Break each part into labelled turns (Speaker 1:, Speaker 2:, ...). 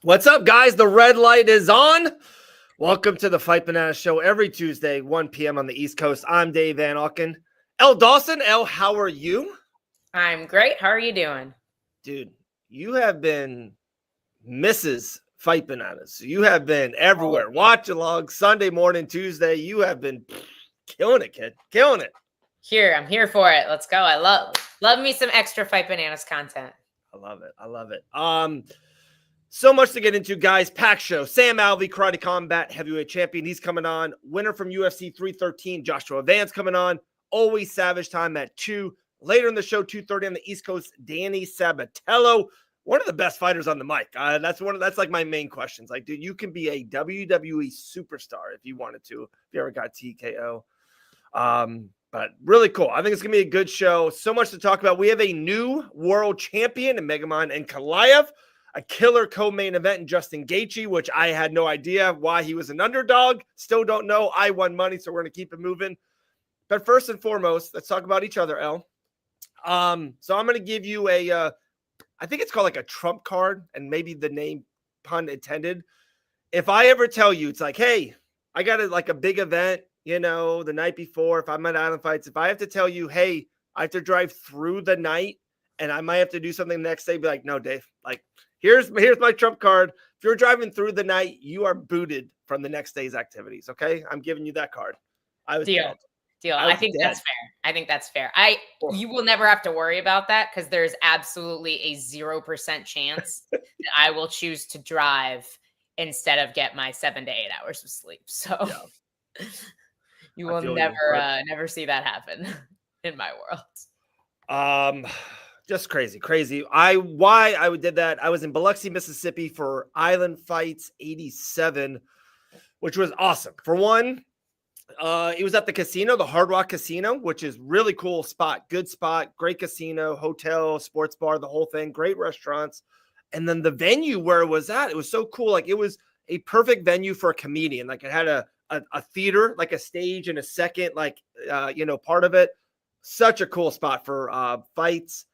Speaker 1: What's up, guys? The red light is on. Welcome to the Fight Banana Show every Tuesday, 1 p.m. on the East Coast. I'm Dave Van Auken. L. Dawson, L, how are you?
Speaker 2: I'm great. How are you doing?
Speaker 1: Dude, you have been Mrs. Fight Bananas. You have been everywhere. Watch along Sunday morning, Tuesday. You have been killing it, kid. Killing it.
Speaker 2: I'm here for it. Let's go. I love me some extra Fight Bananas content.
Speaker 1: I love it. I love it. So much to get into, guys. Pack show. Sam Alvey, Karate Combat Heavyweight Champion. He's coming on. Winner from UFC 313, Joshua Vance coming on. Always Savage time at 2. Later in the show, 2:30 on the East Coast, Danny Sabatello. One of the best fighters on the mic. That's like my main questions. Like, dude, you can be a WWE superstar if you wanted to. If you ever got TKO. But really cool. I think it's going to be a good show. So much to talk about. We have a new world champion in Megaman and Kalayev. A killer co-main event in Justin Gaethje, which I had no idea why he was an underdog. Still don't know. I won money, so we're going to keep it moving. But first and foremost, let's talk about each other, L. So I'm going to give you I think it's called like a trump card, and maybe the name pun intended. If I ever tell you, it's like, hey, I got a big event, the night before, if I'm at Island Fights, if I have to tell you, hey, I have to drive through the night and I might have to do something the next day, be like, no, Dave, like, here's my trump card. If you're driving through the night, you are booted from the next day's activities. Okay. I'm giving you that card. I was
Speaker 2: Deal. I think that's fair. You will never have to worry about that because there's absolutely a 0% chance that I will choose to drive instead of get my 7 to 8 hours of sleep. So you will never see that happen in my world.
Speaker 1: Just crazy. Why I did that. I was in Biloxi, Mississippi for Island Fights 87, which was awesome. For one, it was at the casino, the Hard Rock Casino, which is really cool spot, good spot, great casino, hotel, sports bar, the whole thing, great restaurants. And then the venue where it was at, it was so cool. Like, it was a perfect venue for a comedian. Like, it had a theater, like a stage and a second, part of it. Such a cool spot for fights.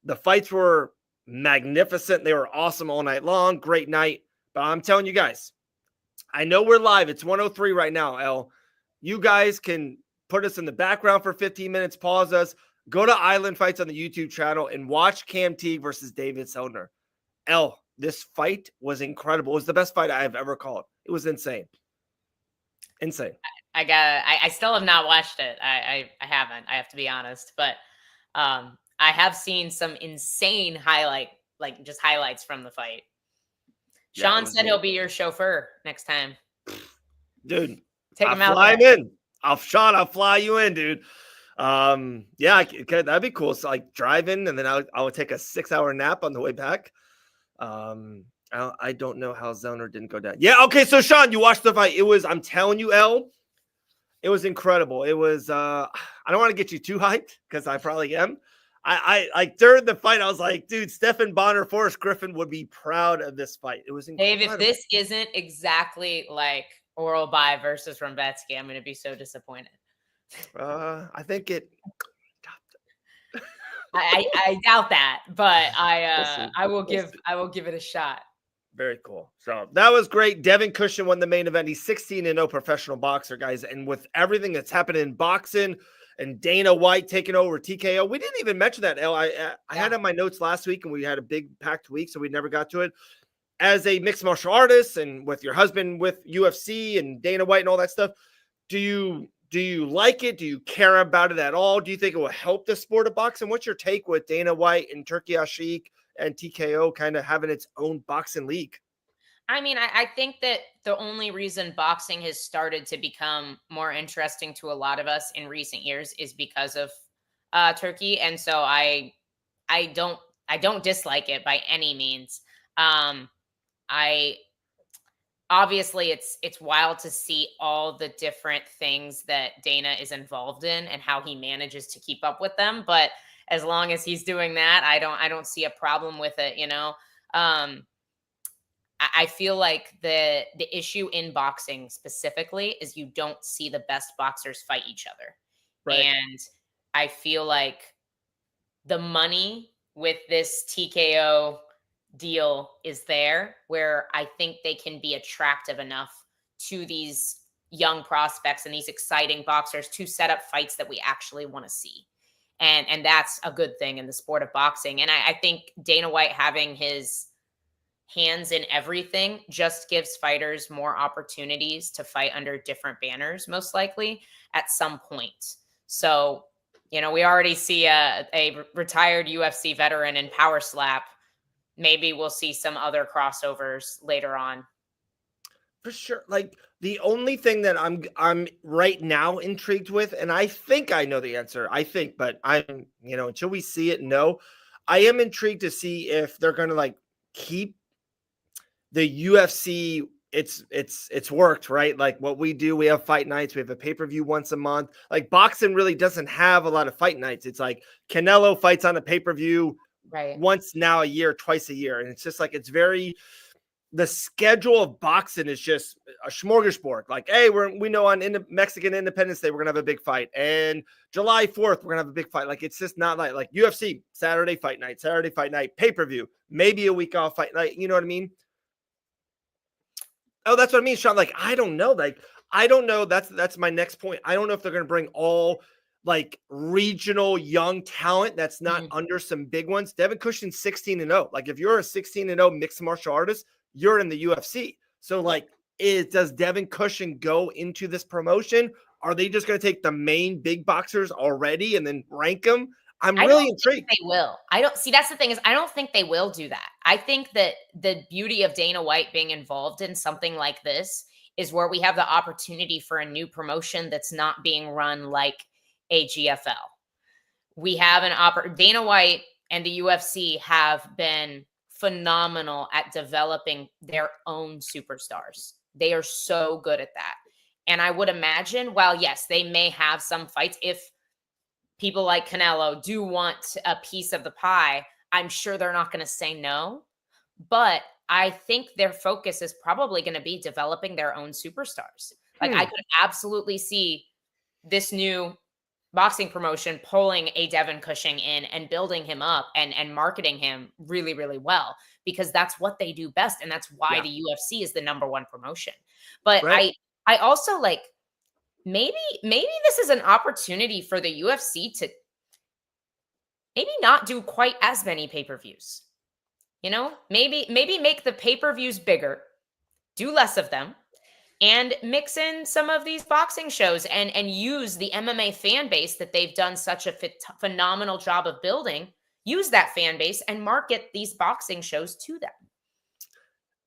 Speaker 1: The fights were magnificent. They were awesome all night long. Great night. But I'm telling you guys, I know we're live. It's 1:03 right now, L. You guys can put us in the background for 15 minutes, pause us, go to Island Fights on the YouTube channel and watch Cam Teague versus David Sellner. L, this fight was incredible. It was the best fight I have ever called. It was insane. Insane.
Speaker 2: I still have not watched it. I haven't, I have to be honest, but I have seen some insane highlights from the fight. Sean said he'll be your chauffeur next time.
Speaker 1: Dude,
Speaker 2: take him out.
Speaker 1: Fly him in. I'll fly you in, dude. That'd be cool. So, like, driving, and then I would take a 6-hour nap on the way back. I don't know how Zoner didn't go down. Yeah, okay. So, Sean, you watched the fight. I'm telling you, L, it was incredible. It was. I don't want to get you too hyped because I probably am. I like during the fight, I was like, dude, Stephan Bonner, Forrest Griffin would be proud of this fight. It was incredible.
Speaker 2: Dave, if this isn't exactly like Oral By versus Rumbetsky, I'm going to be so disappointed.
Speaker 1: I think it.
Speaker 2: I doubt that, but I will give it a shot.
Speaker 1: Very cool. So that was great. Devin Cushion won the main event. He's 16-0 professional boxer, guys. And with everything that's happened in boxing and Dana White taking over TKO, we didn't even mention that. I had on my notes last week, and we had a big packed week, so we never got to it. As a mixed martial artist and with your husband with UFC and Dana White and all that stuff, do you like it? Do you care about it at all? Do you think it will help the sport of boxing? What's your take with Dana White and Turki Ashik and TKO kind of having its own boxing league?
Speaker 2: I mean, I think that the only reason boxing has started to become more interesting to a lot of us in recent years is because of Turki. And so I don't dislike it by any means. Obviously it's wild to see all the different things that Dana is involved in and how he manages to keep up with them. But as long as he's doing that, I don't see a problem with it. I feel like the issue in boxing specifically is you don't see the best boxers fight each other. Right. And I feel like the money with this TKO deal is there where I think they can be attractive enough to these young prospects and these exciting boxers to set up fights that we actually want to see. And that's a good thing in the sport of boxing. And I think Dana White having his hands in everything just gives fighters more opportunities to fight under different banners, most likely at some point. So, we already see a retired UFC veteran in Power Slap. Maybe we'll see some other crossovers later on.
Speaker 1: For sure. Like, the only thing that I'm right now intrigued with, and I think I know the answer. But I'm, until we see it, no. I am intrigued to see if they're gonna like keep the UFC. It's worked, right? Like what we do, we have fight nights, we have a pay-per-view once a month. Like boxing really doesn't have a lot of fight nights. It's like Canelo fights on a pay-per-view
Speaker 2: Right.
Speaker 1: once now a year, twice a year. And it's just like, the schedule of boxing is just a smorgasbord. Like, hey, we know on Mexican Independence Day, we're going to have a big fight. And July 4th, we're going to have a big fight. Like, it's just not like UFC, Saturday fight night, pay-per-view, maybe a week off fight night. You know what I mean? Oh, that's what I mean, Sean. Like, I don't know. Like, I don't know. That's my next point. I don't know if they're going to bring all like regional young talent that's not under some big ones. Devin Cushing's 16-0. Like, if you're a 16-0 mixed martial artist, you're in the UFC. So, like, does Devin Cushing go into this promotion? Are they just going to take the main big boxers already and then rank them? I'm really intrigued.
Speaker 2: They will. That's the thing is, I don't think they will do that. I think that the beauty of Dana White being involved in something like this is where we have the opportunity for a new promotion that's not being run like a GFL. We have Dana White and the UFC have been phenomenal at developing their own superstars. They are so good at that. And I would imagine, while yes, they may have some fights, if people like Canelo do want a piece of the pie, I'm sure they're not going to say no. But I think their focus is probably going to be developing their own superstars. Like, I could absolutely see this new boxing promotion pulling a Devin Cushing in and building him up and marketing him really, really well, because that's what they do best. And that's why the UFC is the number one promotion. But I also like, maybe this is an opportunity for the UFC to maybe not do quite as many pay-per-views. Maybe make the pay-per-views bigger, do less of them, and mix in some of these boxing shows and use the MMA fan base that they've done such a phenomenal job of building. Use that fan base and market these boxing shows to them.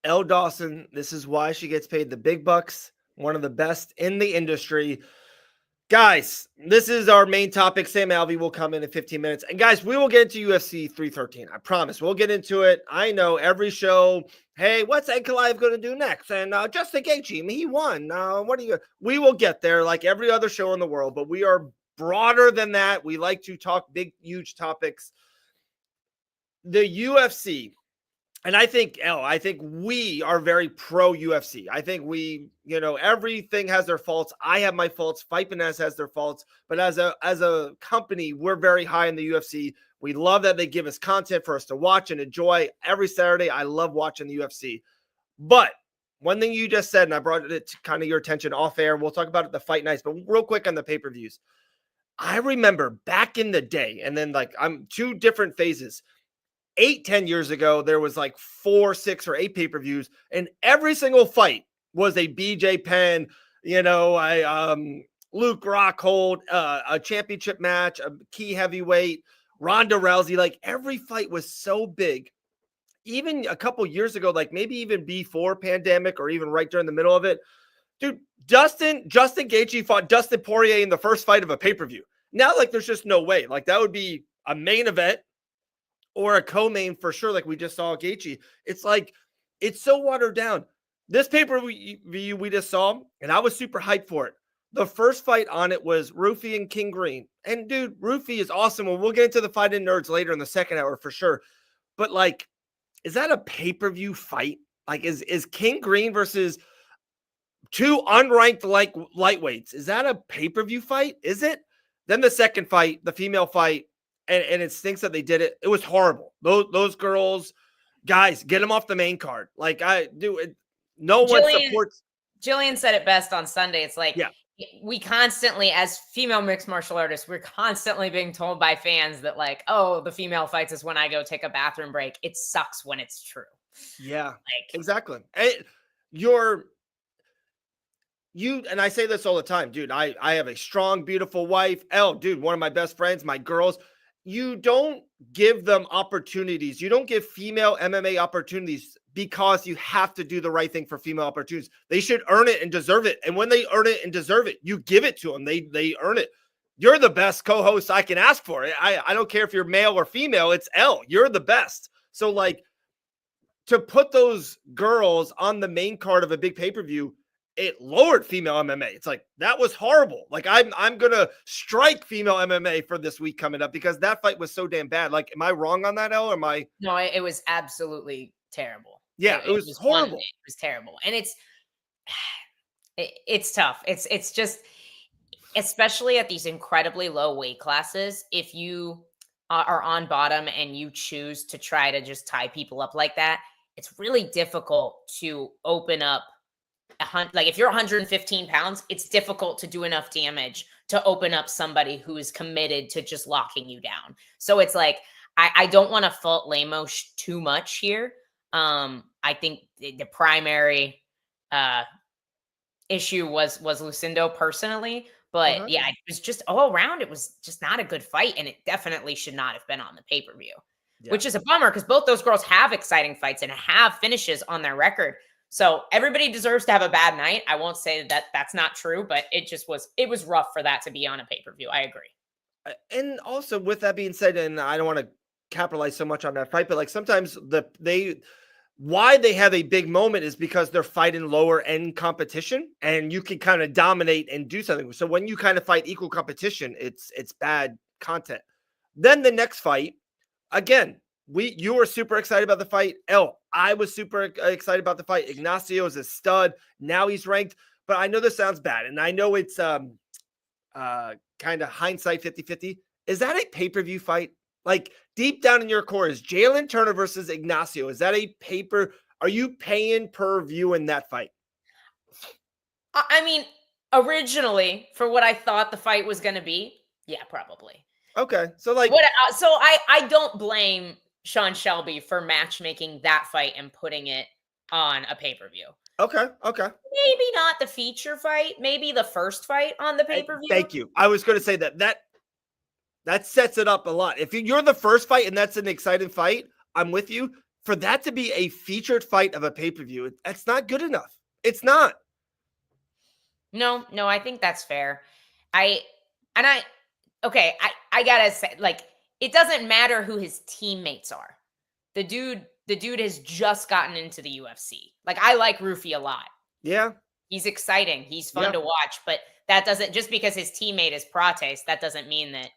Speaker 1: Elle Dawson, this is why she gets paid the big bucks. One of the best in the industry. Guys, this is our main topic. Sam Alvey will come in 15 minutes. And guys, we will get into UFC 313. I promise. We'll get into it. I know every show, hey, what's Ed Kalaev going to do next? And Justin Gaethje, he won. We will get there like every other show in the world, but we are broader than that. We like to talk big, huge topics. The UFC, and I think we are very pro UFC. I think everything has their faults. I have my faults. Fight Finesse has their faults. But as a company, we're very high in the UFC. We love that they give us content for us to watch and enjoy every Saturday. I love watching the UFC. But one thing you just said, and I brought it to kind of your attention off air, we'll talk about it the fight nights, but real quick on the pay-per-views. I remember back in the day, and then I'm two different phases. 8-10 years ago, there was like 4, 6, or 8 pay-per-views, and every single fight was a BJ Penn, Luke Rockhold, a championship match, a key heavyweight, Ronda Rousey. Like, every fight was so big. Even a couple years ago, like maybe even before pandemic or even right during the middle of it, dude, Justin Gaethje fought Dustin Poirier in the first fight of a pay-per-view. Now, like, there's just no way. Like, that would be a main event or a co-main for sure, like we just saw Gaethje. It's like, it's so watered down. This pay-per-view we just saw, and I was super hyped for it. The first fight on it was Rufy and King Green. And dude, Rufy is awesome. And we'll get into the Fight in Nerds later in the second hour for sure. But like, is that a pay-per-view fight? Like, is King Green versus two unranked lightweights? Is that a pay-per-view fight? Is it? Then the second fight, the female fight, and it stinks that they did it. It was horrible. Those girls, guys, get him off the main card. Like I do it. No one supports.
Speaker 2: Gillian said it best on Sunday. It's like,
Speaker 1: yeah,
Speaker 2: we constantly, as female mixed martial artists, we're constantly being told by fans that like, oh, the female fights is when I go take a bathroom break. It sucks when it's true.
Speaker 1: Yeah,
Speaker 2: like
Speaker 1: exactly. And I say this all the time, dude. I have a strong, beautiful wife. Dude, one of my best friends, my girls. You don't give them opportunities. You don't give female MMA opportunities because you have to do the right thing for female opportunities. They should earn it and deserve it. And when they earn it and deserve it, you give it to them. They earn it. You're the best co-host I can ask for. I don't care if you're male or female. It's you're the best. So like to put those girls on the main card of a big pay-per-view, it lowered female MMA. It's like, that was horrible. Like I'm going to strike female MMA for this week coming up because that fight was so damn bad. Like, am I wrong on that, El? Or am I?
Speaker 2: No, it was absolutely terrible.
Speaker 1: Yeah, it was horrible.
Speaker 2: It was terrible. And it's tough. It's just, especially at these incredibly low weight classes, if you are on bottom and you choose to try to just tie people up like that, it's really difficult to open up. Like if you're 115 pounds, it's difficult to do enough damage to open up somebody who is committed to just locking you down. So it's like, I don't want to fault Lemos too much here. I think the primary issue was Lucindo personally, but yeah, it was just all around. It was just not a good fight, and it definitely should not have been on the pay-per-view, which is a bummer because both those girls have exciting fights and have finishes on their record. So everybody deserves to have a bad night. I won't say that that's not true, but it was rough for that to be on a pay-per-view. I agree.
Speaker 1: And also with that being said, and I don't want to capitalize so much on that fight, but like sometimes why they have a big moment is because they're fighting lower end competition and you can kind of dominate and do something. So when you kind of fight equal competition, it's bad content. Then the next fight, again, you were super excited about the fight. I was super excited about the fight. Ignacio is a stud. Now he's ranked, but I know this sounds bad. And I know it's kind of hindsight 50-50. Is that a pay-per-view fight? Like deep down in your core, is Jalen Turner versus Ignacio? Is that are you paying per view in that fight?
Speaker 2: I mean, originally for what I thought the fight was going to be, yeah, probably.
Speaker 1: Okay. So like,
Speaker 2: I don't blame Sean Shelby for matchmaking that fight and putting it on a pay-per-view.
Speaker 1: Okay.
Speaker 2: Maybe not the feature fight, maybe the first fight on the pay-per-view.
Speaker 1: Thank you. I was going to say that sets it up a lot. If you're the first fight and that's an exciting fight, I'm with you. For that to be a featured fight of a pay-per-view, that's not good enough. It's not.
Speaker 2: No, I think that's fair. I gotta say, like, it doesn't matter who his teammates are. The dude has just gotten into the UFC. Like, I like Rufy a lot.
Speaker 1: Yeah.
Speaker 2: He's exciting. He's fun to watch, but that doesn't, just because his teammate is Prates, that doesn't mean that,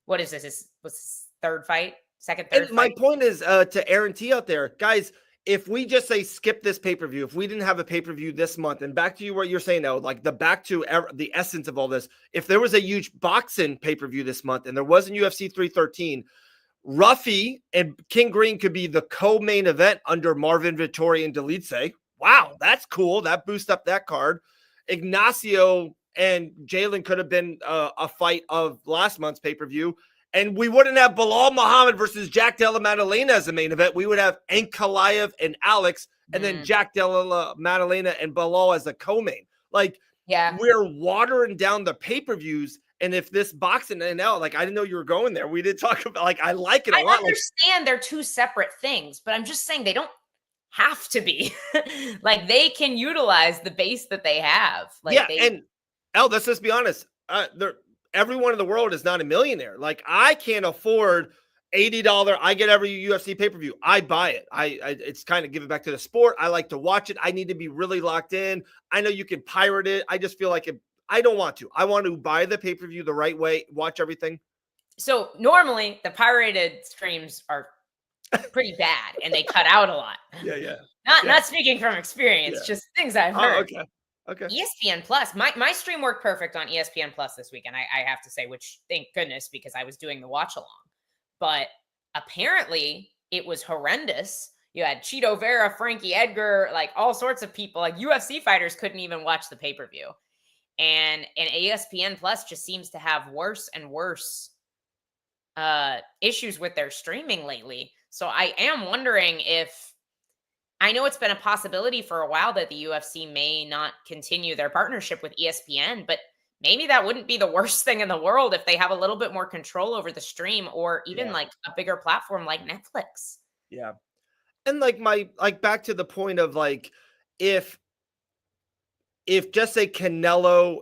Speaker 2: what is this? What's his third fight? Third fight?
Speaker 1: My point is to Aaron T out there, guys, if we just say skip this pay-per-view, if we didn't have a pay-per-view this month, and back to you what you're saying now, like back to the essence of all this, if there was a huge boxing pay-per-view this month and there wasn't UFC 313, Ruffy and King Green could be the co-main event under Marvin Vittori and Delice. Wow, that's cool. That boosts up that card. Ignacio and Jalen could have been a fight of last month's pay-per-view. And we wouldn't have Bilal Muhammad versus Jack Della Maddalena as the main event. We would have Ankalaev and Alex, and then Jack Della Maddalena and Bilal as the co-main. Like, we're watering down the pay-per-views. And if this boxing and out, like, I didn't know you were going there. We did talk about, like, I like it a lot.
Speaker 2: I understand they're two separate things, but I'm just saying they don't have to be. Like, they can utilize the base that they have. Like,
Speaker 1: and let's just be honest. Everyone in the world is not a millionaire. Like, I can't afford $80. I get every UFC pay-per-view. I buy it. It's kind of giving back to the sport. I like to watch it. I need to be really locked in. I know you can pirate it. I just feel like I don't want to. I want to buy the pay-per-view the right way, watch everything.
Speaker 2: So normally the pirated streams are pretty bad and they cut out a lot.
Speaker 1: Yeah.
Speaker 2: Not speaking from experience, just things I've heard.
Speaker 1: Okay.
Speaker 2: ESPN Plus. My stream worked perfect on ESPN Plus this weekend, I have to say, which thank goodness, because I was doing the watch along. But apparently it was horrendous. You had Cheeto Vera, Frankie Edgar, like all sorts of people. Like UFC fighters couldn't even watch the pay-per-view. And ESPN Plus just seems to have worse and worse issues with their streaming lately. So I am wondering if, I know it's been a possibility for a while that the UFC may not continue their partnership with ESPN, but maybe that wouldn't be the worst thing in the world if they have a little bit more control over the stream, or even like a bigger platform like Netflix.
Speaker 1: Yeah. And like back to the point of like, if just say Canelo,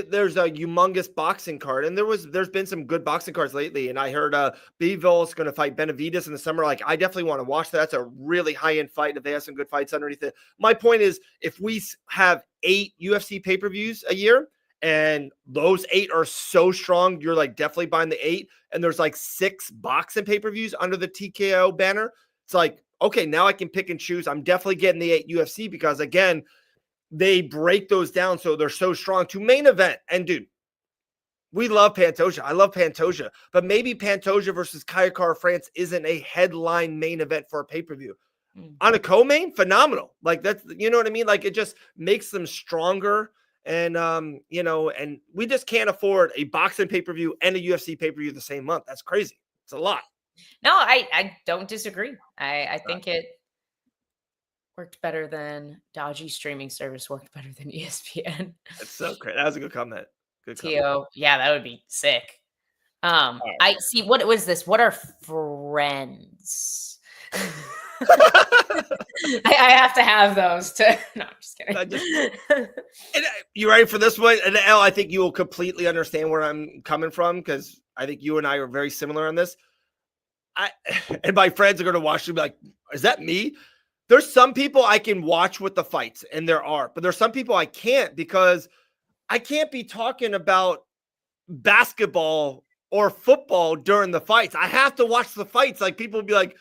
Speaker 1: there's a humongous boxing card, and there's been some good boxing cards lately, and I heard Bivol is going to fight Benavidez in the summer. Like, I definitely want to watch that. That's a really high end fight. If they have some good fights underneath it, my point is, if we have 8 UFC pay-per-views a year, and those 8 are so strong, you're like definitely buying the 8, and there's like 6 boxing pay-per-views under the TKO banner. It's like, okay, now I can pick and choose. I'm definitely getting the 8 UFC because, again, they break those down so they're so strong to main event. And dude, we love Pantoja. I love Pantoja, but maybe Pantoja versus Kayakar France isn't a headline main event for a pay-per-view. On a co-main, phenomenal. Like, that's, you know what I mean? Like, it just makes them stronger. And and we just can't afford a boxing pay-per-view and a UFC pay-per-view the same month. That's crazy. It's a lot.
Speaker 2: No, I don't disagree. I think it worked better than dodgy streaming service, worked better than ESPN.
Speaker 1: It's so great. That was a good comment. Good comment.
Speaker 2: TO, yeah, that would be sick. I see. What was this? What are friends? I have to have those to. No, I'm just kidding.
Speaker 1: You ready for this one? And Elle, I think you will completely understand where I'm coming from, because I think you and I are very similar on this. And my friends are going to watch and be like, "Is that me?" There's some people I can watch with the fights, and there are, but there's some people I can't, because I can't be talking about basketball or football during the fights. I have to watch the fights. Like, people will be like,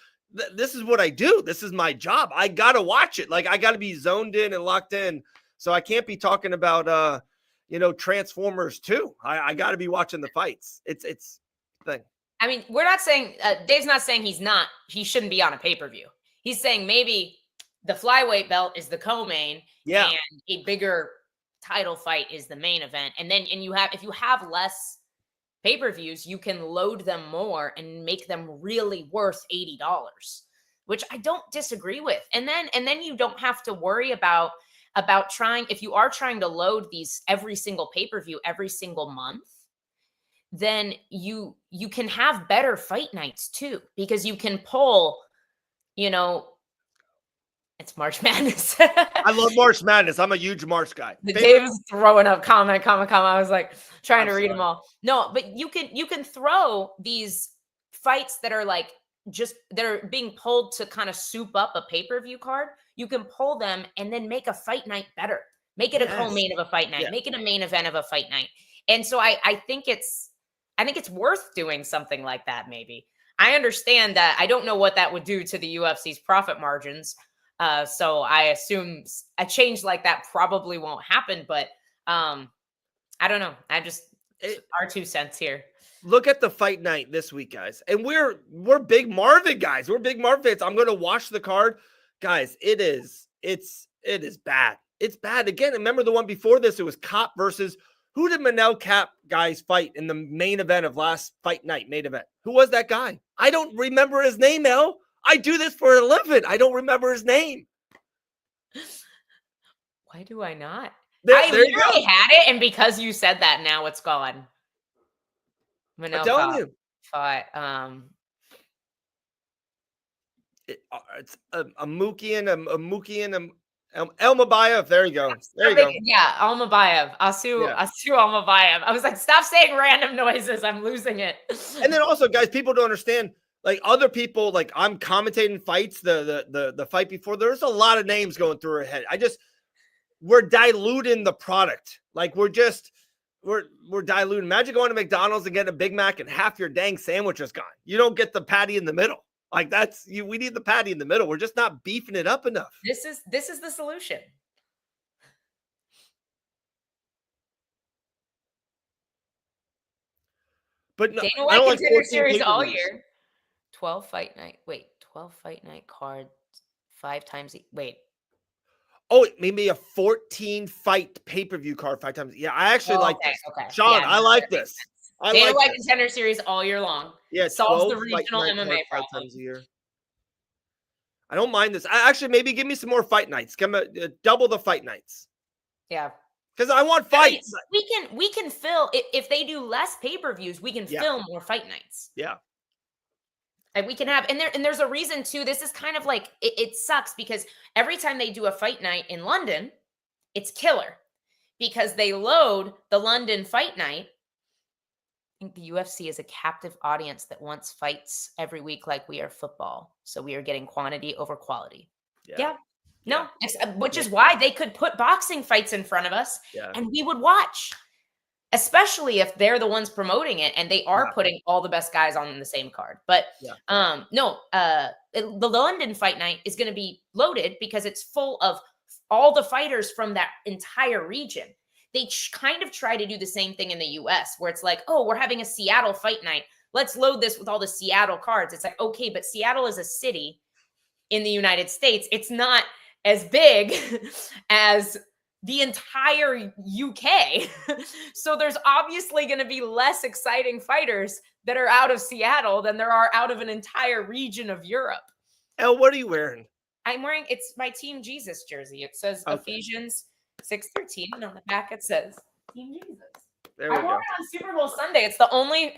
Speaker 1: this is what I do. This is my job. I got to watch it. Like, I got to be zoned in and locked in. So I can't be talking about, Transformers too. I got to be watching the fights. It's thing.
Speaker 2: I mean, we're not saying, Dave's not saying he shouldn't be on a pay-per-view. He's saying maybe the flyweight belt is the co-main, and a bigger title fight is the main event. And then, if you have less pay-per-views, you can load them more and make them really worth $80, which I don't disagree with. And then you don't have to worry about trying, if you are trying to load these every single pay-per-view every single month, then you can have better fight nights too, because you can pull, it's March Madness.
Speaker 1: I love March Madness. I'm a huge March guy.
Speaker 2: Dave was throwing up comment. I was like trying to read them all. No, but you can throw these fights that are like they're being pulled to kind of soup up a pay-per-view card. You can pull them and then make a fight night better. Make it a co-main of a fight night. Make it a main event of a fight night. And so I think it's worth doing something like that. Maybe. I understand that. I don't know what that would do to the UFC's profit margins. So I assume a change like that probably won't happen, but I don't know. Our 2 cents here.
Speaker 1: Look at the fight night this week, guys. And we're big Marvin guys. We're big Marvin fans. I'm going to watch the card. Guys, it is bad. It's bad. Again, remember the one before this, it was Cop versus, who did Manel Cap guys fight in the main event of last fight night main event? Who was that guy? I don't remember his name, El. I do this for a living. I don't remember his name.
Speaker 2: Why do I not?
Speaker 1: I
Speaker 2: literally had it, and because you said that, now it's gone.
Speaker 1: I'm telling you.
Speaker 2: Fought,
Speaker 1: it's a Mukian, Elmabayev. There you go. There you go.
Speaker 2: Yeah, Almabayev. Asu Almabayev. I was like, stop saying random noises. I'm losing it.
Speaker 1: And then also, guys, people don't understand. Like, other people, like, I'm commentating fights, the fight before. There's a lot of names going through her head. We're diluting the product. Like, we're diluting. Imagine going to McDonald's and getting a Big Mac and half your dang sandwich is gone. You don't get the patty in the middle. Like, we need the patty in the middle. We're just not beefing it up enough.
Speaker 2: This is the solution.
Speaker 1: But no,
Speaker 2: Dana White considered series all year. 12 fight night. Wait, 12 fight night card 5 times. Wait.
Speaker 1: Oh, maybe a 14 fight pay-per-view card 5 times. Yeah, I actually like this.
Speaker 2: Okay.
Speaker 1: Sean,
Speaker 2: Yeah,
Speaker 1: I like this.
Speaker 2: Dana White Contender Series all year long.
Speaker 1: Yeah,
Speaker 2: solves
Speaker 1: 12
Speaker 2: the regional
Speaker 1: fight night
Speaker 2: MMA
Speaker 1: card 5
Speaker 2: problem.
Speaker 1: times a year. I don't mind this. Actually, maybe give me some more fight nights. Double the fight nights.
Speaker 2: Yeah.
Speaker 1: Because I want fights.
Speaker 2: We can fill if they do less pay-per-views, we can fill more fight nights.
Speaker 1: Yeah.
Speaker 2: And we can have, and there's a reason too. This is kind of like, it sucks because every time they do a fight night in London, it's killer because they load the London fight night. I think the UFC is a captive audience that wants fights every week like we are football. So we are getting quantity over quality. Yeah. No, which is why they could put boxing fights in front of us and we would watch. Especially if they're the ones promoting it and they are putting all the best guys on the same card. But the London fight night is going to be loaded because it's full of all the fighters from that entire region. They kind of try to do the same thing in the US where it's like, oh, we're having a Seattle fight night. Let's load this with all the Seattle cards. It's like, okay, but Seattle is a city in the United States. It's not as big as the entire UK. So there's obviously going to be less exciting fighters that are out of Seattle than there are out of an entire region of Europe.
Speaker 1: Elle, what are you wearing?
Speaker 2: It's my Team Jesus jersey. It says Ephesians 6:13, and on the back it says Team Jesus.
Speaker 1: There we go.
Speaker 2: I wore it on Super Bowl Sunday. It's the only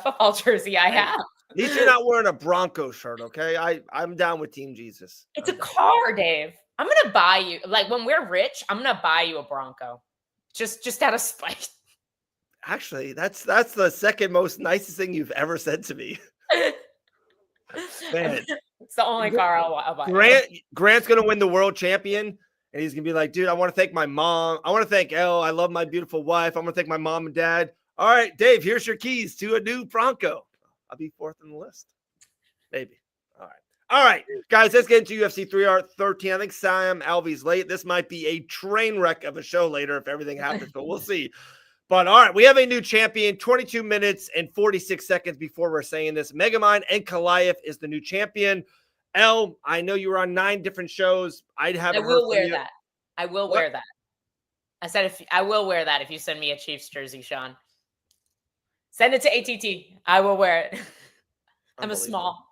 Speaker 2: football jersey I have.
Speaker 1: At least you're not wearing a Broncos shirt, okay? I'm down with Team Jesus.
Speaker 2: It's a car, Dave. I'm gonna buy you, like when we're rich, I'm gonna buy you a Bronco. Just out of spite.
Speaker 1: Actually, that's the second most nicest thing you've ever said to me. Man.
Speaker 2: It's the only car I'll buy.
Speaker 1: Grant's gonna win the world champion, and he's gonna be like, dude, I want to thank my mom. I want to thank Elle. I love my beautiful wife. I want to thank my mom and dad. All right, Dave, here's your keys to a new Bronco. I'll be 4th on the list. Maybe. All right, guys, let's get into UFC 313. I think Sam Alvey's late. This might be a train wreck of a show later if everything happens, but we'll see. But all right, we have a new champion. 22 minutes and 46 seconds before we're saying this. Megamind Ankalaev is the new champion. Elle, I know you were on 9 different shows. I will wear
Speaker 2: that. I will wear that. I said I will wear that if you send me a Chiefs jersey, Sean. Send it to ATT. I will wear it. I'm a small.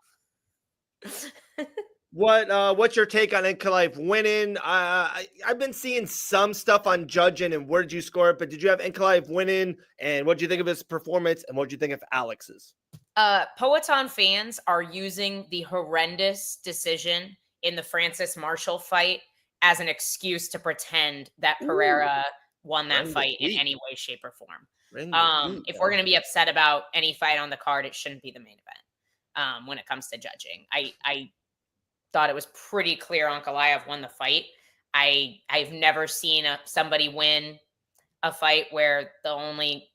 Speaker 1: What's your take on Ankalaev winning? I've been seeing some stuff on judging and where did you score it, but did you have Ankalaev winning? And what did you think of his performance? And what did you think of Alex's?
Speaker 2: Poetan fans are using the horrendous decision in the Francis Marshall fight as an excuse to pretend that Pereira won that fight in any way, shape, or form. If we're going to be upset about any fight on the card, it shouldn't be the main event. When it comes to judging, I thought it was pretty clear Ankalaev won the fight. I've never seen somebody win a fight where the only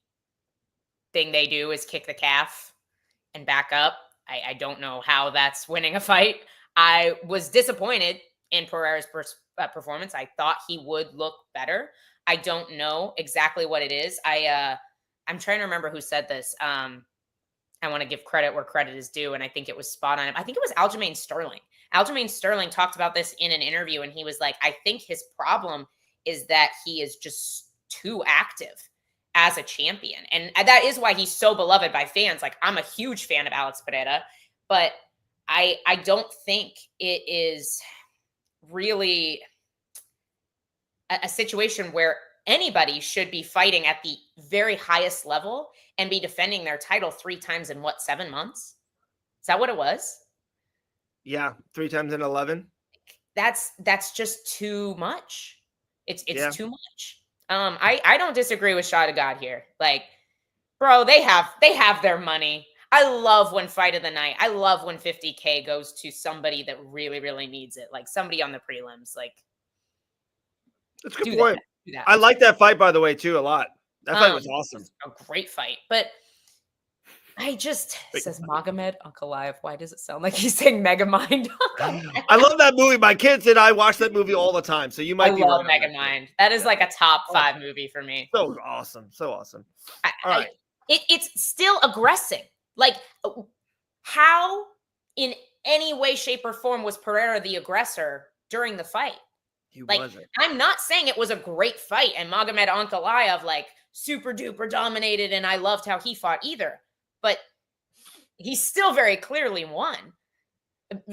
Speaker 2: thing they do is kick the calf and back up. I don't know how that's winning a fight. I was disappointed in Pereira's performance. I thought he would look better. I don't know exactly what it is. I'm trying to remember who said this. I want to give credit where credit is due, and I think it was spot on. I think it was Aljamain Sterling. Aljamain Sterling talked about this in an interview, and he was like, I think his problem is that he is just too active as a champion. And that is why he's so beloved by fans. Like, I'm a huge fan of Alex Pereira, but I don't think it is really a situation where anybody should be fighting at the very highest level and be defending their title 3 times in 7 months? Is that what it was?
Speaker 1: Yeah, 3 times in 11.
Speaker 2: That's just too much. It's too much. I don't disagree with Shot of God here. Like, bro, they have their money. I love when fight of the night. I love when 50K goes to somebody that really, really needs it. Like somebody on the prelims. Like,
Speaker 1: that's a good point. I like that fight, by the way, too, a lot. That fight was awesome.
Speaker 2: A great fight. But it says Magomed Ankalaev. Why does it sound like he's saying Megamind?
Speaker 1: I love that movie. My kids and I watch that movie all the time. So you might be
Speaker 2: love Megamind. That is like a top 5 movie for me.
Speaker 1: So awesome. So awesome. All right.
Speaker 2: It's still aggressive. Like, how in any way, shape, or form was Pereira the aggressor during the fight.
Speaker 1: He
Speaker 2: Like,
Speaker 1: wasn't.
Speaker 2: I'm not saying it was a great fight and Magomed Ankalaev like super duper dominated and I loved how he fought either. But he still very clearly won.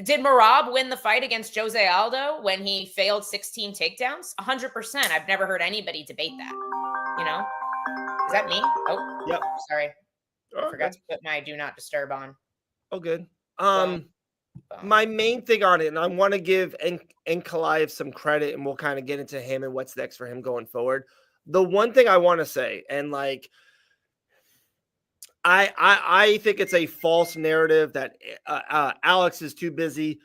Speaker 2: Did Merab win the fight against Jose Aldo when he failed 16 takedowns? 100%. I've never heard anybody debate that. You know? Is that me? Oh,
Speaker 1: Yep.
Speaker 2: Sorry. I
Speaker 1: Oh,
Speaker 2: forgot to put my do not disturb on.
Speaker 1: Oh, good.
Speaker 2: Boom.
Speaker 1: My main thing on it, and I want to give Ankalaev some credit, and we'll kind of get into him and what's next for him going forward. The one thing I want to say, and like, I think it's a false narrative that Alex is too busy.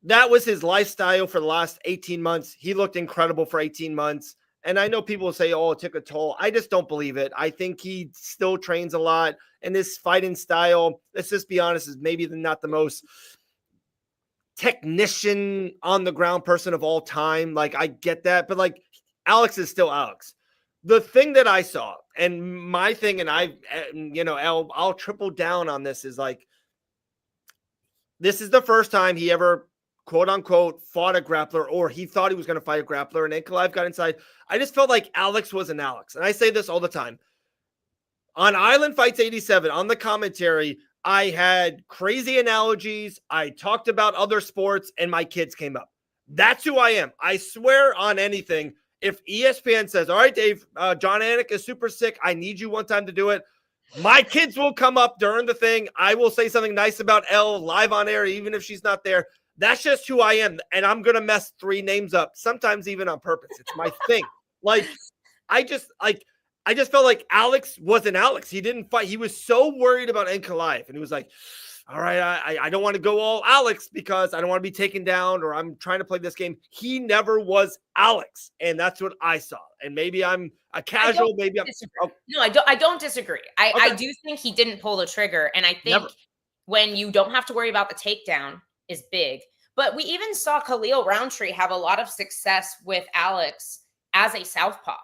Speaker 1: That was his lifestyle for the last 18 months. He looked incredible for 18 months. And I know people will say, oh, it took a toll. I just don't believe it. I think he still trains a lot. And this fighting style, let's just be honest, is maybe not the most technician on the ground person of all time. Like, I get that. But like, Alex is still Alex. The thing that I saw, and my thing, and I'll triple down on this, is like, this is the first time he ever, quote unquote, fought a grappler, or he thought he was going to fight a grappler, and Ankalaev got inside. I just felt like Alex was an Alex. And I say this all the time. On Island Fights 87, on the commentary, I had crazy analogies. I talked about other sports, and my kids came up. That's who I am. I swear on anything. If ESPN says, all right, Dave, John Anik is super sick, I need you one time to do it, my kids will come up during the thing. I will say something nice about Elle live on air, even if she's not there. That's just who I am. And I'm going to mess 3 names up, sometimes even on purpose. It's my thing. Like, I just felt like Alex wasn't Alex. He didn't fight. He was so worried about Ankalaev. And he was like, all right, I don't want to go all Alex because I don't want to be taken down, or I'm trying to play this game. He never was Alex. And that's what I saw. And maybe I'm a casual, maybe I'm.
Speaker 2: Oh. No, I don't disagree. I do think he didn't pull the trigger. And I think when you don't have to worry about the takedown is big. But we even saw Khalil Roundtree have a lot of success with Alex as a southpaw.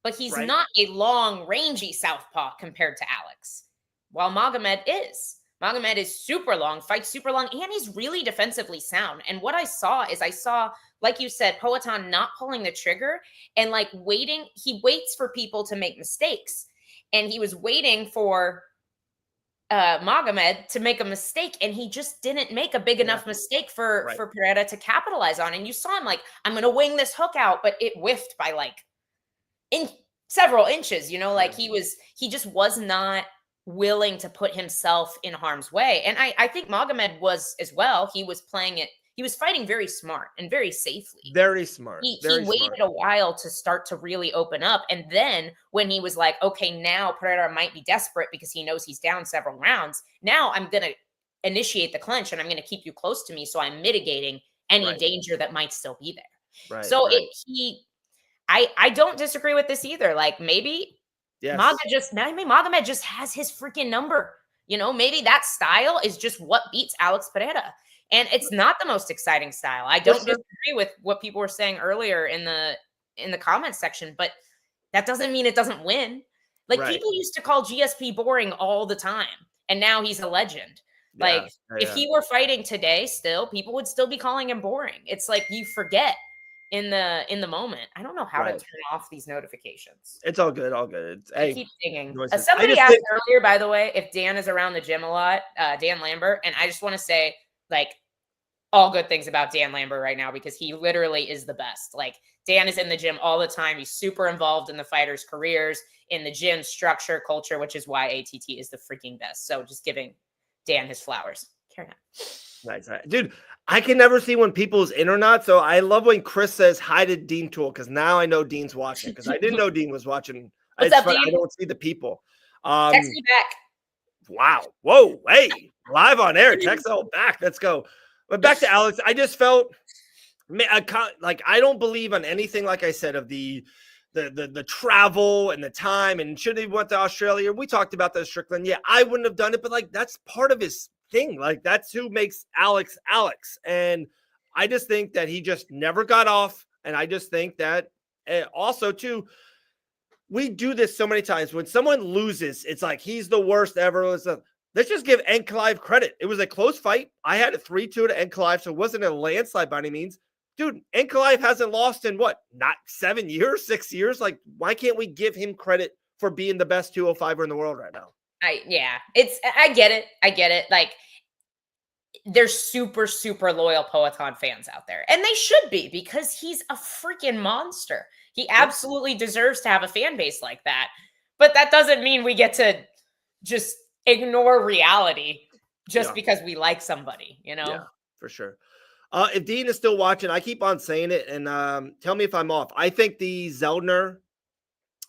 Speaker 2: But he's not a long, rangy southpaw compared to Alex, while Magomed is. Magomed is super long, fights super long, and he's really defensively sound. And what I saw, like you said, Poatan not pulling the trigger and like waiting. He waits for people to make mistakes. And he was waiting for Magomed to make a mistake, and he just didn't make a big enough mistake for Pereira to capitalize on. And you saw him like, I'm going to wing this hook out, but it whiffed by like in several inches, like he just was not willing to put himself in harm's way. And I think Magomed was as well. He was playing it. He was fighting very smart and very safely.
Speaker 1: Very smart.
Speaker 2: He waited a while to start to really open up. And then when he was like, okay, now Pereira might be desperate because he knows he's down several rounds. Now I'm going to initiate the clinch and I'm going to keep you close to me. So I'm mitigating any danger that might still be there.
Speaker 1: Right.
Speaker 2: So I don't disagree with this either. Like maybe Magomed just has his freaking number. Maybe that style is just what beats Alex Pereira. And it's not the most exciting style. I don't disagree with what people were saying earlier in the comments section, but that doesn't mean it doesn't win. Like people used to call GSP boring all the time, and now he's a legend. If he were fighting today still, people would still be calling him boring. It's like you forget in the moment. I don't know how to turn off these notifications.
Speaker 1: It's all good. All good.
Speaker 2: I keep dinging. Somebody asked earlier, by the way, if Dan is around the gym a lot, Dan Lambert. And I just want to say, like, all good things about Dan Lambert right now, because he literally is the best. Like, Dan is in the gym all the time. He's super involved in the fighters' careers, in the gym structure, culture, which is why ATT is the freaking best. So just giving Dan his flowers. Carry on.
Speaker 1: Nice. Dude, I can never see when people's in or not. So I love when Chris says hi to Dean Tool, because now I know Dean's watching, because I didn't know Dean was watching.
Speaker 2: What's up, Dean?
Speaker 1: I don't see the people.
Speaker 2: Text me back.
Speaker 1: Wow. Whoa. Hey, live on air. Text all back. Let's go. But back to Alex. I just felt like I don't believe on anything, like I said, of the travel and the time, and should he went to Australia. We talked about that Strickland. Yeah, I wouldn't have done it, but like that's part of his thing. Like that's who makes Alex. And I just think that he just never got off. And I just think that also too, we do this so many times when someone loses, it's like he's the worst ever. let's just give Ankalaev credit. It was a close fight. I had a 3-2 to Ankalaev, so it wasn't a landslide by any means. Dude, Ankalaev hasn't lost in what? Not 7 years, 6 years? Like, why can't we give him credit for being the best 205er in the world right now?
Speaker 2: I get it. Like, there's super, super loyal Poatan fans out there. And they should be, because he's a freaking monster. He absolutely deserves to have a fan base like that. But that doesn't mean we get to just ignore reality just because we like somebody, you know?
Speaker 1: Yeah, for sure. If Dean is still watching, I keep on saying it, and tell me if I'm off. I think the Zeldner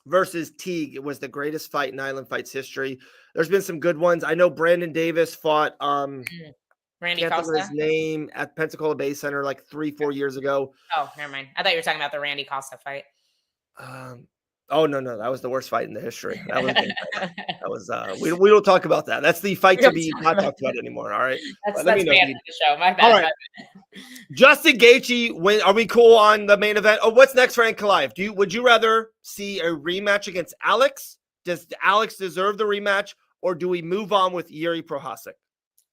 Speaker 1: versus Teague was the greatest fight in Island Fights history. There's been some good ones. I know Brandon Davis fought
Speaker 2: Randy
Speaker 1: can't think
Speaker 2: Costa.
Speaker 1: of his name at Pensacola Bay Center like 3-4 years ago.
Speaker 2: Oh, never mind. I thought you were talking about the Randy Costa fight.
Speaker 1: Oh no, that was the worst fight in the history. That was we don't talk about that. That's the fight to be not talked about anymore. All right,
Speaker 2: that's banned in the show. My bad.
Speaker 1: All right, Justin Gaethje. Are we cool on the main event? Oh, what's next for Ankalaev? Would you rather see a rematch against Alex? Does Alex deserve the rematch, or do we move on with Yuri Prochazka?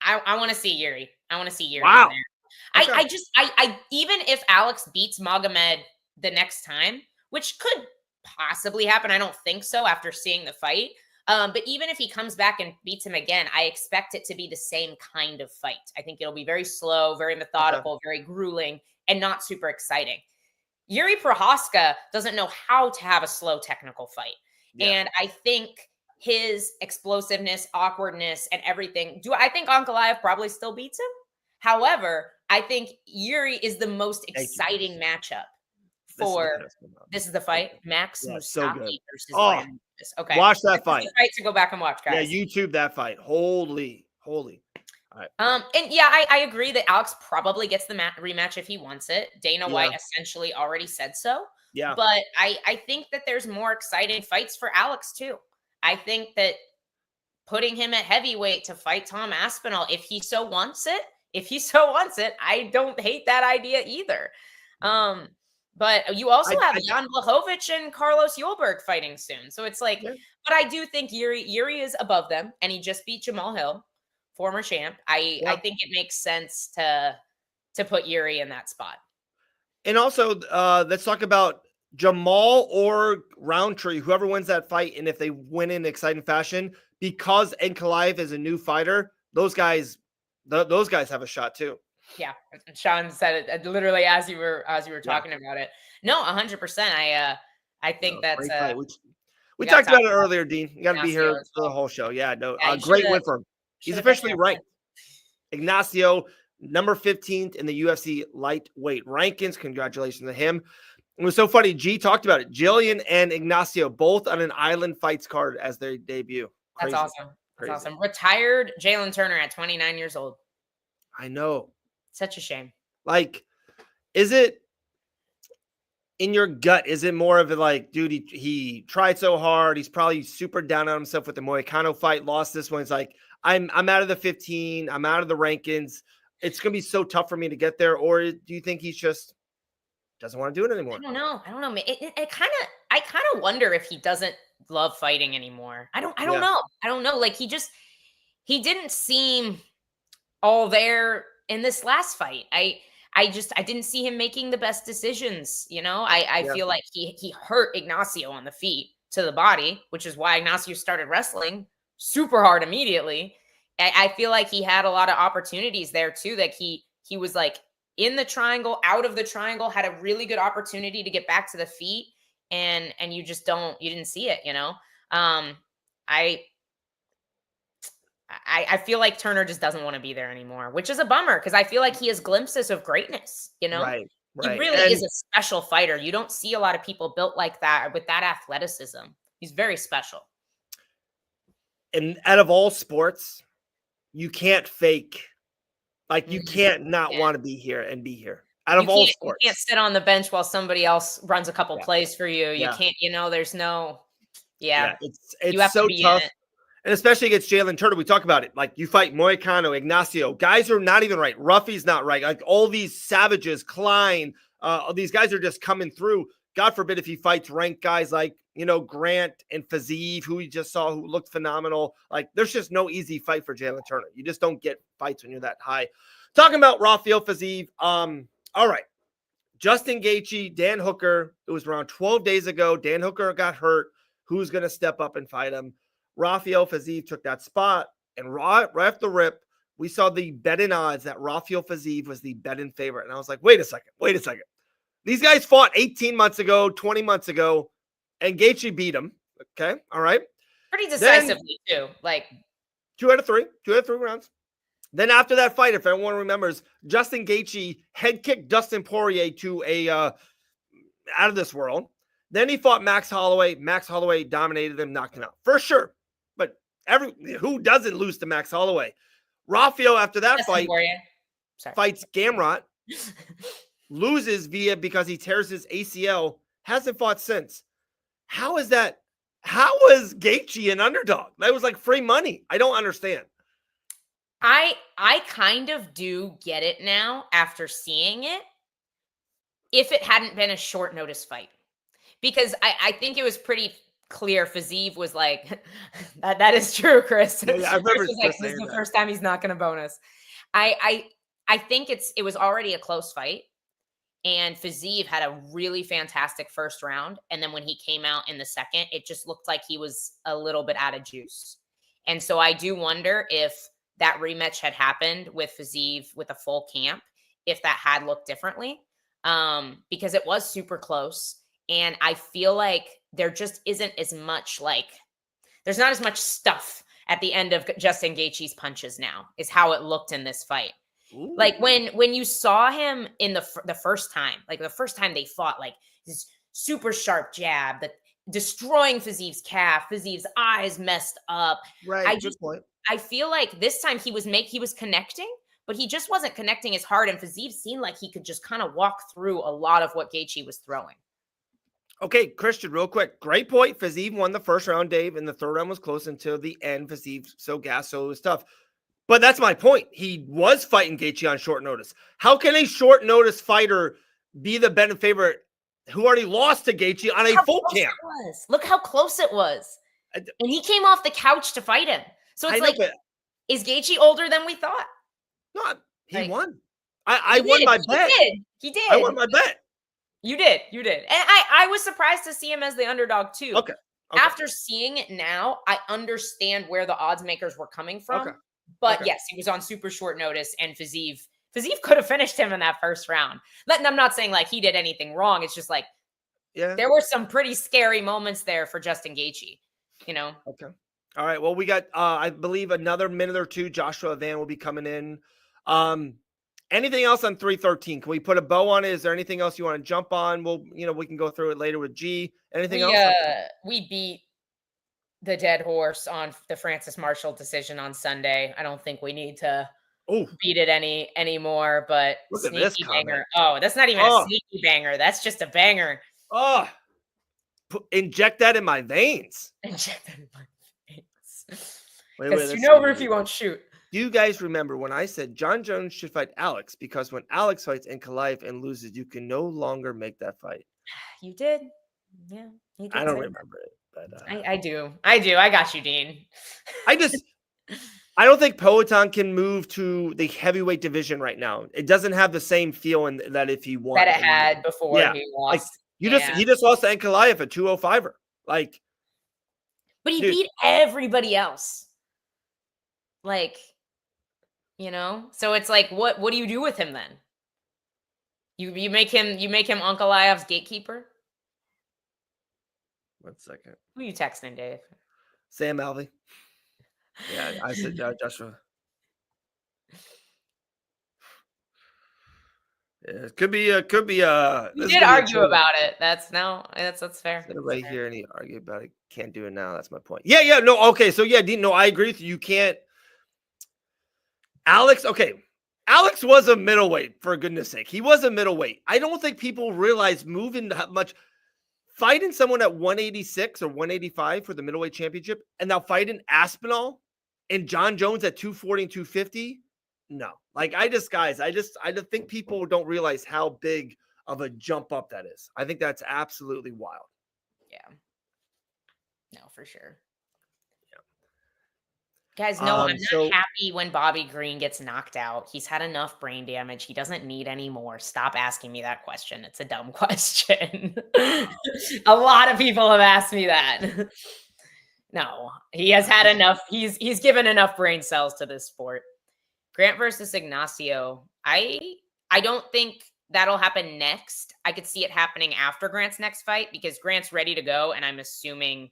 Speaker 2: I want to see Yuri. I want to see Yuri.
Speaker 1: Wow.
Speaker 2: In there. I even if Alex beats Magomed the next time, which could possibly happen, I don't think so after seeing the fight. But even if he comes back and beats him again, I expect it to be the same kind of fight. I think it'll be very slow, very methodical, very grueling, and not super exciting. Yuri Prochazka doesn't know how to have a slow technical fight. Yeah. And I think his explosiveness, awkwardness, and everything. I think Ankalaev probably still beats him? However, I think Yuri is the most exciting matchup for this is the fight. Max Mustafi versus Brandon. Okay.
Speaker 1: Watch that fight.
Speaker 2: Fight to go back and watch, guys.
Speaker 1: Yeah, YouTube that fight. Holy. All right.
Speaker 2: And yeah, I agree that Alex probably gets the rematch if he wants it. Dana White essentially already said so.
Speaker 1: Yeah.
Speaker 2: But I think that there's more exciting fights for Alex too. I think that putting him at heavyweight to fight Tom Aspinall, if he so wants it, I don't hate that idea either. But you also have Jan Blachowicz and Carlos Yulberg fighting soon. So it's like, but I do think Yuri is above them, and he just beat Jamal Hill, former champ. I think it makes sense to put Yuri in that spot.
Speaker 1: And also, let's talk about Jamal or Roundtree, whoever wins that fight, and if they win in exciting fashion, because Ankalaev is a new fighter, those guys have a shot too.
Speaker 2: Yeah, Sean said it literally as you were talking about it. No, 100%. I think that's
Speaker 1: we talked about it earlier, Dean. You got to be here for the whole show. Yeah, great win for him. He's officially ranked. Ignacio, number 15th in the UFC lightweight rankings. Congratulations to him. It was so funny. G talked about it. Jillian and Ignacio both on an Island Fights card as their debut.
Speaker 2: Crazy. That's awesome. That's awesome. Retired Jalen Turner at 29 years old.
Speaker 1: I know.
Speaker 2: Such a shame.
Speaker 1: Like, is it in your gut? Is it more of a like, dude, he tried so hard. He's probably super down on himself with the Moicano fight. Lost this one. It's like, I'm out of the 15. I'm out of the rankings. It's going to be so tough for me to get there. Or do you think he's just doesn't want to do it anymore?
Speaker 2: I don't know. I kind of wonder if he doesn't love fighting anymore. I don't know. I don't know. Like he didn't seem all there in this last fight. I didn't see him making the best decisions. You know, I feel like he hurt Ignacio on the feet to the body, which is why Ignacio started wrestling super hard immediately. I feel like he had a lot of opportunities there too. That he was like in the triangle, out of the triangle, had a really good opportunity to get back to the feet, and you didn't see it. You know, I feel like Turner just doesn't want to be there anymore, which is a bummer because I feel like he has glimpses of greatness, you know?
Speaker 1: Right.
Speaker 2: He really is a special fighter. You don't see a lot of people built like that with that athleticism. He's very special.
Speaker 1: And out of all sports, you can't fake. Like you can't not want to be here and be here. Out of all sports.
Speaker 2: You can't sit on the bench while somebody else runs a couple plays for you. You can't, there's no,
Speaker 1: it's
Speaker 2: you have
Speaker 1: so
Speaker 2: to be
Speaker 1: tough.
Speaker 2: In it.
Speaker 1: And especially against Jalen Turner, we talk about it. Like you fight Moicano, Ignacio, guys are not even right. Ruffy's not right. Like all these savages, Klein, these guys are just coming through. God forbid if he fights ranked guys like, Grant and Fiziev, who we just saw, who looked phenomenal. Like, there's just no easy fight for Jalen Turner. You just don't get fights when you're that high. Talking about Rafael Fiziev. All right. Justin Gaethje, Dan Hooker. It was around 12 days ago. Dan Hooker got hurt. Who's going to step up and fight him? Rafael Fiziev took that spot. And right off the rip, we saw the betting odds that Rafael Fiziev was the betting favorite. And I was like, wait a second. These guys fought 18 months ago, 20 months ago, and Gaethje beat him. Okay. All right.
Speaker 2: Pretty decisively, too. Like
Speaker 1: 2 out of 3 rounds. Then after that fight, if everyone remembers, Justin Gaethje head kicked Dustin Poirier to a out of this world. Then he fought Max Holloway. Max Holloway dominated him, knocked him out. For sure. But who doesn't lose to Max Holloway? Rafael, after that fight, fights Gamrot. Loses because he tears his ACL, hasn't fought since. How is that? How was Gaethje an underdog? That was like free money. I don't understand.
Speaker 2: I kind of do get it now after seeing it. If it hadn't been a short notice fight, because I think it was pretty clear Fiziev was like, that is true, Chris.
Speaker 1: Yeah, I remember
Speaker 2: Chris was like, this is the first time he's not going to bonus. I think it was already a close fight. And Fiziev had a really fantastic first round. And then when he came out in the second, it just looked like he was a little bit out of juice. And so I do wonder if that rematch had happened with Fiziev with a full camp, if that had looked differently, because it was super close. And I feel like there just isn't as much, there's not as much stuff at the end of Justin Gaethje's punches now, is how it looked in this fight. Ooh. Like when you saw him in the first time, like the first time they fought, like this super sharp jab that destroying Fiziev's calf, Fiziev's eyes messed up.
Speaker 1: Right. Good point.
Speaker 2: I feel like this time he was connecting, but he just wasn't connecting as hard. And Fiziev seemed like he could just kind of walk through a lot of what Gaethje was throwing.
Speaker 1: Okay, Christian, real quick. Great point. Fiziev won the first round, Dave, and the third round was close until the end. Fiziev so gassed, so it was tough. But that's my point. He was fighting Gaethje on short notice. How can a short notice fighter be the betting favorite who already lost to Gaethje on a full camp?
Speaker 2: Look how close it was. And he came off the couch to fight him. So it's is Gaethje older than we thought?
Speaker 1: No, he won. I won my bet.
Speaker 2: He did.
Speaker 1: I won my bet.
Speaker 2: You did. And I was surprised to see him as the underdog too.
Speaker 1: Okay.
Speaker 2: After seeing it now, I understand where the odds makers were coming from. Okay. But yes, he was on super short notice, and Fiziev could have finished him in that first round. I'm not saying like he did anything wrong. It's just like, there were some pretty scary moments there for Justin Gaethje,
Speaker 1: Okay. All right. Well, we got, I believe, another minute or two. Joshua Van will be coming in. Anything else on 313? Can we put a bow on it? Is there anything else you want to jump on? We can go through it later with G. Anything else?
Speaker 2: We beat the dead horse on the Francis Marshall decision on Sunday. I don't think we need to beat it anymore, but
Speaker 1: look at this
Speaker 2: banger. Oh, that's not even a sneaky banger. That's just a banger.
Speaker 1: Oh, inject that in my veins.
Speaker 2: Inject that in my veins.
Speaker 1: Because
Speaker 2: Rufy won't shoot.
Speaker 1: Do you guys remember when I said John Jones should fight Alex? Because when Alex fights Ankalaev and loses, you can no longer make that fight.
Speaker 2: You did. Yeah. You did.
Speaker 1: I don't remember it. But,
Speaker 2: I do. I got you, Dean.
Speaker 1: I don't think Poatan can move to the heavyweight division right now. It doesn't have the same feeling that if he won.
Speaker 2: That it had before he lost.
Speaker 1: He just lost to Ankalaev at 205er. But
Speaker 2: he beat everybody else. So it's like, what do you do with him then? You make him Ankalaev's gatekeeper?
Speaker 1: 1 second.
Speaker 2: Who are you texting, Dave?
Speaker 1: Sam Alvey. Yeah, I said Joshua. Yeah, it could be.
Speaker 2: You did argue about it. That's fair.
Speaker 1: Right here, and he argued about it. Can't do it now. That's my point. Yeah. No. Okay. So yeah, Dean. No, I agree with you. You can't. Alex. Okay. Alex was a middleweight, for goodness sake. He was a middleweight. I don't think people realize moving that much. Fighting someone at 186 or 185 for the middleweight championship, and now fighting Aspinall and John Jones at 240 and 250. No, I just think people don't realize how big of a jump up that is. I think that's absolutely wild.
Speaker 2: Yeah. No, for sure. Guys, no, I'm not happy when Bobby Green gets knocked out. He's had enough brain damage. He doesn't need any more. Stop asking me that question. It's a dumb question. A lot of people have asked me that. No, he has had enough. He's given enough brain cells to this sport. Grant versus Ignacio. I don't think that'll happen next. I could see it happening after Grant's next fight because Grant's ready to go, and I'm assuming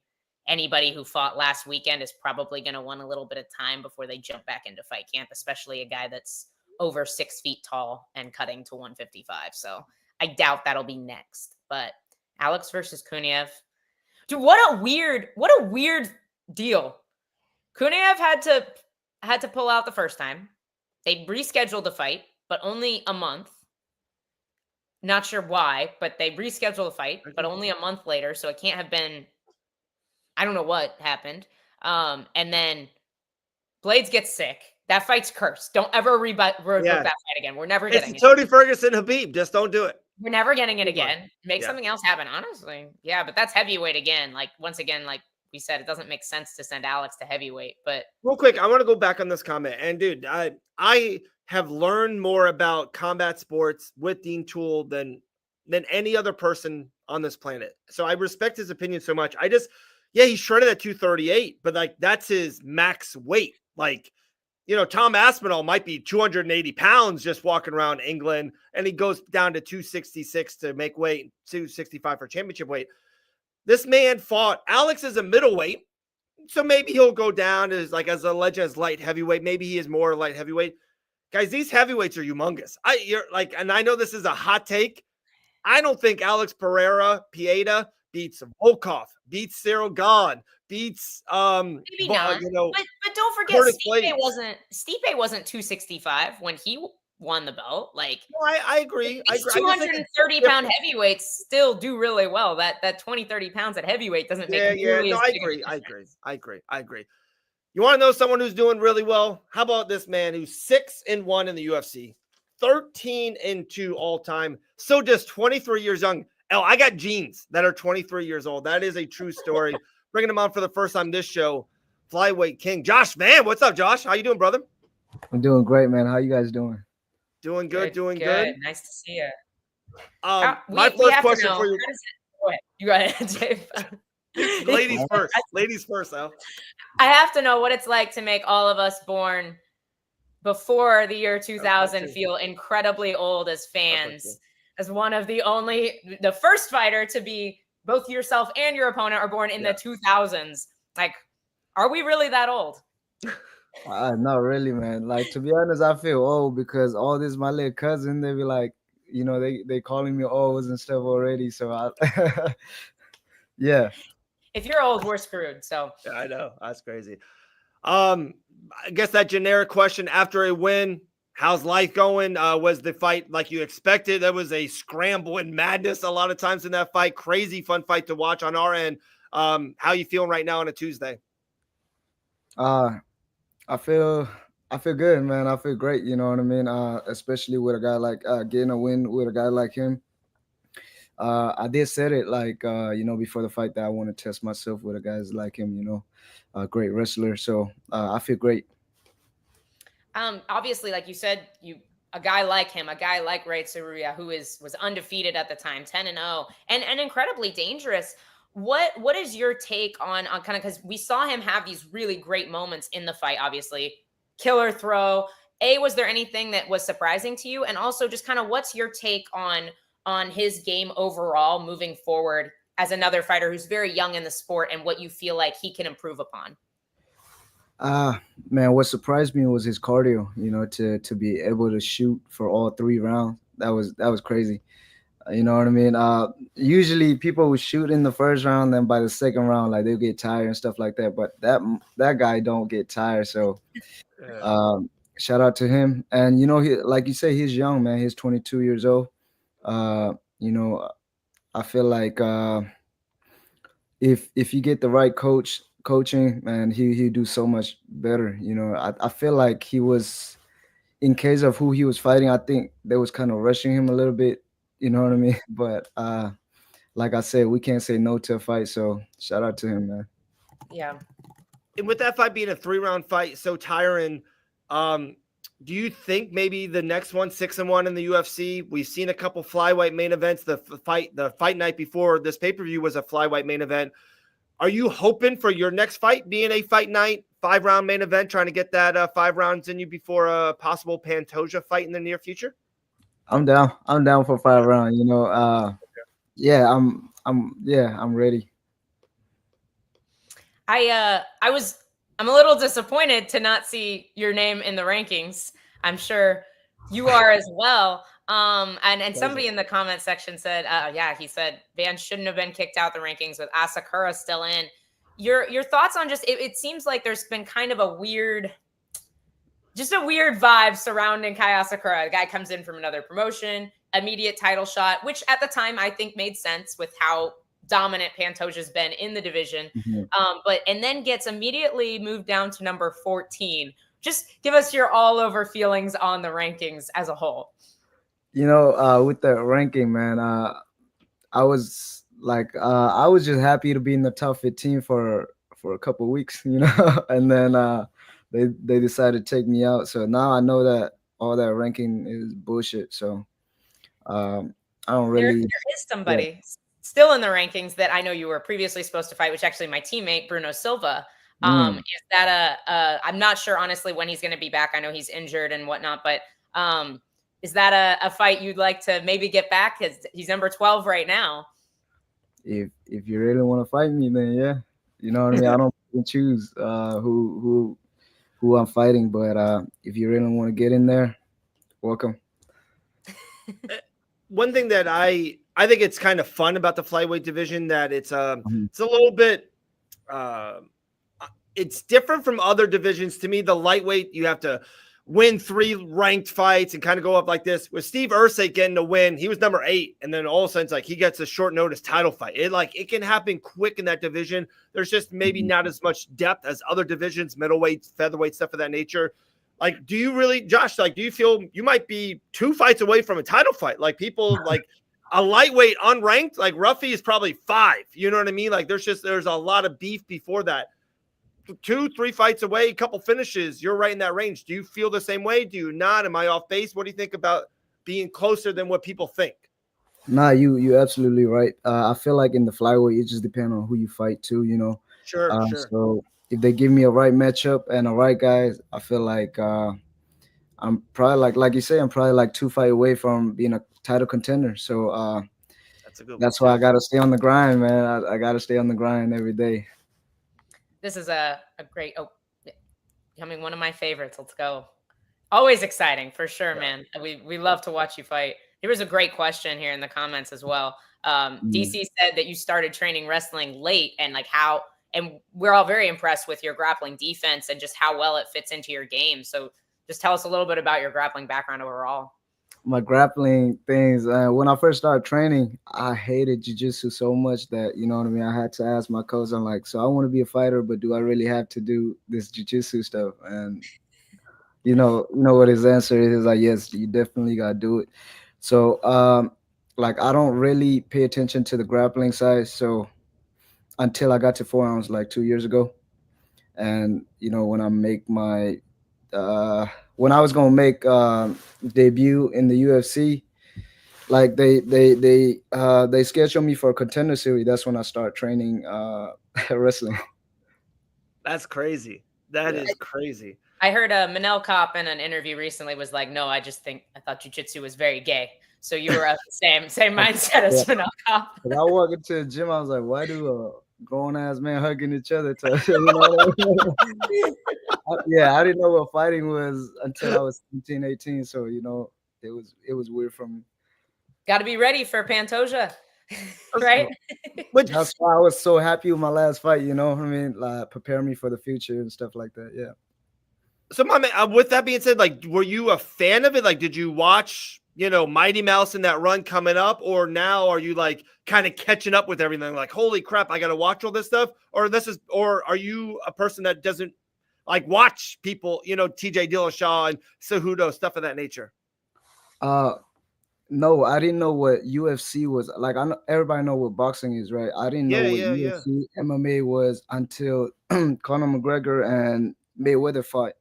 Speaker 2: anybody who fought last weekend is probably going to want a little bit of time before they jump back into fight camp, especially a guy that's over 6 feet tall and cutting to 155. So I doubt that'll be next. But Alex versus Kuniev. Dude, what a weird deal. Kuniev had to pull out the first time. They rescheduled the fight, but only a month. Not sure why, but they rescheduled the fight, but only a month later. So it can't have been, I don't know what happened. And then Blades gets sick. That fight's cursed. Don't ever rebook that fight again. We're never getting it.
Speaker 1: It's Tony Ferguson Habib. Just don't do it.
Speaker 2: We're never getting it again. Make something else happen, honestly. Yeah, but that's heavyweight again. Like, once again, like we said, it doesn't make sense to send Alex to heavyweight. But
Speaker 1: real quick, I want to go back on this comment. And dude, I have learned more about combat sports with Dean Toole than any other person on this planet. So I respect his opinion so much. He's shredded at 238, but like that's his max weight. Like, Tom Aspinall might be 280 pounds just walking around England, and he goes down to 266 to make weight, 265 for championship weight. This man fought Alex as a middleweight, so maybe he'll go down as alleged as light heavyweight. Maybe he is more light heavyweight. Guys, these heavyweights are humongous. And I know this is a hot take. I don't think Alex Pieda beats Volkov, beats Cyril Gahn, beats
Speaker 2: maybe not. But don't forget, Stipe wasn't 265 when he won the belt. Like,
Speaker 1: no, I agree.
Speaker 2: These 230 pound heavyweights still do really well. That 30 pounds at heavyweight doesn't make
Speaker 1: I agree. You want to know someone who's doing really well? How about this man who's 6-1 in the UFC, 13-2 all time, so just 23 years young. I got genes that are 23 years old. That is a true story. Bringing him on for the first time this show, Flyweight King Josh Van. What's up, Josh? How you doing, brother?
Speaker 3: I'm doing great, man. How you guys doing?
Speaker 1: Doing good. Good.
Speaker 2: Nice to see you.
Speaker 1: My first question for you.
Speaker 2: Go ahead. You got it, Dave.
Speaker 1: Ladies first. Ladies first, Al.
Speaker 2: I have to know what it's like to make all of us born before the year 2000 feel incredibly old as fans. As one of the first fighter to be both yourself and your opponent are born in the 2000s. Like, are we really that old?
Speaker 3: Not really, man. Like, to be honest, I feel old because all this, my little cousin, they be like, they calling me old and stuff already. So yeah.
Speaker 2: If you're old, we're screwed. So
Speaker 1: yeah, I know. That's crazy. I guess that generic question after a win, how's life going? Was the fight like you expected? There was a scramble and madness a lot of times in that fight. Crazy fun fight to watch on our end. How you feeling right now on a Tuesday?
Speaker 3: I feel good, man. I feel great. You know what I mean? Especially with a guy like getting a win with a guy like him. I did said it like before the fight that I want to test myself with a guys like him. A great wrestler. So I feel great.
Speaker 2: Obviously, like you said, a guy like him, a guy like Ray Tsuruya, who was undefeated at the time, 10-0, and incredibly dangerous. What is your take on kind of, because we saw him have these really great moments in the fight, obviously, killer throw. Was there anything that was surprising to you? And also just kind of what's your take on his game overall moving forward as another fighter who's very young in the sport and what you feel like he can improve upon?
Speaker 3: Man, what surprised me was his cardio, to be able to shoot for all 3 rounds. That was crazy. You know what I mean? Usually people would shoot in the first round, then by the second round, like they'll get tired and stuff like that. But that guy don't get tired. So shout out to him. And, he, like you say, he's young, man. He's 22 years old. I feel like if you get the right coaching, man, he do so much better. I feel like he was, in case of who he was fighting, I think they was kind of rushing him a little bit. You know what I mean? But like I said, we can't say no to a fight. So shout out to him, man.
Speaker 2: Yeah.
Speaker 1: And with that fight being a 3-round fight, so tiring, do you think maybe the next one, 6-1 in the UFC? We've seen a couple flyweight main events. The fight night before this pay-per-view was a flyweight main event. Are you hoping for your next fight being a fight night, 5-round main event, trying to get that 5 rounds in you before a possible Pantoja fight in the near future?
Speaker 3: I'm down. I'm down for 5 rounds. You know, yeah, I'm ready.
Speaker 2: I'm a little disappointed to not see your name in the rankings. I'm sure you are as well. And somebody in the comment section said, he said Van shouldn't have been kicked out the rankings with Asakura still in. Your thoughts on just it seems like there's been kind of a weird vibe surrounding Kai Asakura. A guy comes in from another promotion, immediate title shot, which at the time I think made sense with how dominant Pantoja's been in the division. And then gets immediately moved down to number 14. Just give us your all over feelings on the rankings as a whole.
Speaker 3: You know, with the ranking, man, I was just happy to be in the top 15 for a couple of weeks, you know, and then they decided to take me out. So now I know that all that ranking is bullshit. So I don't really.
Speaker 2: There is somebody still in the rankings that I know you were previously supposed to fight, which actually my teammate Bruno Silva. Is that I'm not sure honestly when he's going to be back. I know he's injured and whatnot, but is that a fight you'd like to maybe get back? Because he's number 12 right now.
Speaker 3: If you really want to fight me, then yeah, you know what I mean. I don't choose who I'm fighting, but if you really want to get in there, welcome.
Speaker 1: One thing that I think it's kind of fun about the flyweight division that it's a little bit it's different from other divisions. To me, the lightweight, you have to win 3 ranked fights and kind of go up like this. With Steve Ursay getting a win, he was number 8, and then all of a sudden it's like he gets a short notice title fight. It can happen quick in that division. There's just maybe not as much depth as other divisions, middleweight, featherweight, stuff of that nature. Like, do you really, Josh, like, do you feel you might be 2 fights away from a title fight? Like, people like a lightweight unranked, like Ruffy is probably 5. You know what I mean? Like, there's a lot of beef before that. 2-3 fights away, a couple finishes, you're right in that range. Do you feel the same way? Do you not? Am I off base? What do you think about being closer than what people think?
Speaker 3: Nah, you absolutely right. I feel like in the flyweight, it just depends on who you fight too, you know.
Speaker 1: Sure.
Speaker 3: So if they give me a right matchup and a right guy, I feel like I'm probably like you say, I'm probably like 2 fights away from being a title contender. So that's why I gotta stay on the grind, man. I gotta stay on the grind every day.
Speaker 2: This is a great, becoming one of my favorites. Let's go. Always exciting for sure, man. We love to watch you fight. There was a great question here in the comments as well. DC said that you started training wrestling late and and we're all very impressed with your grappling defense and just how well it fits into your game. So just tell us a little bit about your grappling background overall.
Speaker 3: My grappling things, when I first started training, I hated jiu-jitsu so much that, you know what I mean, I had to ask my coach, I'm like, so I want to be a fighter, but do I really have to do this jiu-jitsu stuff? And you know what his answer is? Like, yes, you definitely got to do it. So like, I don't really pay attention to the grappling side, so until I got to 4 ounce like 2 years ago. And you know, when I make my when I was gonna make debut in the UFC, like they scheduled me for a contender series. That's when I start training wrestling.
Speaker 1: That's crazy. That is crazy.
Speaker 2: I heard Manel Kopp in an interview recently was like, no, I thought jiu-jitsu was very gay. So you were of the same mindset as Manel Kopp.
Speaker 3: When I walk into the gym, I was like, why do grown ass men hugging each other? You know what I mean? I didn't know what fighting was until I was 17, 18. So, you know, it was weird for me.
Speaker 2: Got to be ready for Pantoja, right?
Speaker 3: That's why I was so happy with my last fight, you know what I mean? Like, prepare me for the future and stuff like that. Yeah.
Speaker 1: So, my man, with that being said, like, were you a fan of it? Like, did you watch, you know, Mighty Mouse in that run coming up, or now are you like kind of catching up with everything? Like, holy crap, I got to watch all this stuff, or are you a person that doesn't like watch people, you know, TJ Dillashaw and Cejudo, stuff of that nature?
Speaker 3: No, I didn't know what UFC was. Like, I know everybody know what boxing is, right? I didn't know
Speaker 1: Yeah,
Speaker 3: what
Speaker 1: yeah, yeah.
Speaker 3: UFC MMA was until Conor McGregor and Mayweather fought.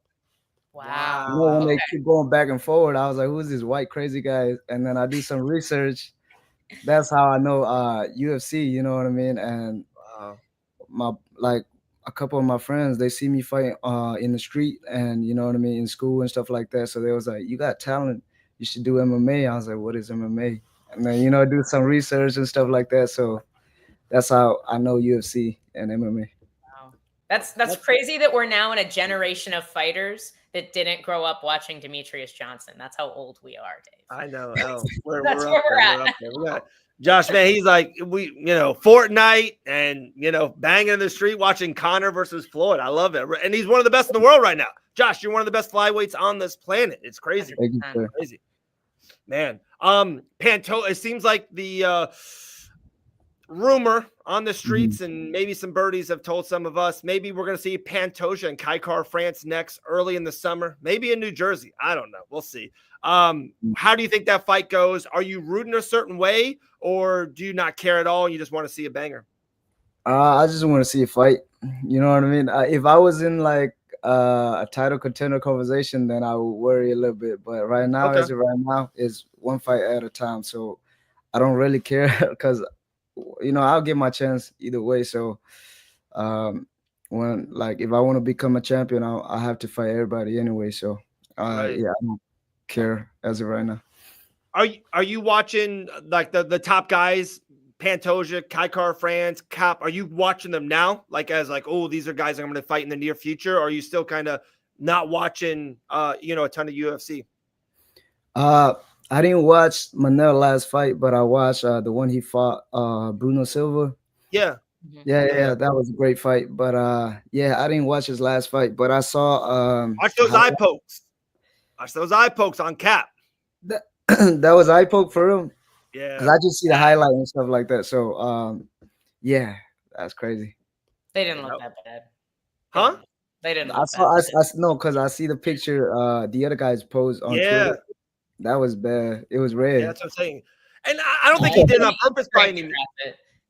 Speaker 2: Wow.
Speaker 3: You know, when
Speaker 1: Wow.
Speaker 3: they keep going back and forward, I was like, "Who's this white crazy guy?" And then I do some research. That's how I know UFC. You know what I mean? And
Speaker 1: Wow.
Speaker 3: my like a couple of my friends, they see me fight in the street, and you know what I mean, in school and stuff like that. So they was like, "You got talent. You should do MMA." I was like, "What is MMA?" And then do some research and stuff like that. So that's how I know UFC and MMA.
Speaker 2: Wow. That's crazy that we're now in a generation of fighters that didn't grow up watching Demetrius Johnson. That's how old we are, Dave.
Speaker 1: I know. Oh,
Speaker 2: That's
Speaker 1: we're
Speaker 2: where
Speaker 1: up there.
Speaker 2: we're
Speaker 1: We're
Speaker 2: at.
Speaker 1: up there. We got Josh, man. He's like Fortnite and banging in the street watching Connor versus Floyd. I love it, and he's one of the best in the world right now. Josh, you're one of the best flyweights on this planet. It's crazy,
Speaker 3: Thank you, sir.
Speaker 1: crazy, man. Panto. It seems like the rumor on the streets, and maybe some birdies have told some of us, maybe we're going to see Pantoja and Kaikar France next early in the summer, maybe in New Jersey. I don't know. We'll see. How do you think that fight goes? Are you rooting a certain way, or do you not care at all and you just want to see a banger?
Speaker 3: I just want to see a fight. You know what I mean? If I was in like a title contender conversation, then I would worry a little bit. But right now,
Speaker 1: Okay.
Speaker 3: as of right now, it's one fight at a time. So I don't really care because I'll get my chance either way. So if I want to become a champion, I have to fight everybody anyway. So
Speaker 1: Right.
Speaker 3: yeah, I don't care as of right now.
Speaker 1: Are you watching like the top guys, Pantoja, Kaikar France, Cap? Are you watching them now? Oh, these are guys I'm going to fight in the near future? Or are you still kind of not watching a ton of UFC?
Speaker 3: I didn't watch Manel last fight, but I watched the one he fought Bruno Silva.
Speaker 1: Yeah.
Speaker 3: Yeah, that was a great fight. But yeah, I didn't watch his last fight, but I saw
Speaker 1: Watch those eye pokes. Watch those eye pokes on Cap.
Speaker 3: that was eye poke for him.
Speaker 1: Yeah.
Speaker 3: Because I just see the highlight and stuff like that. So yeah, that's crazy.
Speaker 2: They didn't look that bad.
Speaker 1: Huh?
Speaker 2: They didn't
Speaker 3: I
Speaker 2: look
Speaker 3: saw
Speaker 2: that bad.
Speaker 3: no, because I see the picture the other guy's post on Twitter. That was bad. It was red.
Speaker 1: Yeah, that's what I'm saying. And I don't think he did it on purpose by any means.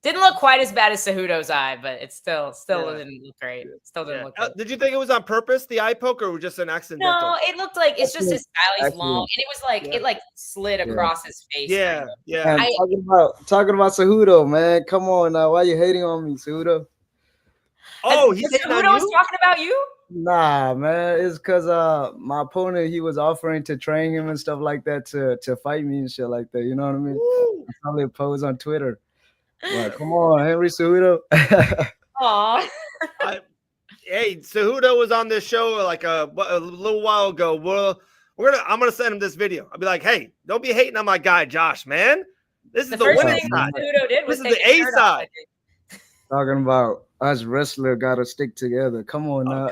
Speaker 2: Didn't look quite as bad as Cejudo's eye, but it still didn't look great. Still didn't look good.
Speaker 1: Did you think it was on purpose, the eye poke, or was just an accidental?
Speaker 2: No, it looked like it's just his style. He's long, and it was like it slid across his face.
Speaker 1: Yeah, yeah.
Speaker 3: Man, talking about Cejudo, man. Come on now, why you hating on me, Cejudo?
Speaker 1: Oh, he's hating on you?
Speaker 2: was talking about you?
Speaker 3: Nah, man. It's because my opponent, he was offering to train him and stuff like that to fight me and shit like that. You know what I mean? I saw a post on Twitter. Like, come on, Henry Cejudo.
Speaker 2: Aw.
Speaker 1: Hey, Cejudo was on this show like a little while ago. Well, I'm gonna send him this video. I'll be like, hey, don't be hating on my guy Josh, man. This is the
Speaker 2: first
Speaker 1: winning
Speaker 2: thing
Speaker 1: side.
Speaker 2: Cejudo did was
Speaker 1: this is the A side.
Speaker 3: Talking about us wrestler gotta stick together. Come on now.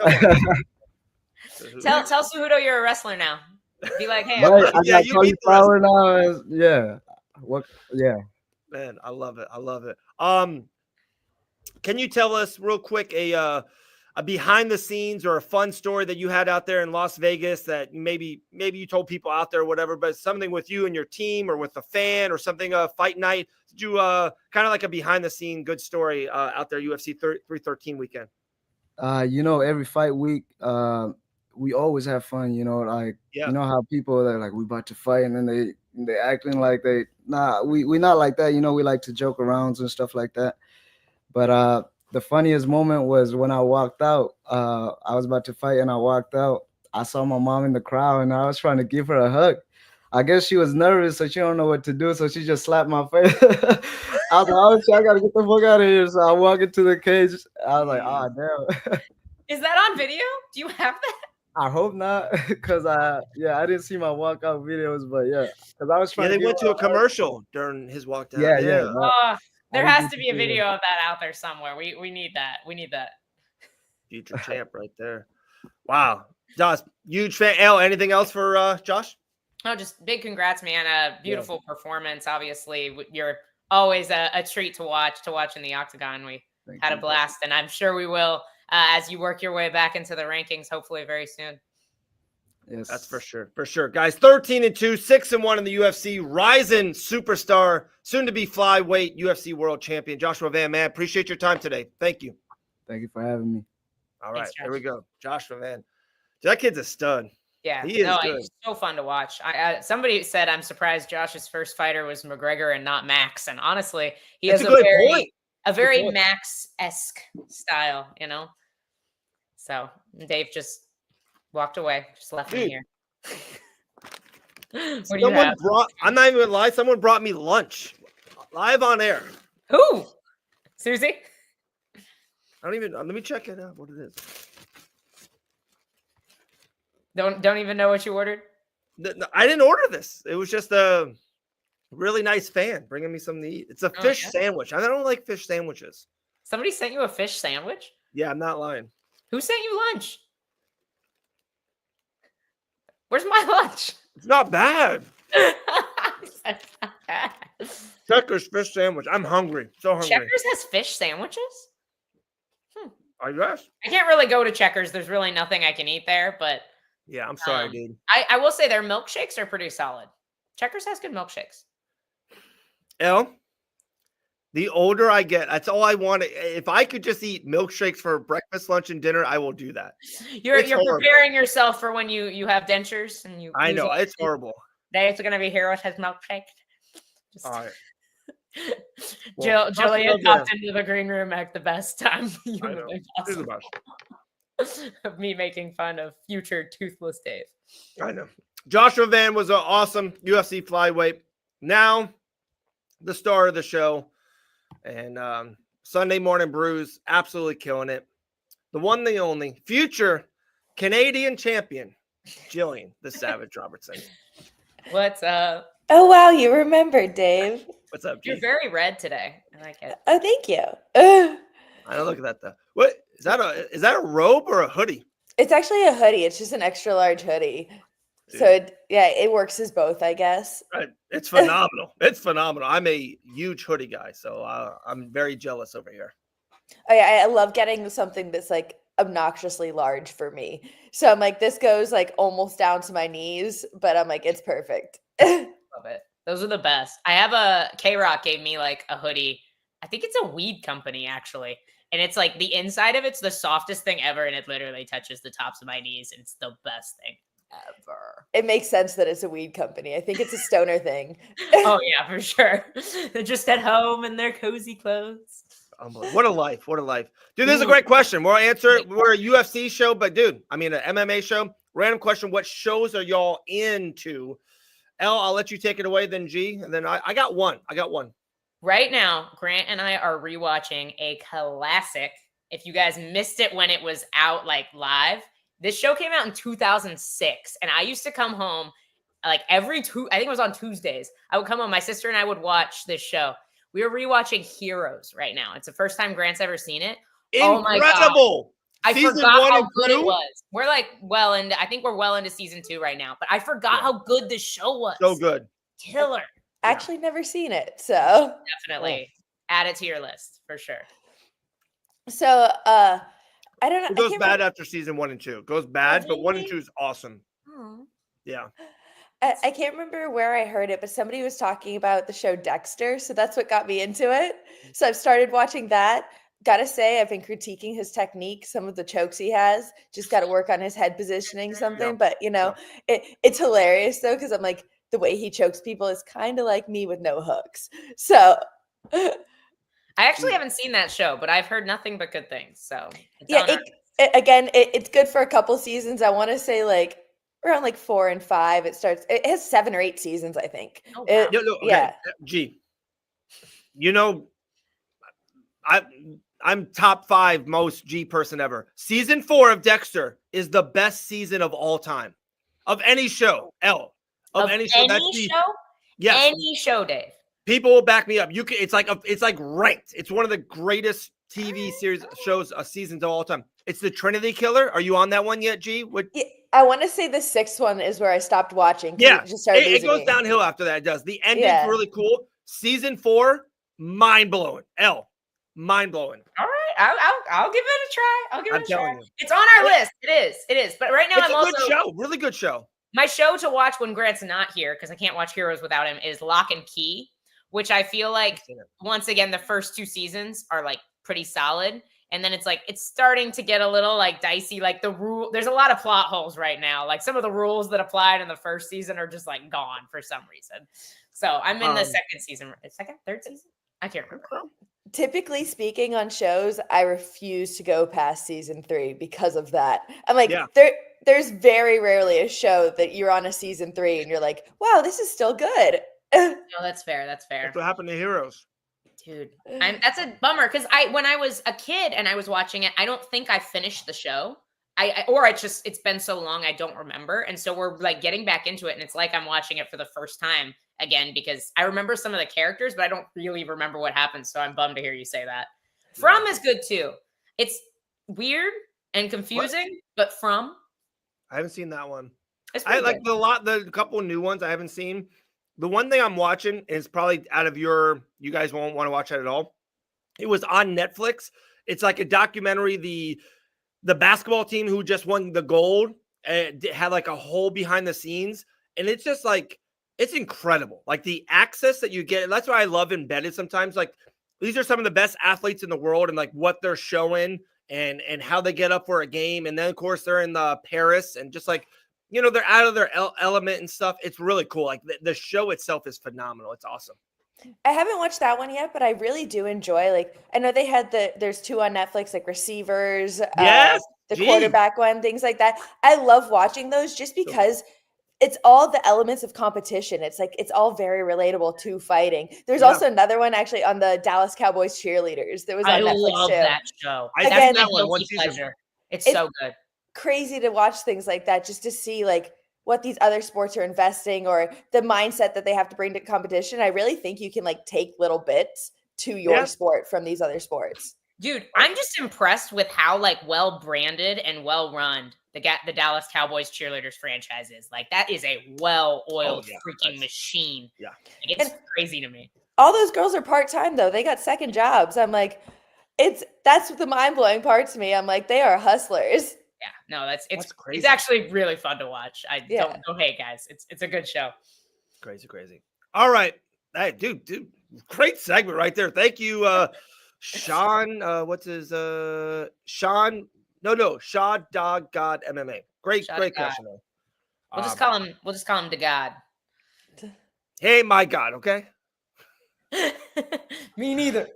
Speaker 2: Tell Cejudo you're a wrestler now. Be like, hey,
Speaker 3: I got cauliflower now. Yeah. What? Yeah.
Speaker 1: Man, I love it. I love it. Can you tell us real quick a behind the scenes or a fun story that you had out there in Las Vegas that maybe you told people out there or whatever, but something with you and your team or with a fan or something, fight night? Did you kind of like a behind the scene good story out there UFC 313 weekend?
Speaker 3: Every fight week, we always have fun. You know how people are like, we about to fight, and then they acting like we not like that. We like to joke around and stuff like that. But the funniest moment was when I walked out. I was about to fight and I walked out. I saw my mom in the crowd and I was trying to give her a hug. I guess she was nervous, so she don't know what to do. So she just slapped my face. I was like, oh shit, I gotta get the fuck out of here. So I walk into the cage. I was like, oh damn.
Speaker 2: Is that on video? Do you have that?
Speaker 3: I hope not, because I didn't see my walkout videos, but yeah, because I was trying.
Speaker 1: Yeah, they went to a commercial during his walk down.
Speaker 3: Yeah.
Speaker 2: There has to be a video of that out there somewhere. We need that. We need that.
Speaker 1: Future champ right there. Wow. Josh, huge fan. Al, anything else for Josh?
Speaker 2: No, just big congrats, man. A beautiful performance. Obviously, you're always a treat to watch in the octagon. We had a blast, and I'm sure we will as you work your way back into the rankings, hopefully very soon.
Speaker 3: Yes,
Speaker 1: That's for sure. For sure. Guys, 13-2, 6-1 in the UFC. Rising superstar, soon to be flyweight UFC world champion, Joshua Van Man. Appreciate your time today. Thank you.
Speaker 3: Thank you for having me.
Speaker 1: All right.
Speaker 2: Thanks,
Speaker 1: There we go. Joshua Van. Dude, that kid's a stud.
Speaker 2: Yeah,
Speaker 1: He is good.
Speaker 2: It's so fun to watch. Somebody said I'm surprised Josh's first fighter was McGregor and not Max. And honestly, he
Speaker 1: That's
Speaker 2: has
Speaker 1: a good point.
Speaker 2: a very Max-esque style, you know. So Dave just walked away, just left me here. What do you have?
Speaker 1: I'm not even gonna lie, someone brought me lunch live on air.
Speaker 2: Who? Susie?
Speaker 1: I don't even let me check it out what it is.
Speaker 2: Don't even know what you ordered?
Speaker 1: No, I didn't order this. It was just a really nice fan bringing me something to eat. It's a fish sandwich. I don't like fish sandwiches.
Speaker 2: Somebody sent you a fish sandwich?
Speaker 1: Yeah, I'm not lying.
Speaker 2: Who sent you lunch? Where's my lunch?
Speaker 1: It's not bad. Checkers fish sandwich. I'm hungry. So hungry.
Speaker 2: Checkers has fish sandwiches?
Speaker 1: I guess.
Speaker 2: I can't really go to Checkers. There's really nothing I can eat there, but
Speaker 1: yeah, I'm sorry, dude.
Speaker 2: I will say their milkshakes are pretty solid. Checkers has good milkshakes.
Speaker 1: The older I get, that's all I want. If I could just eat milkshakes for breakfast, lunch, and dinner, I will do that.
Speaker 2: You're preparing yourself for when you have dentures and you.
Speaker 1: I know it's horrible.
Speaker 2: Dave's gonna be here with his milkshake.
Speaker 1: All right.
Speaker 2: Gillian popped into the green room at the best time of me making fun of future toothless Dave.
Speaker 1: I know. Joshua Van was an awesome UFC flyweight. Now, the star of the show, and Sunday Morning Brews, absolutely killing it. The one, the only, future Canadian champion, Gillian the Savage Robertson.
Speaker 2: What's up?
Speaker 4: Oh, wow. You remembered, Dave.
Speaker 1: What's up,
Speaker 2: You're very red today. I like it.
Speaker 4: Oh, thank you.
Speaker 1: I don't look at that, though. What is that a robe or a hoodie?
Speaker 4: It's actually a hoodie. It's just an extra large hoodie. Dude. So, it works as both, I guess.
Speaker 1: It's phenomenal. It's phenomenal. I'm a huge hoodie guy, so I'm very jealous over here.
Speaker 4: Oh, yeah, I love getting something that's like obnoxiously large for me. So I'm like, this goes like almost down to my knees, but I'm like, it's perfect.
Speaker 2: Love it. Those are the best. I have K-Rock gave me like a hoodie. I think it's a weed company actually. And it's like the inside of it's the softest thing ever. And it literally touches the tops of my knees. It's the best thing ever.
Speaker 4: It makes sense that it's a weed company. I think it's a stoner thing.
Speaker 2: Oh yeah, for sure. They're just at home in their cozy clothes.
Speaker 1: What a life. What a life. Dude, this is a great question. We'll answer it. We're a UFC show, but dude, I mean, an MMA show. Random question. What shows are y'all into? L, I'll let you take it away, then G. And then I got one.
Speaker 2: Right now, Grant and I are rewatching a classic. If you guys missed it when it was out like live, this show came out in 2006. And I used to come home like I think it was on Tuesdays. I would come home. My sister and I would watch this show. We are rewatching Heroes right now. It's the first time Grant's ever seen it.
Speaker 1: Incredible. Oh my God.
Speaker 2: I forgot how good it was. We're like I think we're well into season 2 right now, but I forgot how good this show was.
Speaker 1: So good.
Speaker 2: Killer.
Speaker 4: Actually never seen it. So
Speaker 2: definitely add it to your list for sure.
Speaker 4: So I don't know.
Speaker 1: It goes bad after season 1 and 2. It goes bad, but 1 and 2 is awesome.
Speaker 4: Oh.
Speaker 1: Yeah.
Speaker 4: I can't remember where I heard it, but somebody was talking about the show Dexter. So that's what got me into it. So I've started watching that. Gotta say, I've been critiquing his technique, some of the chokes he has. Just got to work on his head positioning something. Yeah. But, it's hilarious, though, because I'm like, the way he chokes people is kind of like me with no hooks. So
Speaker 2: I actually haven't seen that show, but I've heard nothing but good things. So
Speaker 4: it's good for a couple seasons. I want to say like around like 4 and 5. It has 7 or 8 seasons, I think.
Speaker 2: Oh, wow.
Speaker 4: Yeah.
Speaker 1: G, I'm top 5 most G person ever. Season 4 of Dexter is the best season of all time of any show. Of any show. Yes.
Speaker 2: Any show, Dave.
Speaker 1: People will back me up. It's like ranked. It's one of the greatest TV series shows seasons of all time. It's the Trinity Killer. Are you on that one yet, G?
Speaker 4: I want to say the 6th one is where I stopped watching.
Speaker 1: Yeah, it goes downhill after that. It does. The ending's really cool. Season 4, mind blowing. mind-blowing.
Speaker 2: All right, I'll give it a try. I'll give it a try.
Speaker 1: telling you.
Speaker 2: It's on our list. It is. But right now,
Speaker 1: It's
Speaker 2: I'm
Speaker 1: a
Speaker 2: also
Speaker 1: good show, really good show.
Speaker 2: my show to watch when Grant's not here, because I can't watch Heroes without him, is Lock and Key, which I feel like once again the first 2 seasons are like pretty solid, and then it's like it's starting to get a little like dicey. Like there's a lot of plot holes right now. Like some of the rules that applied in the first season are just like gone for some reason. So I'm in the third season. I can't remember.
Speaker 4: Typically speaking on shows, I refuse to go past season 3 because of that. I'm like, there's very rarely a show that you're on a season 3 and you're like, wow, this is still good.
Speaker 2: No, that's fair. That's fair.
Speaker 1: That's what happened to Heroes.
Speaker 2: Dude, that's a bummer because when I was a kid and I was watching it, I don't think I finished the show. It's been so long I don't remember, and so we're like getting back into it, and it's like I'm watching it for the first time again because I remember some of the characters, but I don't really remember what happened. So I'm bummed to hear you say that. From is good too. It's weird and confusing, but From.
Speaker 1: I haven't seen that one.
Speaker 2: I
Speaker 1: like the couple new ones I haven't seen. The one thing I'm watching is probably out of you guys won't want to watch that at all. It was on Netflix. It's like a documentary. The basketball team who just won the gold had like a whole behind the scenes. And it's just like, it's incredible. Like the access that you get. That's why I love Embedded sometimes. Like these are some of the best athletes in the world and like what they're showing and how they get up for a game. And then of course they're in Paris and just like, they're out of their element and stuff. It's really cool. Like the show itself is phenomenal. It's awesome.
Speaker 4: I haven't watched that one yet, but I really do enjoy, like, I know they had there's 2 on Netflix, like Receivers,
Speaker 1: yes,
Speaker 4: the quarterback one, things like that. I love watching those just because it's all the elements of competition. It's like, it's all very relatable to fighting. There's also another one actually on the Dallas Cowboys cheerleaders that was on Netflix
Speaker 2: love
Speaker 4: too.
Speaker 2: that show.
Speaker 4: Again,
Speaker 2: that's my guilty pleasure. It's so good.
Speaker 4: Crazy to watch things like that just to see like what these other sports are investing or the mindset that they have to bring to competition. I really think you can like take little bits to your sport from these other sports.
Speaker 2: Dude, I'm just impressed with how like well branded and well run the Dallas Cowboys cheerleaders franchise is. Like that is a well-oiled freaking machine. Yeah. Like, it's crazy to me.
Speaker 4: All those girls are part-time though. They got second jobs. I'm like, that's the mind-blowing part to me. I'm like, they are hustlers.
Speaker 2: Yeah, no, it's crazy. It's actually really fun to watch. Don't hate, guys. It's a good show.
Speaker 1: Crazy. All right. Hey, dude, great segment right there. Thank you, Sean. What's his Sean? No, Shaw Dog God MMA. Great question.
Speaker 2: We'll just call him the God.
Speaker 1: Hey, my God, okay?
Speaker 2: Me neither.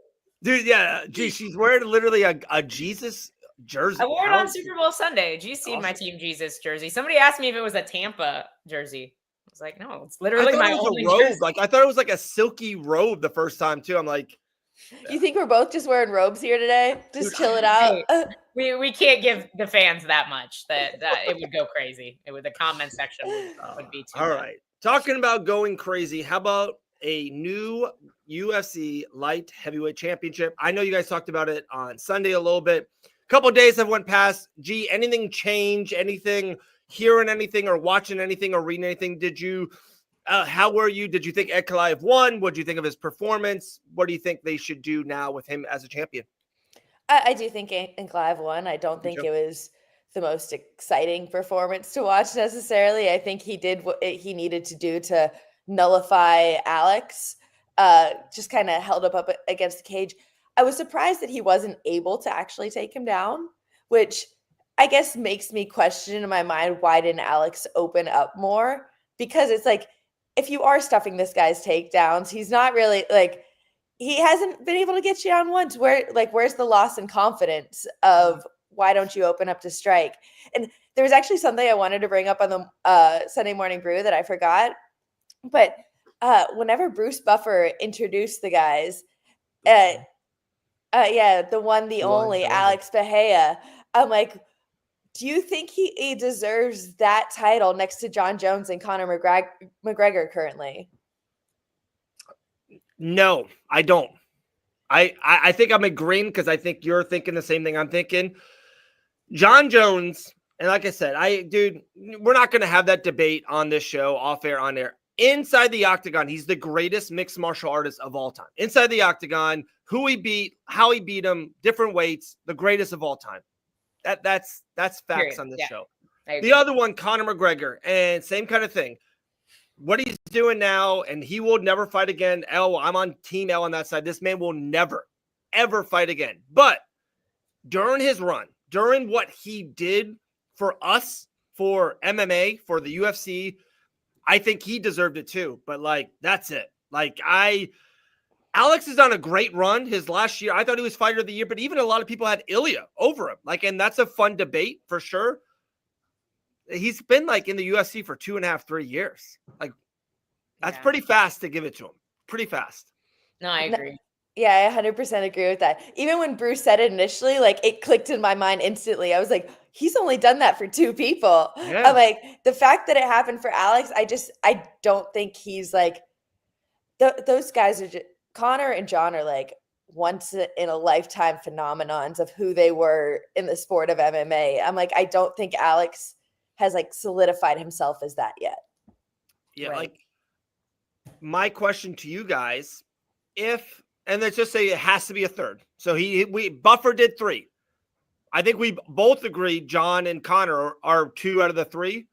Speaker 1: Dude, yeah, geez, she's wearing literally a Jesus jersey.
Speaker 2: I wore it on Super Bowl Sunday. Did you see my Team Jesus jersey? Somebody asked me if it was a Tampa jersey. I was like, no, it's literally my only
Speaker 1: robe.
Speaker 2: jersey.
Speaker 1: Like I thought it was like a silky robe the first time too. I'm like,
Speaker 4: you think we're both just wearing robes here today? Just chill it out.
Speaker 2: We can't give the fans that much. That it would go crazy. The comment section would be too.
Speaker 1: All right, talking about going crazy. How about a new UFC light heavyweight championship? I know you guys talked about it on Sunday a little bit. A couple of days have went past. Gee, anything change? Anything? Hearing anything or watching anything or reading anything? Did you? How were you? Did you think Ed Kalaev won? What do you think of his performance? What do you think they should do now with him as a champion?
Speaker 4: I do think Kalaev won. I don't think it was the most exciting performance to watch necessarily. I think he did what he needed to do to nullify Alex. Just kind of held up against the cage. I was surprised that he wasn't able to actually take him down, which I guess makes me question in my mind, why didn't Alex open up more? Because it's like, if you are stuffing this guy's takedowns, he's not really like, he hasn't been able to get you down once. Where's the loss in confidence of why don't you open up to strike? And there was actually something I wanted to bring up on the Sunday Morning Brew that I forgot. But whenever Bruce Buffer introduced the guys, the one, the only, Alex Bahia, I'm like, do you think he deserves that title next to John Jones and Conor McGregor currently?
Speaker 1: No, I don't. I think I'm agreeing because I think you're thinking the same thing I'm thinking. John Jones, and like I said, we're not going to have that debate on this show, off air, on air. Inside the octagon, he's the greatest mixed martial artist of all time. Inside the octagon, who he beat, how he beat him, different weights, the greatest of all time. That's facts on this show. The other one, Conor McGregor, and same kind of thing. What he's doing now, and he will never fight again. I'm on Team L on that side. This man will never, ever fight again. But during his run, during what he did for us, for MMA, for the UFC, I think he deserved it too. But like, that's it. Like, Alex is on a great run. His last year, I thought he was fighter of the year, but even a lot of people had Ilya over him. Like, and that's a fun debate for sure. He's been like in the UFC for 2.5, 3 years. Like, that's pretty fast to give it to him. Pretty fast.
Speaker 2: No, I agree.
Speaker 4: Yeah, I 100% agree with that. Even when Bruce said it initially, like it clicked in my mind instantly. I was like, he's only done that for 2 people.
Speaker 1: Yeah.
Speaker 4: I'm like, the fact that it happened for Alex, I don't think he's like, those guys are just, Connor and John are like once in a lifetime phenomenons of who they were in the sport of MMA. I'm like, I don't think Alex has like solidified himself as that yet.
Speaker 1: Yeah, right. Like my question to you guys, and let's just say it has to be a third. So Buffer did 3. I think we both agree John and Connor are 2 out of the 3.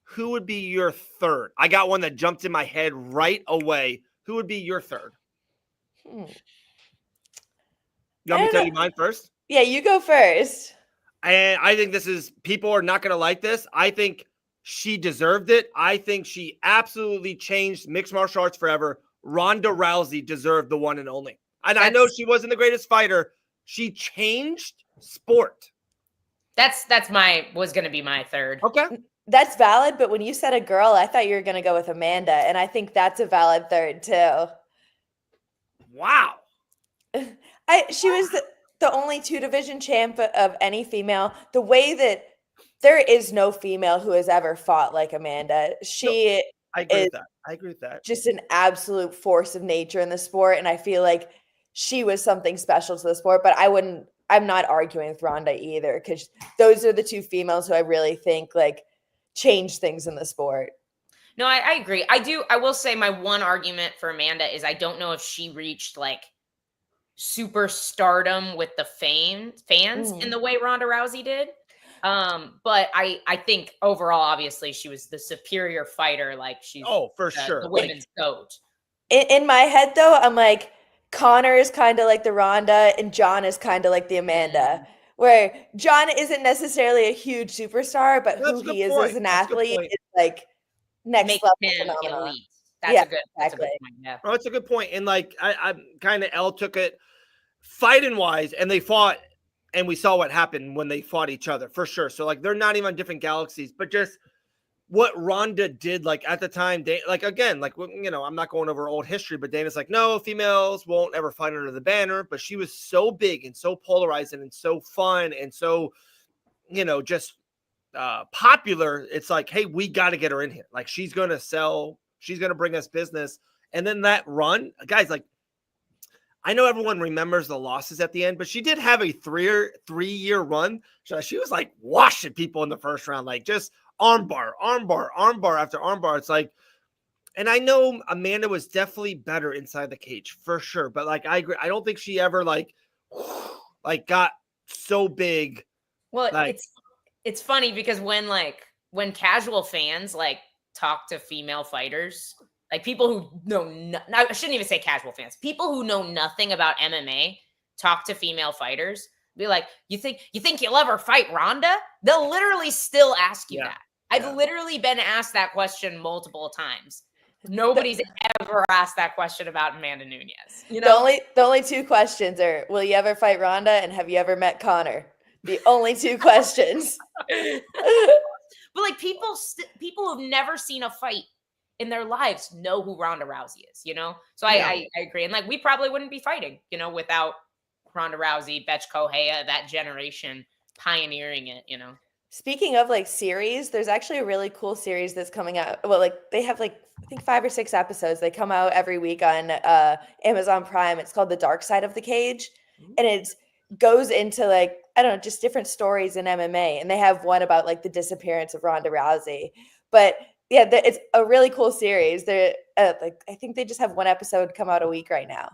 Speaker 1: Who would be your third? I got one that jumped in my head right away. Who would be your third? You want me to tell you mine first?
Speaker 4: Yeah, you go first.
Speaker 1: And I think people are not going to like this. I think she deserved it. I think she absolutely changed mixed martial arts forever. Ronda Rousey deserved the one and only. And I know she wasn't the greatest fighter. She changed sport.
Speaker 2: Was going to be my third.
Speaker 1: Okay.
Speaker 4: That's valid. But when you said a girl, I thought you were going to go with Amanda. And I think that's a valid third too.
Speaker 1: Wow.
Speaker 4: She was the only 2-division champ of any female. The way that there is no female who has ever fought like Amanda. I agree with that. Just an absolute force of nature in the sport. And I feel like she was something special to the sport, but I'm not arguing with Ronda either, because those are the 2 females who I really think like changed things in the sport.
Speaker 2: No, I agree. I will say my one argument for Amanda is I don't know if she reached like superstardom with the fans in the way Ronda Rousey did. But I think overall, obviously, she was the superior fighter. Like she's
Speaker 1: for sure
Speaker 2: the women's GOAT.
Speaker 4: In my head, though, I'm like, Connor is kind of like the Ronda, and John is kind of like the Amanda. Where John isn't necessarily a huge superstar, but who he is as an athlete is like next level phenomenal.
Speaker 2: That's a good
Speaker 4: exactly.
Speaker 2: Point. Yeah.
Speaker 1: Oh, it's a good point. And like I kind of L took it fighting wise, and they fought, and we saw what happened when they fought each other for sure. So like they're not even on different galaxies, but just what Ronda did, like at the time, like again, like I'm not going over old history, but Dana's like, no, females won't ever fight under the banner. But she was so big and so polarizing and so fun and so, just popular. It's like, hey, we got to get her in here. Like she's gonna sell. She's gonna bring us business. And then that run, guys, like. I know everyone remembers the losses at the end, but she did have a 3-year run. So she was like washing people in the first round, like just armbar after armbar. It's like, and I know Amanda was definitely better inside the cage for sure, but like I agree, I don't think she ever like got so big.
Speaker 2: Well, like, it's funny because when casual fans like talk to female fighters. Like people who know, I shouldn't even say casual fans. People who know nothing about MMA talk to female fighters. Be like, you think you'll ever fight Ronda? They'll literally still ask you that. I've literally been asked that question multiple times. Nobody's ever asked that question about Amanda Nunes.
Speaker 4: The only 2 questions are: will you ever fight Ronda? And have you ever met Connor? The only 2 questions.
Speaker 2: But like people who've never seen a fight in their lives know who Ronda Rousey is, So I agree. And like, we probably wouldn't be fighting, without Ronda Rousey, Betch Kohea, that generation pioneering it,
Speaker 4: Speaking of like series, there's actually a really cool series that's coming out. Well, like they have like, I think 5 or 6 episodes. They come out every week on Amazon Prime. It's called The Dark Side of the Cage. And it goes into like, I don't know, just different stories in MMA. And they have one about like the disappearance of Ronda Rousey. But yeah, it's a really cool series. They're I think they just have 1 episode come out a week right now.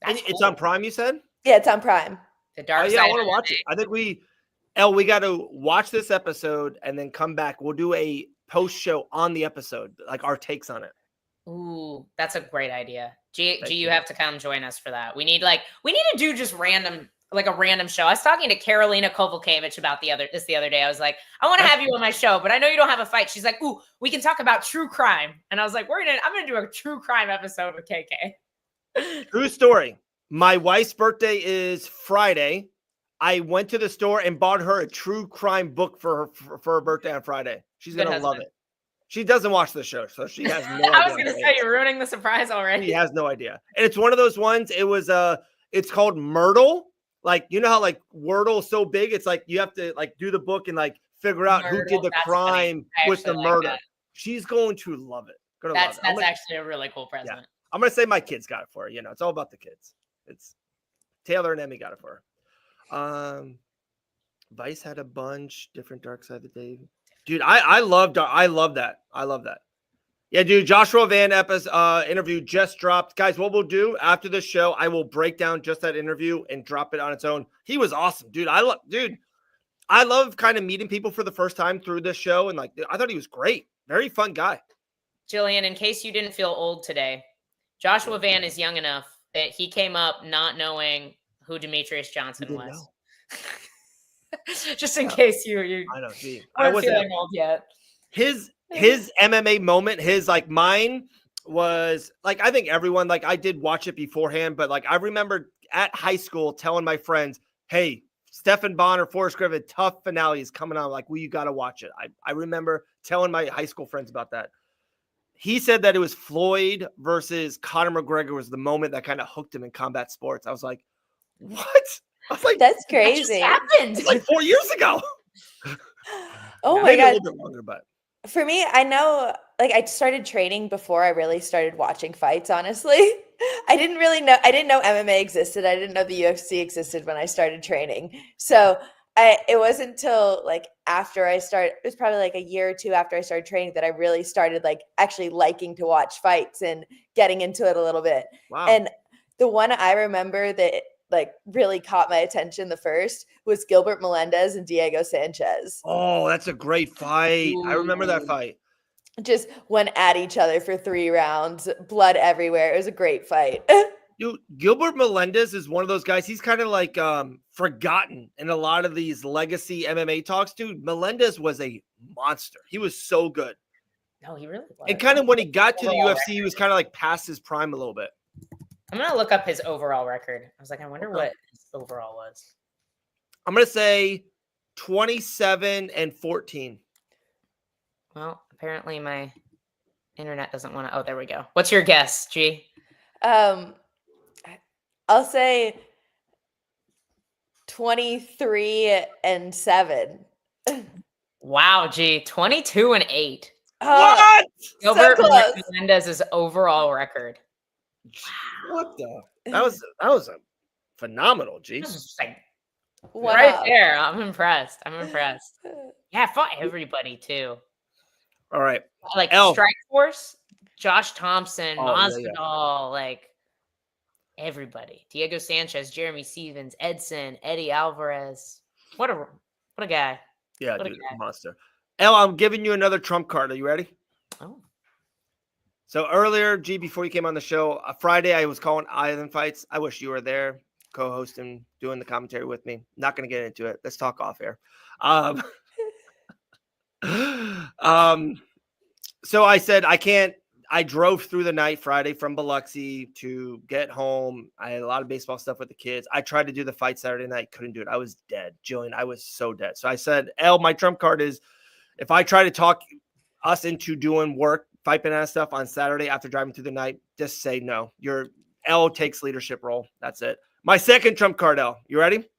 Speaker 2: That's
Speaker 1: It's
Speaker 2: cool.
Speaker 1: on Prime, you said?
Speaker 4: Yeah, it's on Prime.
Speaker 2: The Dark
Speaker 1: Yeah,
Speaker 2: Side.
Speaker 1: I want to watch it. I think we got to watch this episode and then come back. We'll do a post show on the episode, like our takes on it.
Speaker 2: Ooh, that's a great idea. G,
Speaker 1: Thank
Speaker 2: you
Speaker 1: you.
Speaker 2: have to come join us for that. We need to do just random, like a random show. I was talking to Carolina Kovalkiewicz about the other day. I was like, I want to have you on my show, but I know you don't have a fight. She's like, ooh, we can talk about true crime. And I was like, I'm gonna do a true crime episode with KK.
Speaker 1: True story. My wife's birthday is Friday. I went to the store and bought her a true crime book for her birthday on Friday. She's
Speaker 2: Good
Speaker 1: going to love
Speaker 2: husband.
Speaker 1: it. She doesn't watch the show, so she has no idea.
Speaker 2: I was going to say, you're ruining the surprise already.
Speaker 1: She has no idea. And it's one of those ones, it's called Myrtle. Like, you know how like Wordle is so big? It's like you have to like do the book and like figure out who did the crime with the murder. She's going to love it.
Speaker 2: That's actually a really cool present.
Speaker 1: Yeah. I'm going to say my kids got it for her. You know, it's all about the kids. It's Taylor and Emmy got it for her. Vice had a bunch, different Dark Side of the Day. Dude, I love that. Yeah, dude, Joshua Van interview just dropped. Guys, what we'll do after the show, I will break down just that interview and drop it on its own. He was awesome, dude. I love kind of meeting people for the first time through this show. And like, I thought he was great. Very fun guy. Jillian,
Speaker 2: in case you didn't feel old today, Joshua Van is young enough that he came up not knowing who Demetrius Johnson was. Just in case you
Speaker 1: I know, gee,
Speaker 2: I wasn't feeling old yet.
Speaker 1: His MMA moment, his like mine was like, I think everyone, like I did watch it beforehand, but like I remember at high school telling my friends, hey, Stephen Bonner, Forrest Griffin, tough finale is coming on. Like, well, you got to watch it. I remember telling my high school friends about that. He said that it was Floyd versus Conor McGregor was the moment that kind of hooked him in combat sports. I was like, what? I was like,
Speaker 4: that's crazy.
Speaker 2: That just happened.
Speaker 1: It's like 4 years ago.
Speaker 4: Oh my God.
Speaker 1: A little bit longer, but
Speaker 4: for me, I know, like I started training before I really started watching fights, honestly. I didn't know MMA existed. I didn't know the UFC existed when I started training. So it wasn't until like after it was probably like a year or two after I started training that I really started like actually liking to watch fights and getting into it a little bit.
Speaker 1: wow.
Speaker 4: And the one I remember that like really caught my attention the first was Gilbert Melendez and Diego Sanchez.
Speaker 1: Oh, that's a great fight. I remember that fight.
Speaker 4: Just went at each other for 3 rounds, blood everywhere. It was a great fight.
Speaker 1: Dude, Gilbert Melendez is one of those guys. He's kind of like forgotten in a lot of these legacy MMA talks. Dude, Melendez was a monster. He was so good.
Speaker 2: No, he really was.
Speaker 1: And kind of when he got to the UFC, he was kind of like past his prime a little bit.
Speaker 2: I'm going to look up his overall record. I was like, I wonder what his overall was.
Speaker 1: I'm going to say 27-14.
Speaker 2: Well, apparently my internet doesn't want to. Oh, there we go. What's your guess, G?
Speaker 4: I'll say 23-7.
Speaker 2: Wow, G, 22-8.
Speaker 1: What?
Speaker 2: Gilbert Melendez's overall record.
Speaker 1: What the? That was a phenomenal, G.
Speaker 2: Like,
Speaker 4: wow.
Speaker 2: right there. I'm impressed. Yeah, I fought everybody too.
Speaker 1: All right.
Speaker 2: Like Strike Force, Josh Thompson, Masvidal, like everybody. Diego Sanchez, Jeremy Stevens, Edson, Eddie Alvarez. What a guy.
Speaker 1: Yeah, dude, monster. El, I'm giving you another trump card. Are you ready?
Speaker 2: Oh.
Speaker 1: So earlier, G, before you came on the show, Friday I was calling Island Fights. I wish you were there, co-hosting, doing the commentary with me. Not going to get into it. Let's talk off air. So I said I can't. I drove through the night Friday from Biloxi to get home. I had a lot of baseball stuff with the kids. I tried to do the fight Saturday night, couldn't do it. I was dead, Jillian. I was so dead. So I said, El, my trump card is if I try to talk us into doing work, fight banana stuff on Saturday after driving through the night, just say no. El takes leadership role. That's it. My second trump card, El. You ready?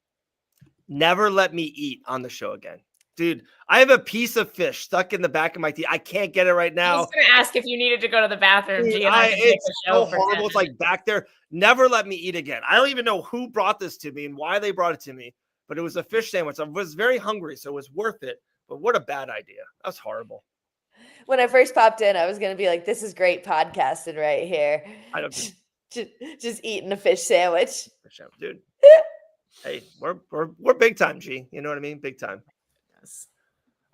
Speaker 1: Never let me eat on the show again. Dude, I have a piece of fish stuck in the back of my teeth. I can't get it right now.
Speaker 2: I was going to ask if you needed to go to the bathroom.
Speaker 1: Dude, it's so horrible. It's like back there. Never let me eat again. I don't even know who brought this to me and why they brought it to me, but it was a fish sandwich. I was very hungry, so it was worth it. But what a bad idea. That was horrible.
Speaker 4: When I first popped in, I was going to be like, this is great podcasting right here. just eating a fish sandwich.
Speaker 1: Dude. Hey, we're big time, G. You know what I mean? Big time.
Speaker 2: Yes.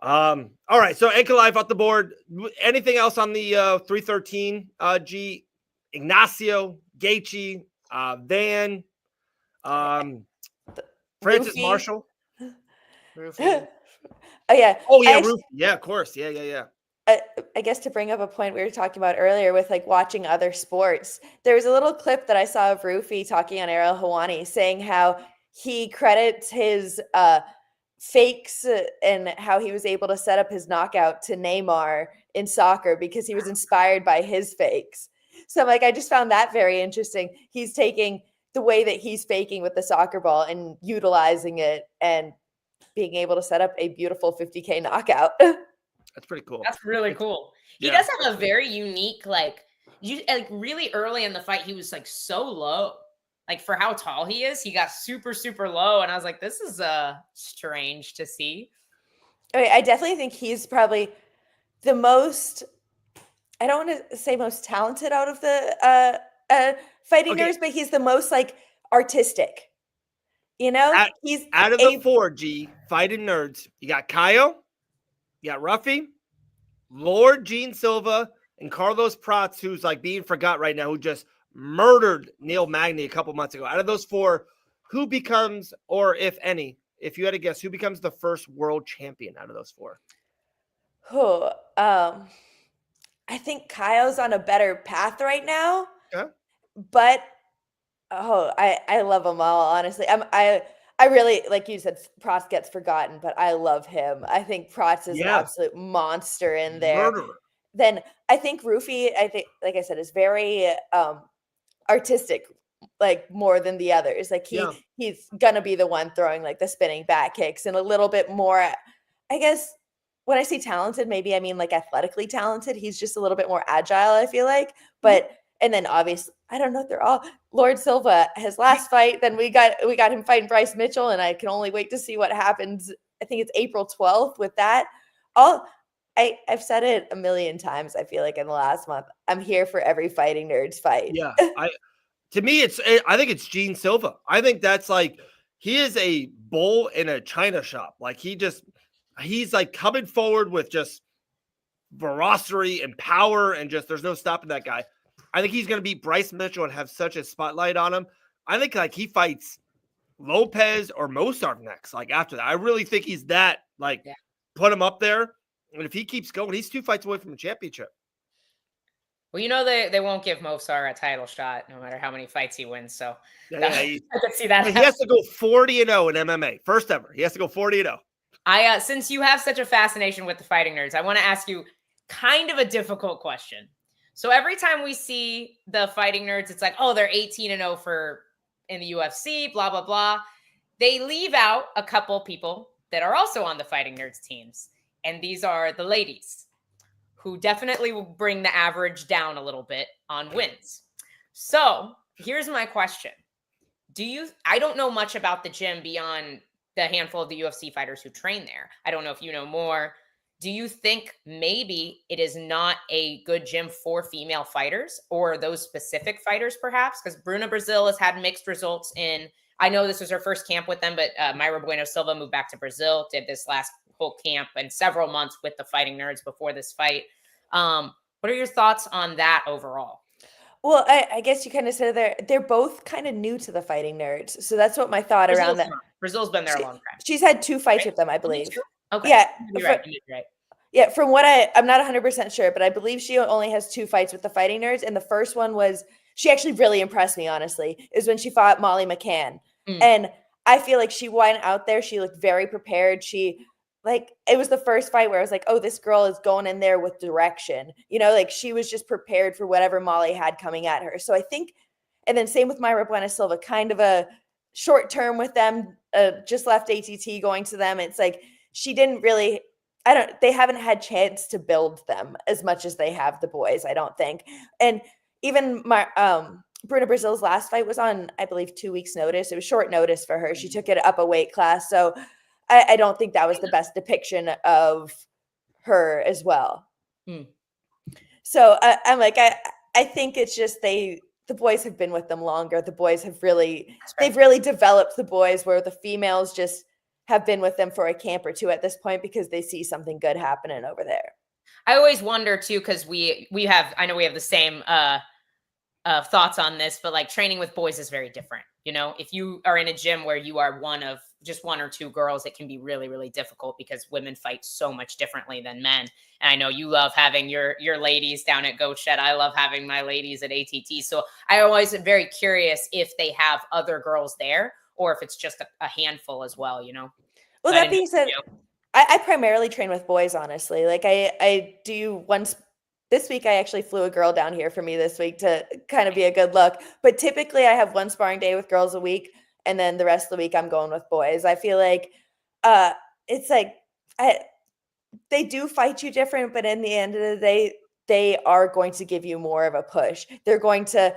Speaker 1: All right. So Ankalaev off the board. Anything else on the 313? G. Ignacio, Gaethje, Van, Francis
Speaker 4: Rufy.
Speaker 1: Marshall.
Speaker 2: Rufy.
Speaker 4: Oh yeah.
Speaker 1: Oh yeah, Rufy. Yeah, of course. Yeah.
Speaker 4: I guess to bring up a point we were talking about earlier with like watching other sports, there was a little clip that I saw of Rufy talking on Ariel Helwani saying how he credits his fakes and how he was able to set up his knockout to Neymar in soccer because he was inspired by his fakes. So I'm like, I just found that very interesting. He's taking the way that he's faking with the soccer ball and utilizing it and being able to set up a beautiful 50K knockout.
Speaker 1: That's pretty cool.
Speaker 2: That's really cool. He
Speaker 1: Yeah.
Speaker 2: does have a very unique, like really early in the fight, he was like so low. Like for how tall he is, he got super, super low. And I was like, this is strange to see.
Speaker 4: I definitely think he's probably the most, I don't want to say most talented out of the fighting nerds, but he's the most like artistic. You know, he's
Speaker 1: out of the 4 G fighting nerds. You got Kaio, you got Ruffy, Lord Gene Silva, and Carlos Prats, who's like being forgot right now, who just murdered Neil Magny a couple months ago. Out of those 4, who becomes, or if any, if you had to guess, who becomes the first world champion out of those 4?
Speaker 4: Who? I think Kaio's on a better path right now.
Speaker 1: Okay.
Speaker 4: But I love them all, honestly. I really, like you said, Prats gets forgotten, but I love him. I think Prats is an absolute monster in there.
Speaker 1: Murderer.
Speaker 4: Then I think Rufy, like I said, is very artistic, like more than the others. Like he's gonna be the one throwing like the spinning back kicks and a little bit more, I guess when I say talented, maybe I mean like athletically talented. He's just a little bit more agile, I feel like. But and then obviously, I don't know, they're all Lord Silva, his last fight, then we got him fighting Bryce Mitchell, and I can only wait to see what happens. I think it's April 12th with that. I've said it a million times, I feel like in the last month. I'm here for every fighting nerds fight.
Speaker 1: Yeah. To me, I think it's Gene Silva. I think that's like he is a bull in a china shop. Like he's like coming forward with just ferocity and power, and just there's no stopping that guy. I think he's going to beat Bryce Mitchell and have such a spotlight on him. I think like he fights Lopez or Mosar next. Like after that, I really think he's that put him up there. And if he keeps going, he's 2 fights away from a championship.
Speaker 2: Well, you know they won't give Mosar a title shot no matter how many fights he wins. So I could see that.
Speaker 1: He has to go 40-0 in MMA, first ever. He has to go 40-0.
Speaker 2: Since you have such a fascination with the fighting nerds, I want to ask you kind of a difficult question. So every time we see the fighting nerds, it's like, oh, they're 18-0 in the UFC, blah, blah, blah. They leave out a couple people that are also on the fighting nerds teams. And these are the ladies who definitely will bring the average down a little bit on wins. So here's my question. I don't know much about the gym beyond the handful of the UFC fighters who train there. I don't know if you know more. Do you think maybe it is not a good gym for female fighters or those specific fighters perhaps? Because Bruna Brazil has had mixed results I know this was her first camp with them, but Mayra Bueno Silva moved back to Brazil, did this last whole camp and several months with the fighting nerds before this fight. What are your thoughts on that overall?
Speaker 4: Well, I guess you kind of said they're both kind of new to the fighting nerds. So that's what my thought around that.
Speaker 2: Brazil's been there a long time.
Speaker 4: She's had 2 fights with them, I believe.
Speaker 2: Okay.
Speaker 4: Yeah.
Speaker 2: You're right.
Speaker 4: Yeah, from what I'm not 100% sure, but I believe she only has 2 fights with the fighting nerds. And the first one she actually really impressed me, honestly, is when she fought Molly McCann. And I feel like she went out there. She looked very prepared. It was the first fight where I was like, oh, this girl is going in there with direction. You know, like she was just prepared for whatever Molly had coming at her. So I think, and then same with Mayra Bueno Silva, kind of a short term with them, just left ATT going to them. It's like she didn't really, they haven't had chance to build them as much as they have the boys, I don't think. And even Bruna Brazil's last fight was on, I believe, 2 weeks notice. It was short notice for her. She took it up a weight class. So I don't think that was the best depiction of her as well. So I'm like, I think it's just they the boys have been with them longer. The boys have they've really developed the boys, where the females just have been with them for a camp or two at this point because they see something good happening over there.
Speaker 2: I always wonder too, because I know we have the same thoughts on this, but like training with boys is very different. You know, if you are in a gym where you are one of just one or two girls, it can be really, really difficult because women fight so much differently than men. And I know you love having your ladies down at Goat Shed. I love having my ladies at ATT. So I always am very curious if they have other girls there or if it's just a handful as well, you know?
Speaker 4: Well,
Speaker 2: So
Speaker 4: that being said, I primarily train with boys, honestly. Like I do once this week, I actually flew a girl down here for me this week to kind of be a good look. But typically I have one sparring day with girls a week. And then the rest of the week I'm going with boys. I feel like it's like they do fight you different, but in the end of the day, they are going to give you more of a push. They're going to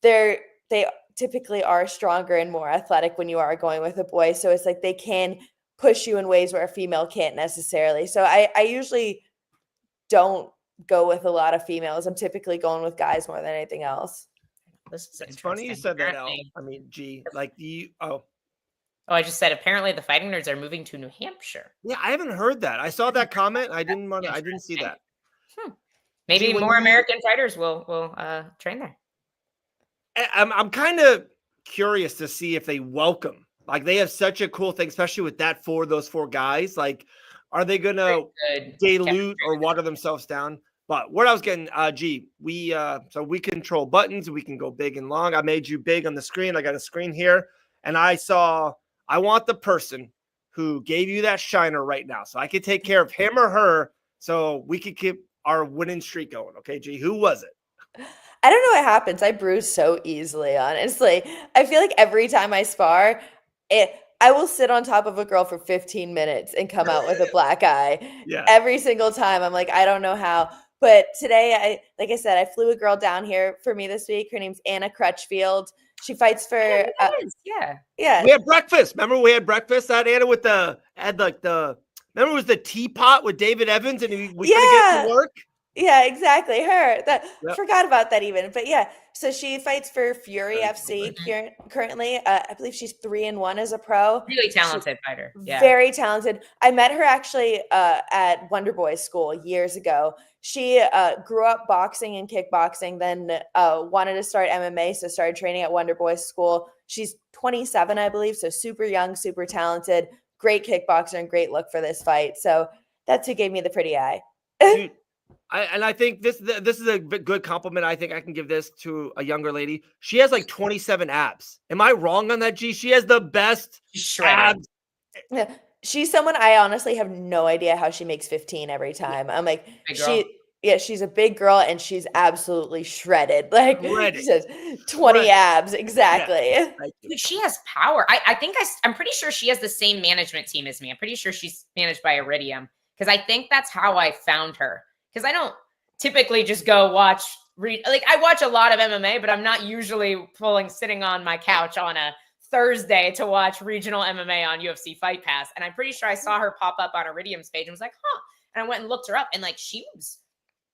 Speaker 4: they typically are stronger and more athletic when you are going with a boy. So it's like they can push you in ways where a female can't necessarily. So I usually don't go with a lot of females. I'm typically going with guys more than anything else.
Speaker 1: It's funny you said that, Al. I mean,
Speaker 2: I just said apparently the Fighting Nerds are moving to New Hampshire.
Speaker 1: Yeah, I haven't heard that. I saw that comment. I didn't see that.
Speaker 2: Maybe more American fighters will train there.
Speaker 1: I'm kind of curious to see if they welcome. Like they have such a cool thing, especially with those four guys. Like, are they gonna dilute or water themselves down? But what I was getting, we control buttons. We can go big and long. I made you big on the screen. I got a screen here, and I want the person who gave you that shiner right now, so I could take care of him or her, so we could keep our winning streak going. Okay, G, who was it?
Speaker 4: I don't know what happens. I bruise so easily, honestly. I feel like every time I spar, I will sit on top of a girl for 15 minutes and come out with a black eye.
Speaker 1: Yeah.
Speaker 4: Every single time. I'm like, I don't know how. But today, like I said, I flew a girl down here for me this week. Her name's Anna Crutchfield. She fights for
Speaker 2: yeah.
Speaker 1: We had breakfast. Remember we had breakfast at Anna with remember it was the teapot with David Evans and we couldn't get to work?
Speaker 4: Yeah, exactly. Her. Forgot about that even. But yeah, so she fights for Fury FC currently. I believe she's 3-1 as a pro.
Speaker 2: Really talented fighter. Yeah.
Speaker 4: Very talented. I met her actually at Wonder Boy School years ago. She grew up boxing and kickboxing, then wanted to start MMA, so started training at Wonder Boy School. She's 27, I believe, so super young, super talented, great kickboxer, and great look for this fight. So that's who gave me the pretty eye.
Speaker 1: Dude, I think this is a good compliment. I think I can give this to a younger lady. She has like 27 abs. Am I wrong on that, G? She has the best abs.
Speaker 4: Yeah. She's someone I honestly have no idea how she makes 15 every time. I'm like, she's a big girl and she's absolutely shredded. Like she says 20 abs. Exactly.
Speaker 1: Yeah.
Speaker 2: Dude, she has power. I'm pretty sure she has the same management team as me. I'm pretty sure she's managed by Iridium because I think that's how I found her. Because I don't typically just go watch, I watch a lot of MMA, but I'm not usually sitting on my couch on a Thursday to watch regional MMA on UFC Fight Pass. And I'm pretty sure I saw her pop up on Iridium's page and was like, huh. And I went and looked her up and like,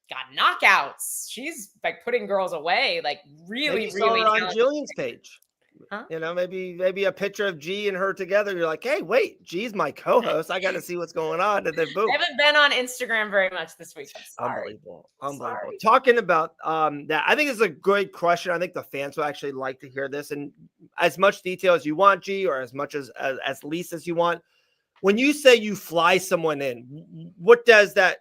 Speaker 2: got knockouts. She's like putting girls away, like really, really
Speaker 1: on Gillian's page.
Speaker 2: Huh?
Speaker 1: You know, maybe a picture of G and her together. You're like, hey, wait, G's my co-host. I got to see what's going on. And then boom.
Speaker 2: I haven't been on Instagram very much this week.
Speaker 1: Unbelievable. Talking about that, I think it's a great question. I think the fans will actually like to hear this, and as much detail as you want, G, or as much as least as you want. When you say you fly someone in, what does that?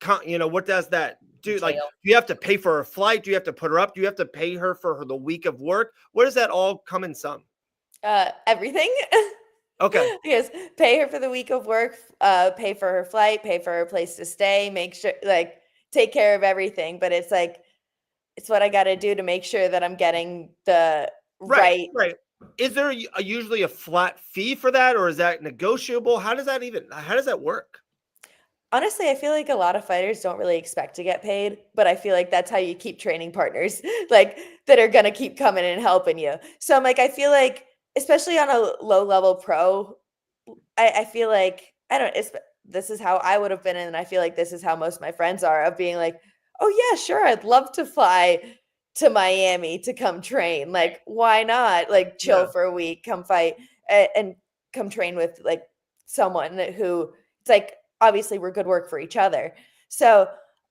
Speaker 1: What does that do? Like, do you have to pay for her flight? Do you have to put her up? Do you have to pay her for the week of work? Where does that all come in sum?
Speaker 4: Everything.
Speaker 1: Okay.
Speaker 4: Yes, pay her for the week of work, pay for her flight, pay for her place to stay, make sure, take care of everything. But it's what I got to do to make sure that I'm getting the right.
Speaker 1: Is there usually a flat fee for that, or is that negotiable? How does that work?
Speaker 4: Honestly, I feel like a lot of fighters don't really expect to get paid, but I feel like that's how you keep training partners that are going to keep coming and helping you. So I'm like, I feel like, especially on a low level pro, I feel like, this is how I would have been. And I feel like this is how most of my friends are, of being like, oh yeah, sure. I'd love to fly to Miami to come train. Like, why not? Like, chill for a week, come fight, and come train with like someone who it's like obviously we're good work for each other. So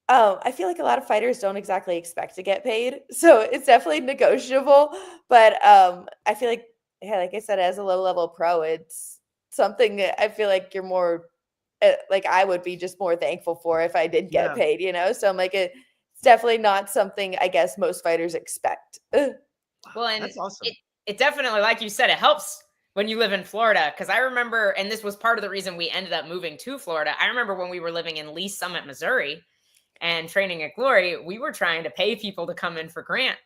Speaker 4: I feel like a lot of fighters don't exactly expect to get paid, so it's definitely negotiable. But I feel like, yeah, like I said, as a low level pro, it's something that I feel like you're more like I would be just more thankful for if I did get paid, you know? So I'm like, it's definitely not something I guess most fighters expect.
Speaker 2: Well, and
Speaker 1: that's awesome.
Speaker 2: It definitely, like you said, it helps when you live in Florida. Because I remember, and this was part of the reason we ended up moving to Florida. I remember when we were living in Lee Summit, Missouri, and training at Glory, we were trying to pay people to come in for Grant.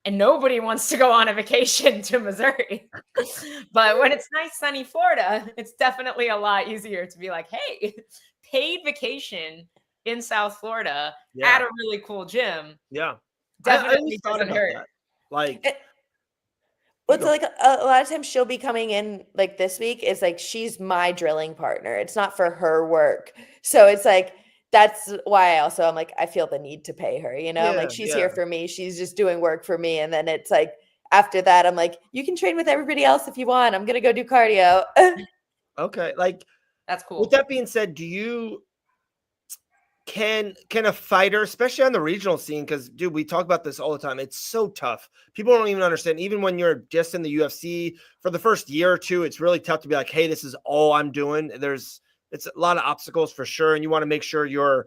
Speaker 2: And nobody wants to go on a vacation to Missouri. But when it's nice, sunny Florida, it's definitely a lot easier to be like, hey, paid vacation in South Florida at a really cool gym.
Speaker 1: Yeah.
Speaker 2: Definitely
Speaker 1: I
Speaker 2: doesn't hurt.
Speaker 1: that. Like,
Speaker 4: well, so like a lot of times she'll be coming in like this week. It's like she's my drilling partner. It's not for her work. So it's like that's why I'm like, I feel the need to pay her, you know? Like she's here for me. She's just doing work for me. And then it's like after that, I'm like, you can train with everybody else if you want. I'm gonna go do cardio.
Speaker 1: Okay. Like
Speaker 2: that's cool.
Speaker 1: With that being said, can a fighter, especially on the regional scene, because dude, we talk about this all the time. It's so tough. People don't even understand. Even when you're just in the UFC for the first year or two, it's really tough to be like, hey, this is all I'm doing. It's a lot of obstacles for sure. And you want to make sure you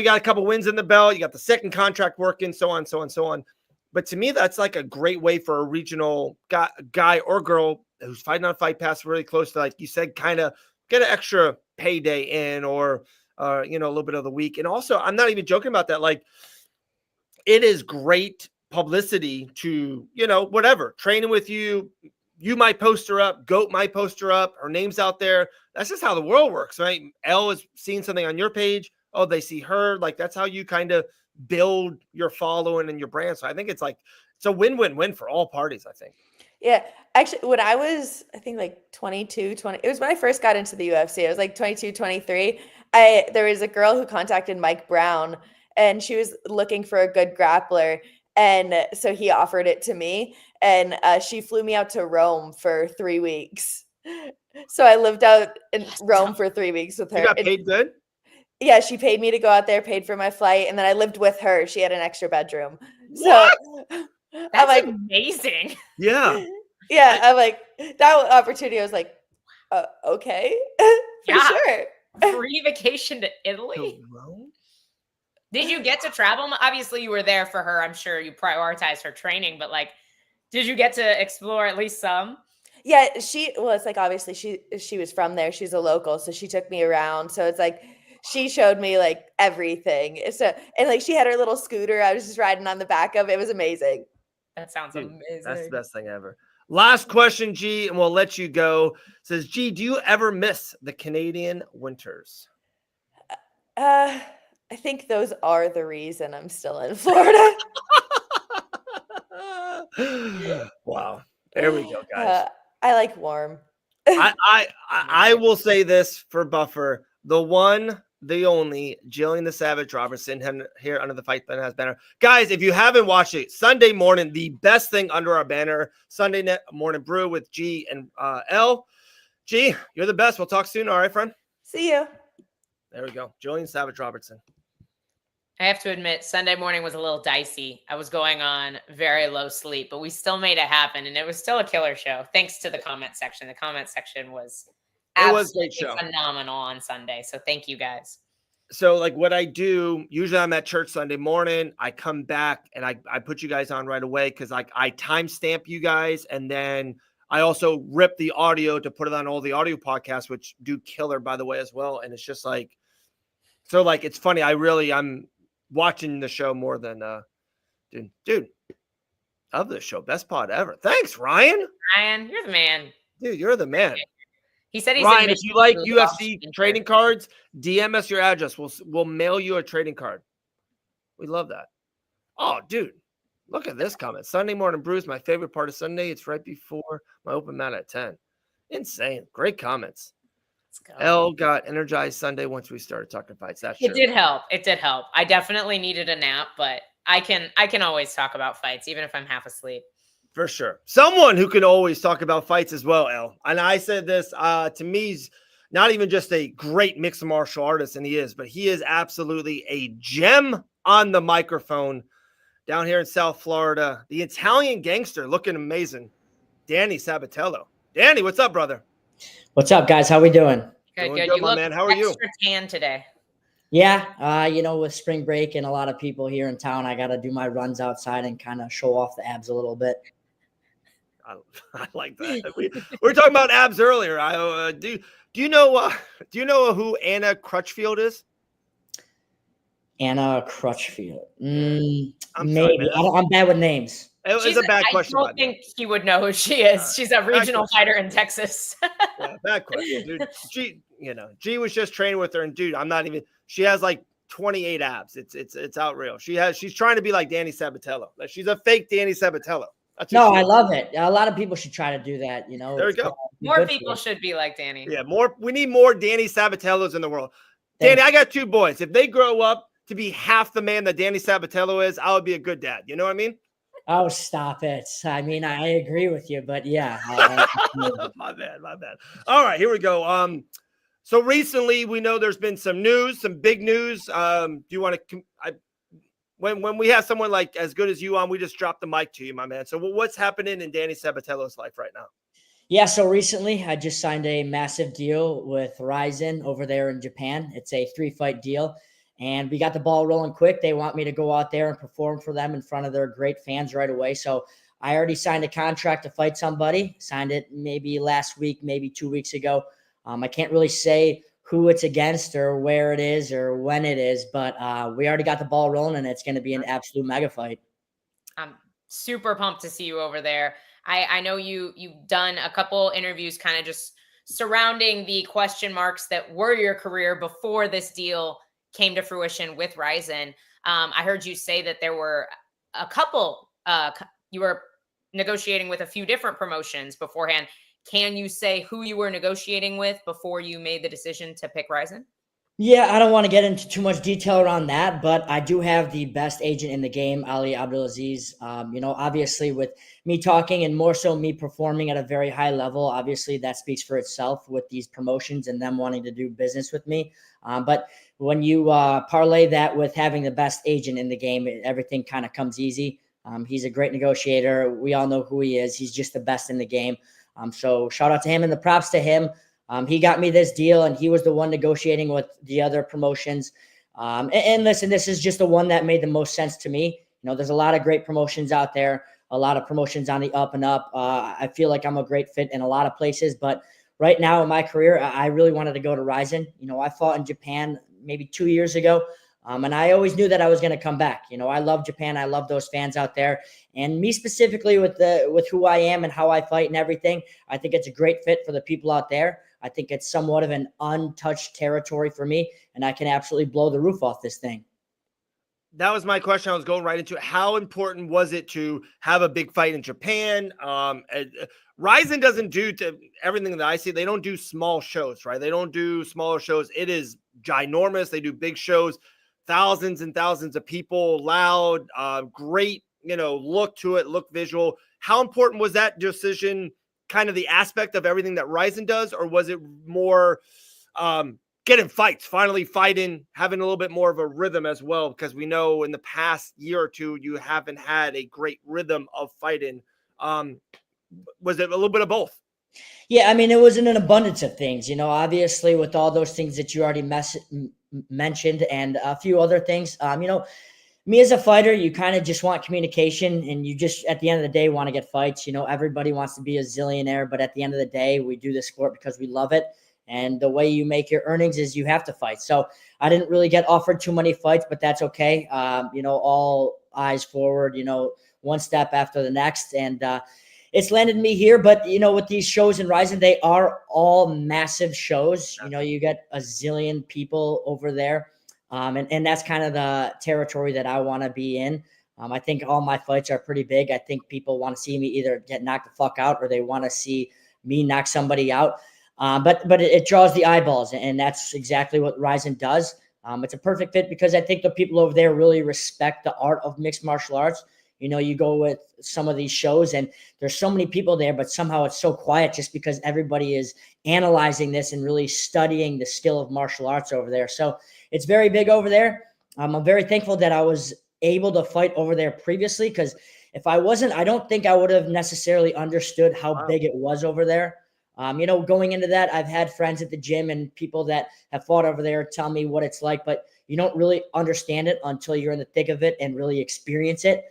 Speaker 1: got a couple wins in the belt, you got the second contract working, so on, so on, so on. But to me, that's like a great way for a regional guy or girl who's fighting on Fight Pass really close to, like you said, kind of get an extra payday in or a little bit of the week. And also, I'm not even joking about that. Like, it is great publicity to, whatever, training with you. You might post her up, Goat might post her up, her name's out there. That's just how the world works, right? Elle is seeing something on your page. Oh, they see her. Like, that's how you kind of build your following and your brand. So I think it's a win-win-win for all parties, I think.
Speaker 4: Yeah. Actually, when I was, I think like 22, 20, it was when I first got into the UFC. I was like 22, 23. There was a girl who contacted Mike Brown and she was looking for a good grappler. And so he offered it to me and she flew me out to Rome for 3 weeks. So I lived out in Rome for 3 weeks with her.
Speaker 1: You got paid good?
Speaker 4: Yeah, she paid me to go out there, paid for my flight, and then I lived with her. She had an extra bedroom.
Speaker 2: What?
Speaker 4: So
Speaker 2: that's
Speaker 4: I'm like,
Speaker 2: amazing.
Speaker 1: Yeah.
Speaker 4: Yeah, I'm like, that opportunity, I was like, okay, for sure.
Speaker 2: Free vacation to Italy? Did you get to travel? Obviously, you were there for her. I'm sure you prioritized her training, but like, did you get to explore at least some?
Speaker 4: Yeah, it's like, obviously she was from there. She's a local, so she took me around. So it's like, she showed me like everything. So, and like, she had her little scooter. I was just riding on the back of it. It was amazing.
Speaker 2: That sounds amazing.
Speaker 1: That's the best thing ever. Last question, G, and we'll let you go. It says, G, do you ever miss the Canadian winters?
Speaker 4: I think those are the reason I'm still in Florida.
Speaker 1: Wow. There we go, guys.
Speaker 4: I like warm.
Speaker 1: I will say this for Buffer. The one, the only, Gillian the Savage Robertson here under the Fight Has banner. Guys, if you haven't watched it, Sunday morning, the best thing under our banner, Sunday morning brew with G and L. G, you're the best. We'll talk soon. All right, friend?
Speaker 4: See you.
Speaker 1: There we go. Gillian Savage Robertson.
Speaker 2: I have to admit, Sunday morning was a little dicey. I was going on very low sleep, but we still made it happen, and it was still a killer show. Thanks to the comment section. The comment section was absolutely phenomenal on Sunday. So thank you guys.
Speaker 1: So like what I do, usually I'm at church Sunday morning. I come back and I put you guys on right away because like I timestamp you guys, and then I also rip the audio to put it on all the audio podcasts, which do killer, by the way, as well. And it's just like, so like, it's funny. I'm watching the show more than dude, love this show. Best pod ever. Thanks, Ryan.
Speaker 2: Ryan, you're the man.
Speaker 1: Dude, you're the man.
Speaker 2: He said he's
Speaker 1: Ryan, if you like UFC trading cards, DM us your address. We'll mail you a trading card. We love that. Oh, dude. Look at this comment. Sunday morning brews, my favorite part of Sunday. It's right before my open mat at 10. Insane. Great comments. Elle got energized Sunday once we started talking fights. That's true.
Speaker 2: It did help. It did help. I definitely needed a nap, but I can always talk about fights, even if I'm half asleep.
Speaker 1: For sure. Someone who can always talk about fights as well, El. And I said this, to me, he's not even just a great mixed martial artist, and he is, but he is absolutely a gem on the microphone down here in South Florida. The Italian gangster looking amazing. Danny Sabatello. Danny, what's up, brother?
Speaker 5: What's up, guys? How we doing?
Speaker 1: Doing
Speaker 2: Good.
Speaker 1: good,
Speaker 2: You
Speaker 1: my
Speaker 2: look
Speaker 1: man. How are you?
Speaker 2: extra tan today.
Speaker 5: Yeah, with spring break and a lot of people here in town, I got to do my runs outside and kind of show off the abs a little bit.
Speaker 1: I like that. We were talking about abs earlier. Do you know who Anna Crutchfield is?
Speaker 5: Anna Crutchfield.
Speaker 1: I'm
Speaker 5: Maybe.
Speaker 1: sorry, man.
Speaker 5: I'm bad with names.
Speaker 1: It was a bad question.
Speaker 2: I don't think he would know who she is. She's a regional fighter in Texas.
Speaker 1: Yeah, bad question, dude. G was just training with her, and dude, I'm not even. She has like 28 abs. It's unreal. She's trying to be like Danny Sabatello. Like, she's a fake Danny Sabatello.
Speaker 5: No, I love it. A lot of people should try to do that.
Speaker 1: There we go.
Speaker 2: More people should be like Danny.
Speaker 1: Yeah, we need more Danny Sabatellos in the world. Danny, I got 2 boys. If they grow up to be half the man that Danny Sabatello is, I would be a good dad. You know what I mean?
Speaker 5: Oh, stop it. I mean, I agree with you, but yeah.
Speaker 1: My bad. All right, here we go. So recently we know there's been some news, some big news. Do you want to, when we have someone like as good as you on, we just drop the mic to you, my man. So what's happening in Danny Sabatello's life right now?
Speaker 5: Yeah, so recently I just signed a massive deal with Rizin over there in Japan. It's a 3-fight deal, and we got the ball rolling quick. They want me to go out there and perform for them in front of their great fans right away. So I already signed a contract to fight somebody. Signed it maybe last week, maybe 2 weeks ago. I can't really say who it's against or where it is or when it is, but we already got the ball rolling, and it's going to be an absolute mega fight.
Speaker 2: I'm super pumped to see you over there. I know you've done a couple interviews kind of just surrounding the question marks that were your career before this deal came to fruition with Rizin. I heard you say that there were a couple, you were negotiating with a few different promotions beforehand. Can you say who you were negotiating with before you made the decision to pick Rizin?
Speaker 5: Yeah, I don't want to get into too much detail around that, but I do have the best agent in the game, Ali Abdulaziz. Obviously with me talking and more so me performing at a very high level, obviously that speaks for itself with these promotions and them wanting to do business with me. But when you parlay that with having the best agent in the game, everything kind of comes easy. He's a great negotiator. We all know who he is. He's just the best in the game. So shout out to him and the props to him. He got me this deal, and he was the one negotiating with the other promotions. And listen, this is just the one that made the most sense to me. There's a lot of great promotions out there, a lot of promotions on the up and up. I feel like I'm a great fit in a lot of places, but right now in my career, I really wanted to go to Rizin. I fought in Japan maybe 2 years ago. And I always knew that I was going to come back. I love Japan. I love those fans out there. And me specifically with who I am and how I fight and everything, I think it's a great fit for the people out there. I think it's somewhat of an untouched territory for me, and I can absolutely blow the roof off this thing.
Speaker 1: That was my question. I was going right into it. How important was it to have a big fight in Japan? Rizin doesn't do to everything that I see. They don't do small shows, right? They don't do smaller shows. It is ginormous. They do big shows, thousands and thousands of people, loud, great, look to it, look visual. How important was that decision? Kind of the aspect of everything that Rizin does, or was it more getting fights, finally fighting, having a little bit more of a rhythm as well? Because we know in the past year or two, you haven't had a great rhythm of fighting. Was it a little bit of both?
Speaker 5: Yeah, I mean, it was in an abundance of things, obviously with all those things that you already mentioned and a few other things, me as a fighter, you kind of just want communication, and you just, at the end of the day, want to get fights. Everybody wants to be a zillionaire, but at the end of the day, we do this sport because we love it. And the way you make your earnings is you have to fight. So I didn't really get offered too many fights, but that's okay. All eyes forward, one step after the next. And it's landed me here. But, with these shows in Rizin, they are all massive shows. You get a zillion people over there. And that's kind of the territory that I want to be in. I think all my fights are pretty big. I think people want to see me either get knocked the fuck out or they want to see me knock somebody out. But it draws the eyeballs, and that's exactly what Rizin does. It's a perfect fit because I think the people over there really respect the art of mixed martial arts. You know, you go with some of these shows and there's so many people there, but somehow it's so quiet just because everybody is analyzing this and really studying the skill of martial arts over there. So it's very big over there. I'm very thankful that I was able to fight over there previously, because if I wasn't, I don't think I would have necessarily understood how big it was over there. You know, going into that, I've had friends at the gym and people that have fought over there tell me what it's like, but you don't really understand it until you're in the thick of it and really experience it.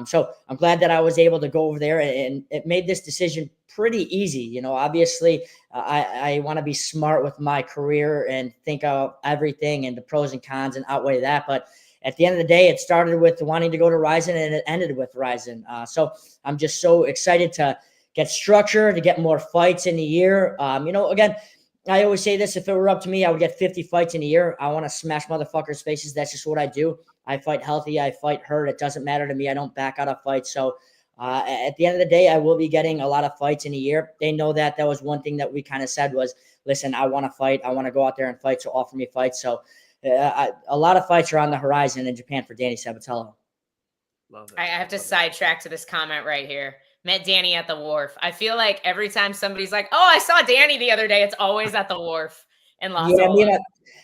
Speaker 5: So I'm glad that I was able to go over there, and it made this decision pretty easy. You know, obviously I want to be smart with my career and think of everything and the pros and cons and outweigh that. But at the end of the day, it started with wanting to go to Ryzen and it ended with Ryzen. So I'm just so excited to get structure, to get more fights in a year. You know, again, I always say this, if it were up to me, I would get 50 fights in a year. I want to smash motherfuckers' faces. That's just what I do. I fight healthy. I fight hurt. It doesn't matter to me. I don't back out of fights. So at the end of the day, I will be getting a lot of fights in a year. They know that. That was one thing that we kind of said was, listen, I want to fight. I want to go out there and fight. So offer me fights. So a lot of fights are on the horizon in Japan for Danny Sabatello.
Speaker 1: Love it.
Speaker 2: I have to sidetrack to this comment right here. Met Danny at the wharf. I feel like every time somebody's like, oh, I saw Danny the other day, it's always at the wharf in Los Angeles.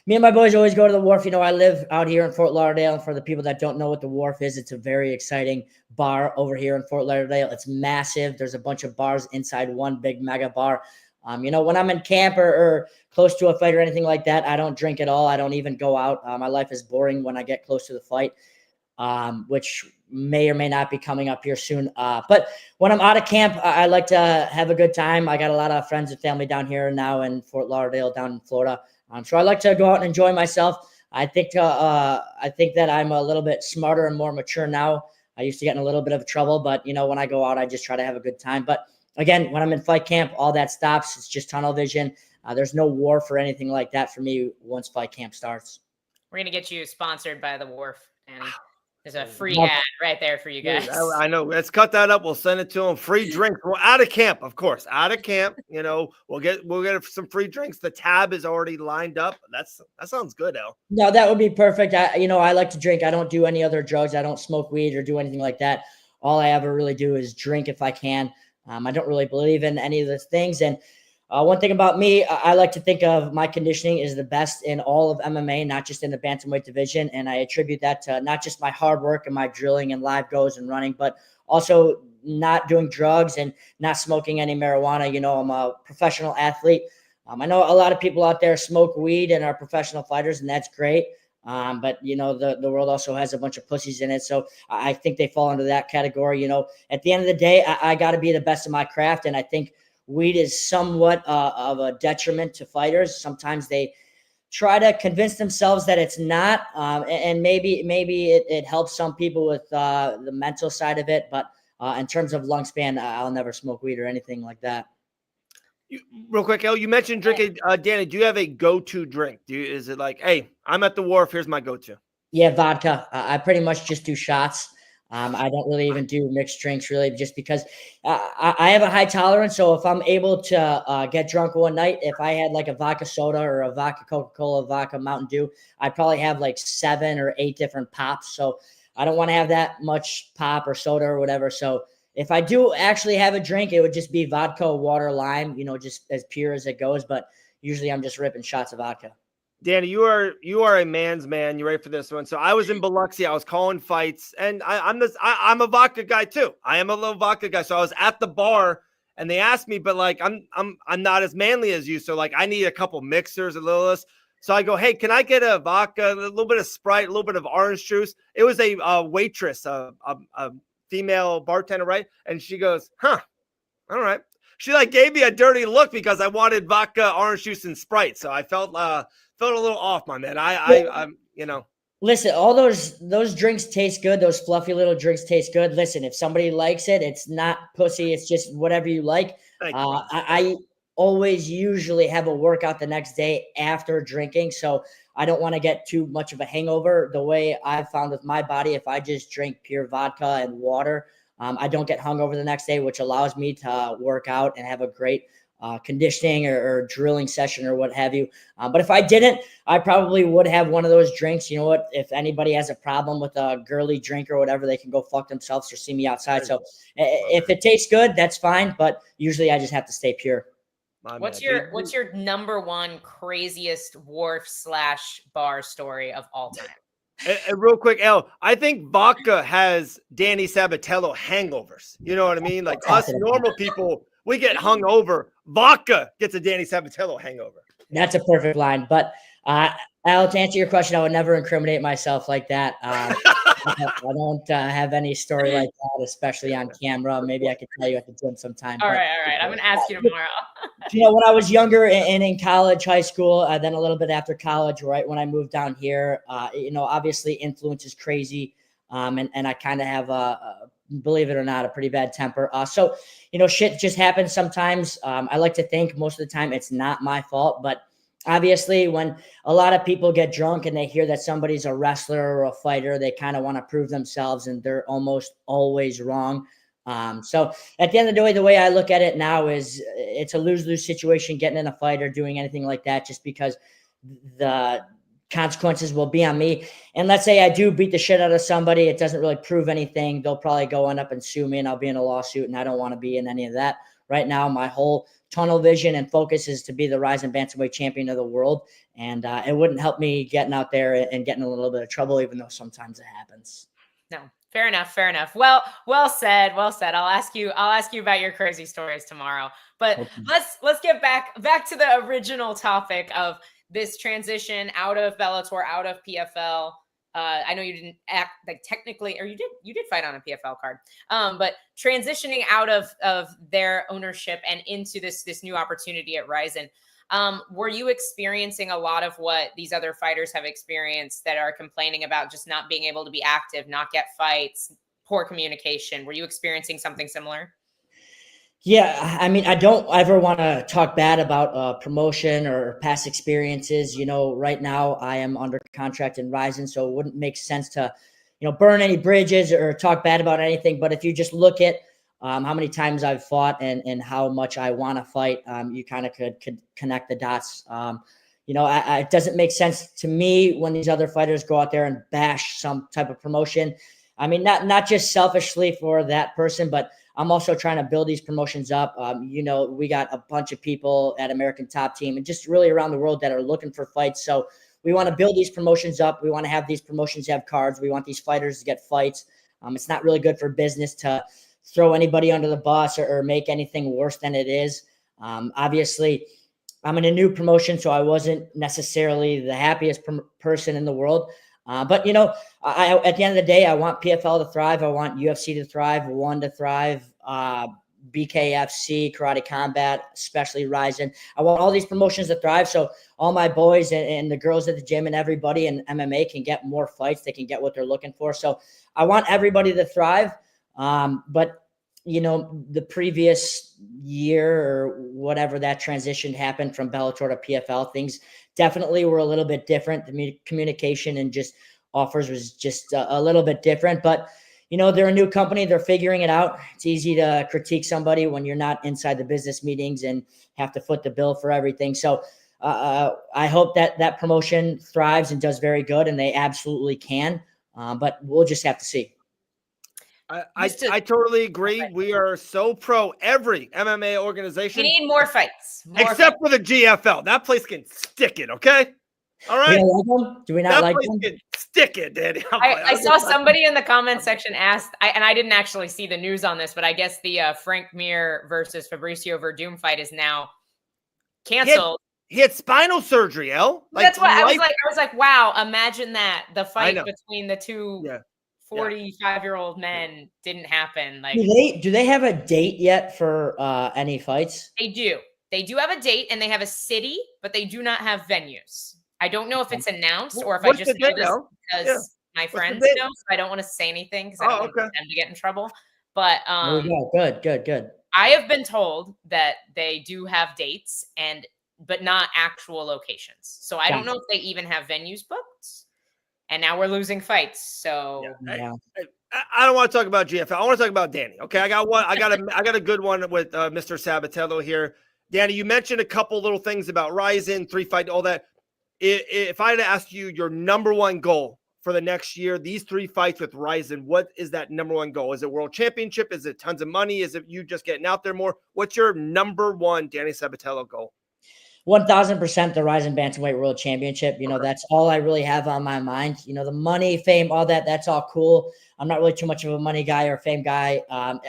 Speaker 5: Me and my boys always go to the wharf. You know, I live out here in Fort Lauderdale. And for the people that don't know what the wharf is, it's a very exciting bar over here in Fort Lauderdale. It's massive. There's a bunch of bars inside one big mega bar. You know, when I'm in camp or close to a fight or anything like that, I don't drink at all. I don't even go out. My life is boring when I get close to the fight, which may or may not be coming up here soon. But when I'm out of camp, I like to have a good time. I got a lot of friends and family down here now in Fort Lauderdale, down in Florida. So I like to go out and enjoy myself. I think that I'm a little bit smarter and more mature now. I used to get in a little bit of trouble, but you know, when I go out, I just try to have a good time. But again, when I'm in fight camp, all that stops. It's just tunnel vision. There's no wharf or anything like that for me once fight camp starts.
Speaker 2: We're going to get you sponsored by the wharf, Danny. There's a free ad right there for you guys.
Speaker 1: I know. Let's cut that up. We'll send it to them. Free drinks. We're out of camp, of course. Out of camp. You know, we'll get some free drinks. The tab is already lined up. That sounds good, El.
Speaker 5: No, that would be perfect. I like to drink. I don't do any other drugs. I don't smoke weed or do anything like that. All I ever really do is drink if I can. I don't really believe in any of those things. And one thing about me, I like to think of my conditioning is the best in all of MMA, not just in the bantamweight division. And I attribute that to not just my hard work and my drilling and live goes and running, but also not doing drugs and not smoking any marijuana. You know, I'm a professional athlete. I know a lot of people out there smoke weed and are professional fighters, and that's great. But, you know, the world also has a bunch of pussies in it. So I think they fall into that category. You know, at the end of the day, I got to be the best of my craft. And I think weed is somewhat of a detriment to fighters. Sometimes they try to convince themselves that it's not. And maybe it helps some people with the mental side of it. But in terms of lung span, I'll never smoke weed or anything like that.
Speaker 1: Real quick, El, you mentioned drinking. Danny, do you have a go-to drink? Is it like, hey, I'm at the wharf, here's my go-to?
Speaker 5: Yeah, vodka. I pretty much just do shots. I don't really even do mixed drinks, really, just because I have a high tolerance. So if I'm able to get drunk one night, if I had like a vodka soda or a vodka Coca-Cola, vodka Mountain Dew, I'd probably have like 7 or 8 different pops. So I don't want to have that much pop or soda or whatever. So if I do actually have a drink, it would just be vodka, water, lime, you know, just as pure as it goes. But usually I'm just ripping shots of vodka.
Speaker 1: Danny, you are a man's man. You ready for this one? So I was in Biloxi. I was calling fights, and I'm a vodka guy too. I am a little vodka guy. So I was at the bar, and they asked me, but like I'm not as manly as you. So like I need a couple mixers, a little less. So I go, hey, can I get a vodka, a little bit of Sprite, a little bit of orange juice? It was a waitress, a female bartender, right? And she goes, huh, all right. She like gave me a dirty look because I wanted vodka, orange juice, and Sprite. So I felt a little off, my man. I'm, you know.
Speaker 5: Listen, all those drinks taste good. Those fluffy little drinks taste good. Listen, if somebody likes it, it's not pussy. It's just whatever you like. I always usually have a workout the next day after drinking. So I don't want to get too much of a hangover. The way I've found with my body, if I just drink pure vodka and water, I don't get hungover the next day, which allows me to work out and have a great conditioning or drilling session or what have you. But if I didn't, I probably would have one of those drinks. You know what? If anybody has a problem with a girly drink or whatever, they can go fuck themselves or see me outside. So if it tastes good, that's fine. But usually I just have to stay pure.
Speaker 2: What's your number one craziest wharf/bar story of all time?
Speaker 1: And real quick, El, I think vodka has Danny Sabatello hangovers. You know what I mean? Like us normal people, we get hungover. Vodka gets a Danny Sabatello hangover.
Speaker 5: That's a perfect line. But Al, to answer your question, I would never incriminate myself like that. I don't have any story like that, especially on camera. Maybe I could tell you at the gym sometime.
Speaker 2: All right. I'm going to ask you tomorrow.
Speaker 5: When I was younger and in college, high school, then a little bit after college, right when I moved down here, obviously influence is crazy. And I kind of have believe it or not, a pretty bad temper. So, shit just happens sometimes. I like to think most of the time it's not my fault, but obviously when a lot of people get drunk and they hear that somebody's a wrestler or a fighter, they kind of want to prove themselves, and they're almost always wrong. So at the end of the way I look at it now is it's a lose-lose situation, getting in a fight or doing anything like that, just because the consequences will be on me. And let's say I do beat the shit out of somebody, it doesn't really prove anything. They'll probably go end up and sue me, and I'll be in a lawsuit, and I don't want to be in any of that. Right now, my whole tunnel vision and focus is to be the rising bantamweight champion of the world. And it wouldn't help me getting out there and getting in a little bit of trouble, even though sometimes it happens.
Speaker 2: No, fair enough. Well said. I'll ask you about your crazy stories tomorrow. But let's get back to the original topic of this transition out of Bellator, out of PFL. I know you didn't act like technically, or you did fight on a PFL card. But transitioning out of their ownership and into this new opportunity at Ryzen, were you experiencing a lot of what these other fighters have experienced that are complaining about just not being able to be active, not get fights, poor communication? Were you experiencing something similar?
Speaker 5: Yeah, I mean, I don't ever want to talk bad about promotion or past experiences. Right now I am under contract in Ryzen, so it wouldn't make sense to, burn any bridges or talk bad about anything. But if you just look at how many times I've fought and how much I want to fight, you kind of could connect the dots. It doesn't make sense to me when these other fighters go out there and bash some type of promotion. I mean, not just selfishly for that person, but I'm also trying to build these promotions up. We got a bunch of people at American Top Team and just really around the world that are looking for fights. So we want to build these promotions up. We want to have these promotions have cards. We want these fighters to get fights. It's not really good for business to throw anybody under the bus or make anything worse than it is. Obviously, I'm in a new promotion, so I wasn't necessarily the happiest person in the world. But I at the end of the day, I want PFL to thrive. I want UFC to thrive, ONE to thrive, BKFC, Karate Combat, especially Ryzen. I want all these promotions to thrive, so all my boys and the girls at the gym and everybody in MMA can get more fights. They can get what they're looking for. So I want everybody to thrive. But the previous year or whatever that transition happened from Bellator to PFL, things definitely were a little bit different. The communication and just offers was just a little bit different, but they're a new company. They're figuring it out. It's easy to critique somebody when you're not inside the business meetings and have to foot the bill for everything. So I hope that promotion thrives and does very good, and they absolutely can. But we'll just have to see.
Speaker 1: I totally agree. We are so pro every MMA organization.
Speaker 2: We need more fights.
Speaker 1: Except for the GFL. That place can stick it, okay? All right?
Speaker 5: Do we not like them?
Speaker 1: Can stick it, Daddy.
Speaker 2: I saw somebody in the comment section asked, and I didn't actually see the news on this, but I guess the Frank Mir versus Fabricio Verdum fight is now canceled.
Speaker 1: He had spinal surgery, El.
Speaker 2: That's what I was like, wow, imagine that. The fight between the two 45-year-old men didn't happen. Like,
Speaker 5: do they have a date yet for any fights?
Speaker 2: They do. They do have a date and they have a city, but they do not have venues. I don't know if it's announced or if I just know this because my friends know. So I don't want to say anything because I don't want them to get in trouble. But
Speaker 5: good.
Speaker 2: I have been told that they do have dates but not actual locations. So I don't know if they even have venues booked. And now we're losing fights. So
Speaker 1: I don't want to talk about GFL. I want to talk about Danny. Okay, I got one. I got a good one with Mr. Sabatello here. Danny, you mentioned a couple little things about Ryzen, 3-fight, all that. If I had to ask you your number one goal for the next year, these 3 fights with Ryzen, what is that number one goal? Is it world championship? Is it tons of money? Is it you just getting out there more? What's your number one Danny Sabatello goal?
Speaker 5: 1000% the Ryzen Bantamweight World Championship. That's all I really have on my mind. The money, fame, all that, that's all cool. I'm not really too much of a money guy or a fame guy.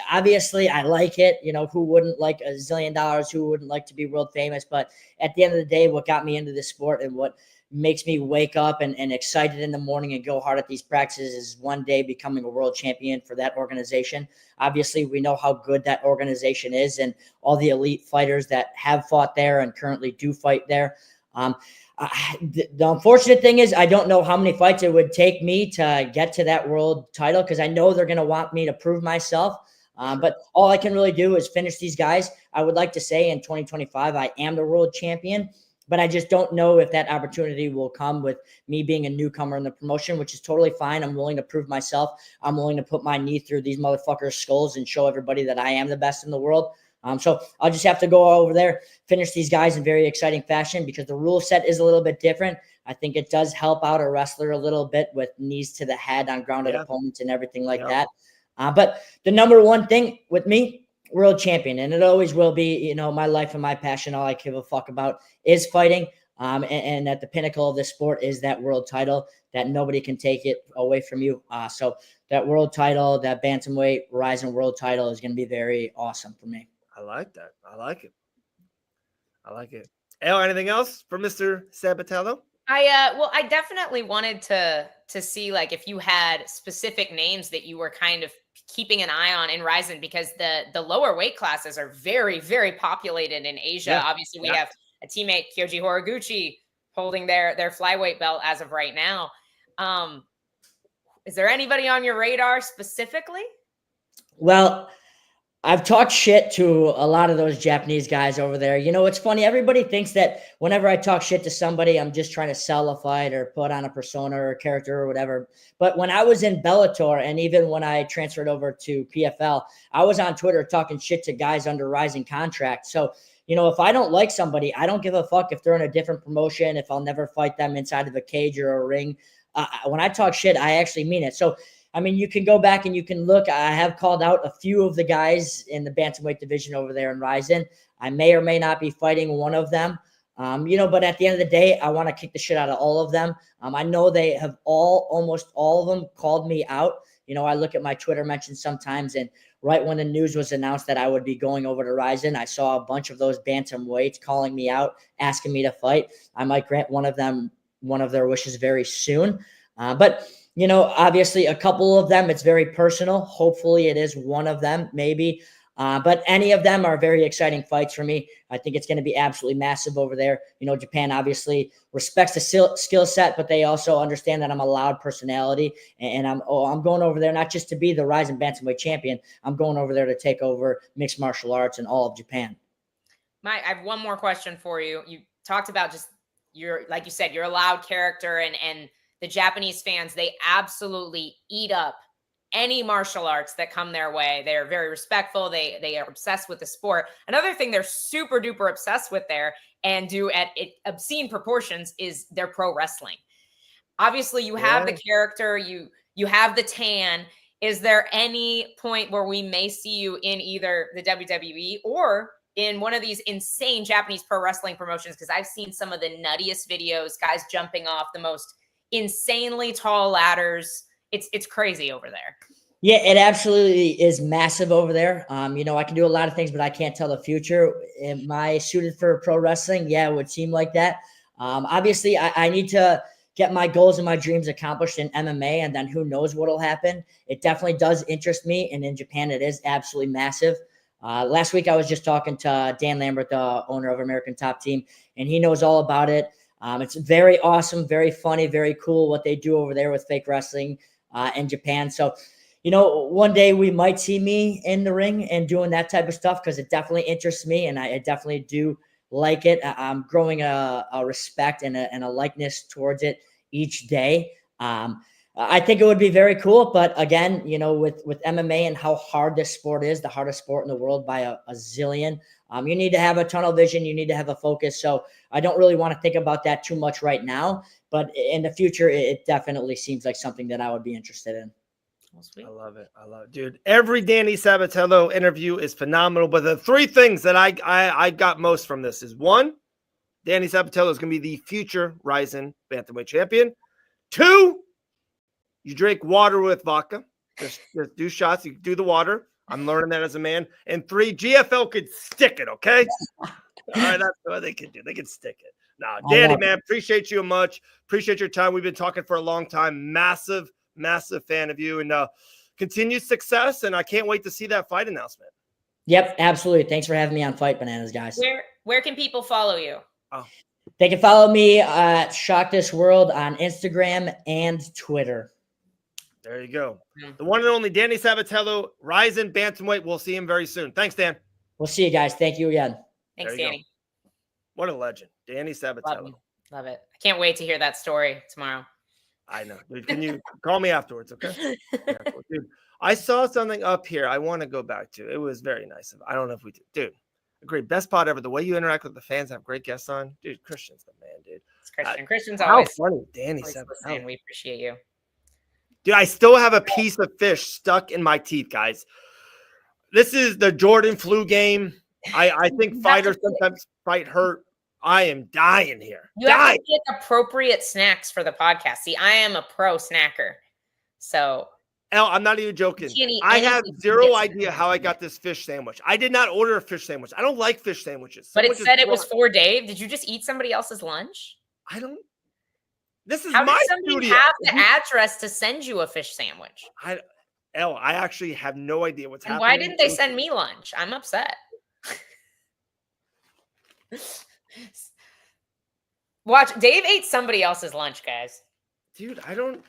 Speaker 5: Obviously, I like it. Who wouldn't like $1 zillion? Who wouldn't like to be world famous? But at the end of the day, what got me into this sport and what makes me wake up and excited in the morning and go hard at these practices is one day becoming a world champion for that organization. Obviously, we know how good that organization is and all the elite fighters that have fought there and currently do fight there. The unfortunate thing is I don't know how many fights it would take me to get to that world title because I know they're going to want me to prove myself. But all I can really do is finish these guys. I would like to say in 2025, I am the world champion. But I just don't know if that opportunity will come with me being a newcomer in the promotion, which is totally fine. I'm willing to prove myself. I'm willing to put my knee through these motherfuckers' skulls and show everybody that I am the best in the world. So I'll just have to go over there, finish these guys in very exciting fashion because the rule set is a little bit different. I think it does help out a wrestler a little bit with knees to the head on grounded opponents and everything like that. But the number one thing with me, world champion, and it always will be, my life and my passion. All I give a fuck about is fighting. And at the pinnacle of this sport is that world title that nobody can take it away from you. So that world title, that bantamweight Ryzen world title is going to be very awesome for me.
Speaker 1: I like that. I like it. Anything else for Mr. Sabatello?
Speaker 2: I definitely wanted to see like if you had specific names that you were kind of keeping an eye on in Ryzen because the lower weight classes are very, very populated in Asia. Yeah. Obviously, we have a teammate, Kyoji Horiguchi, holding their flyweight belt as of right now. Is there anybody on your radar specifically?
Speaker 5: Well, I've talked shit to a lot of those Japanese guys over there. It's funny. Everybody thinks that whenever I talk shit to somebody, I'm just trying to sell a fight or put on a persona or a character or whatever. But when I was in Bellator and even when I transferred over to PFL, I was on Twitter talking shit to guys under Rising contract. So, if I don't like somebody, I don't give a fuck if they're in a different promotion, if I'll never fight them inside of a cage or a ring. When I talk shit, I actually mean it. So, you can go back and you can look. I have called out a few of the guys in the bantamweight division over there in Ryzen. I may or may not be fighting one of them, but at the end of the day, I want to kick the shit out of all of them. I know they have almost all of them called me out. I look at my Twitter mentions sometimes, and right when the news was announced that I would be going over to Ryzen, I saw a bunch of those bantamweights calling me out, asking me to fight. I might grant one of them one of their wishes very soon. But obviously a couple of them, it's very personal. Hopefully it is one of them, maybe. But any of them are very exciting fights for me. I think it's going to be absolutely massive over there. Japan obviously respects the skill set, but they also understand that I'm a loud personality. And I'm going over there not just to be the Ryzen Bantamweight champion. I'm going over there to take over mixed martial arts in all of Japan.
Speaker 2: I have one more question for you. You talked about just like you said, you're a loud character and the Japanese fans, they absolutely eat up any martial arts that come their way. They are very respectful. They are obsessed with the sport. Another thing they're super duper obsessed with there and do at obscene proportions is their pro wrestling. Obviously, you have the character, you have the tan. Is there any point where we may see you in either the WWE or in one of these insane Japanese pro wrestling promotions? Because I've seen some of the nuttiest videos, guys jumping off the most insanely tall ladders. It's crazy over there.
Speaker 5: Yeah, it absolutely is massive over there. I can do a lot of things, but I can't tell the future. Am I suited for pro wrestling? Yeah, it would seem like that. Obviously, I need to get my goals and my dreams accomplished in MMA, and then who knows what'll happen. It definitely does interest me, and in Japan, it is absolutely massive. Last week, I was just talking to Dan Lambert, the owner of American Top Team, and he knows all about it. It's very awesome, very funny, very cool what they do over there with fake wrestling in Japan. So, one day we might see me in the ring and doing that type of stuff because it definitely interests me and I definitely do like it. I'm growing a respect and a likeness towards it each day. I think it would be very cool. But again, with MMA and how hard this sport is, the hardest sport in the world by a zillion, you need to have a tunnel vision. You need to have a focus. So I don't really want to think about that too much right now. But in the future, it definitely seems like something that I would be interested in.
Speaker 1: I love it. Dude. Every Danny Sabatello interview is phenomenal. But the three things that I got most from this is, one, Danny Sabatello is going to be the future Ryzen bantamweight champion. 2, you drink water with vodka. Just do shots. You do the water. I'm learning that as a man. And 3, GFL could stick it, okay? All right, that's what they can do. They can stick it. No, Danny, man, appreciate you much. Appreciate your time. We've been talking for a long time. Massive fan of you, and continued success. And I can't wait to see that fight announcement.
Speaker 5: Yep, absolutely. Thanks for having me on Fight Bananas, guys.
Speaker 2: Where can people follow you?
Speaker 1: Oh.
Speaker 5: They can follow me at Shock This World on Instagram and Twitter.
Speaker 1: There you go. The one and only Danny Sabatello, Ryzen bantamweight. We'll see him very soon. Thanks, Dan.
Speaker 5: We'll see you guys. Thank you again.
Speaker 2: Thanks, Danny.
Speaker 1: Go. What a legend. Danny Sabatello.
Speaker 2: Love it. I can't wait to hear that story tomorrow.
Speaker 1: I know. Dude, can you call me afterwards, okay? Yeah, dude, I saw something up here I want to go back to. It was very nice. I don't know if we do. Dude, great. Best pod ever. The way you interact with the fans, have great guests on. Dude, Christian's the man, dude.
Speaker 2: It's Christian. Christian's
Speaker 1: how
Speaker 2: always
Speaker 1: funny. Danny Sabatello.
Speaker 2: We appreciate you.
Speaker 1: Dude, I still have a piece of fish stuck in my teeth, guys. This is the Jordan flu game. I think fighters sometimes fight hurt. I am dying here.
Speaker 2: You have to get appropriate snacks for the podcast. See, I am a pro snacker. So
Speaker 1: I'm not even joking. I have zero idea how I got this fish sandwich. I did not order a fish sandwich. I don't like fish sandwiches.
Speaker 2: But it said it was for Dave. Did you just eat somebody else's lunch?
Speaker 1: I don't. This is
Speaker 2: how
Speaker 1: my
Speaker 2: did somebody
Speaker 1: studio.
Speaker 2: Have the address to send you a fish sandwich?
Speaker 1: I actually have no idea what's happening.
Speaker 2: Why didn't they send me lunch? I'm upset. Watch, Dave ate somebody else's lunch, guys.
Speaker 1: Dude, I don't.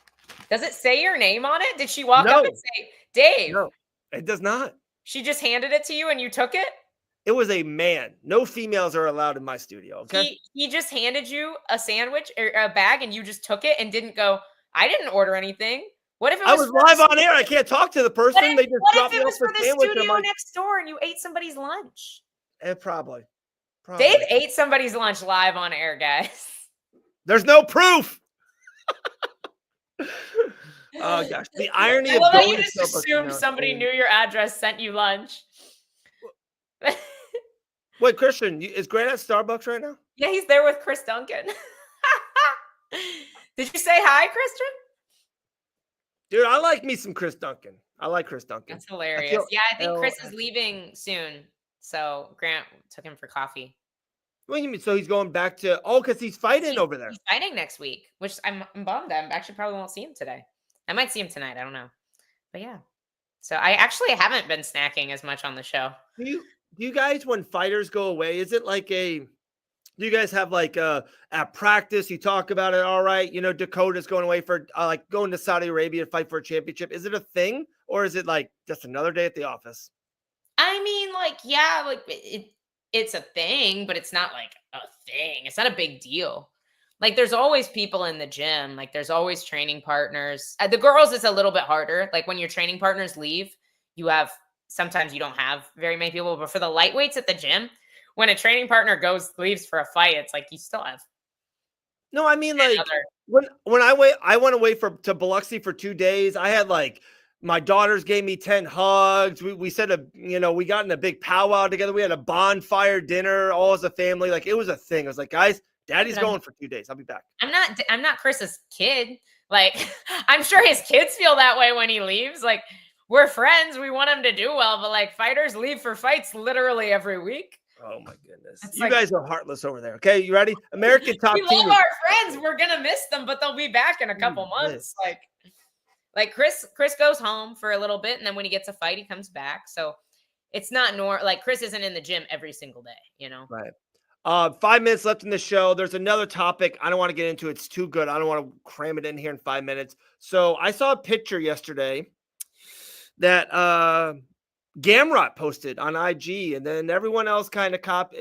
Speaker 2: Does it say your name on it? Did she walk up and say, Dave?
Speaker 1: No, it does not.
Speaker 2: She just handed it to you and you took it?
Speaker 1: It was a man. No females are allowed in my studio, okay?
Speaker 2: He just handed you a sandwich or a bag and you just took it and didn't go, I didn't order anything. What if it was
Speaker 1: I was live on air. I can't talk to the person. They just dropped me off
Speaker 2: for the studio next door and you ate somebody's lunch?
Speaker 1: Probably.
Speaker 2: Dave ate somebody's lunch live on air, guys.
Speaker 1: There's no proof. Oh gosh, the irony of
Speaker 2: going
Speaker 1: you
Speaker 2: just assumed somebody knew your address, sent you lunch.
Speaker 1: Wait, Christian, is Grant at Starbucks right now?
Speaker 2: Yeah, he's there with Chris Duncan. Did you say hi, Christian?
Speaker 1: Dude, I like me some Chris Duncan. I like Chris Duncan.
Speaker 2: That's hilarious. I think Chris is leaving soon. So Grant took him for coffee.
Speaker 1: What do you mean? So he's going back to because he's fighting over there.
Speaker 2: He's fighting next week, which I'm bummed. I actually probably won't see him today. I might see him tonight. I don't know. But yeah. So I actually haven't been snacking as much on the show.
Speaker 1: Do you guys, when fighters go away, is it like do you guys have like at practice you talk about it? All right, Dakota's going away for like going to Saudi Arabia to fight for a championship. Is it a thing or is it like just another day at the office?
Speaker 2: I mean, like, yeah, like it's a thing, but it's not like a thing. It's not a big deal. Like there's always people in the gym. Like there's always training partners. The girls is a little bit harder. Like when your training partners leave, sometimes you don't have very many people, but for the lightweights at the gym, when a training partner leaves for a fight, it's like you still have.
Speaker 1: No, I mean like when I went away to Biloxi for 2 days. I had like my daughters gave me 10 hugs. We said we got in a big powwow together. We had a bonfire dinner all as a family. Like it was a thing. I was like, guys, Daddy's going for 2 days. I'll be back.
Speaker 2: I'm not Chris's kid. Like I'm sure his kids feel that way when he leaves. Like we're friends. We want him to do well, but like fighters leave for fights literally every week.
Speaker 1: Oh my goodness. You guys are heartless over there. Okay. You ready? American top team.
Speaker 2: We love our friends. We're going to miss them, but they'll be back in a couple months. Like Chris goes home for a little bit. And then when he gets a fight, he comes back. So it's not like Chris isn't in the gym every single day,
Speaker 1: Right. 5 minutes left in the show. There's another topic. I don't want to get into it. It's too good. I don't want to cram it in here in 5 minutes. So I saw a picture yesterday that Gamrot posted on IG, and then everyone else kind of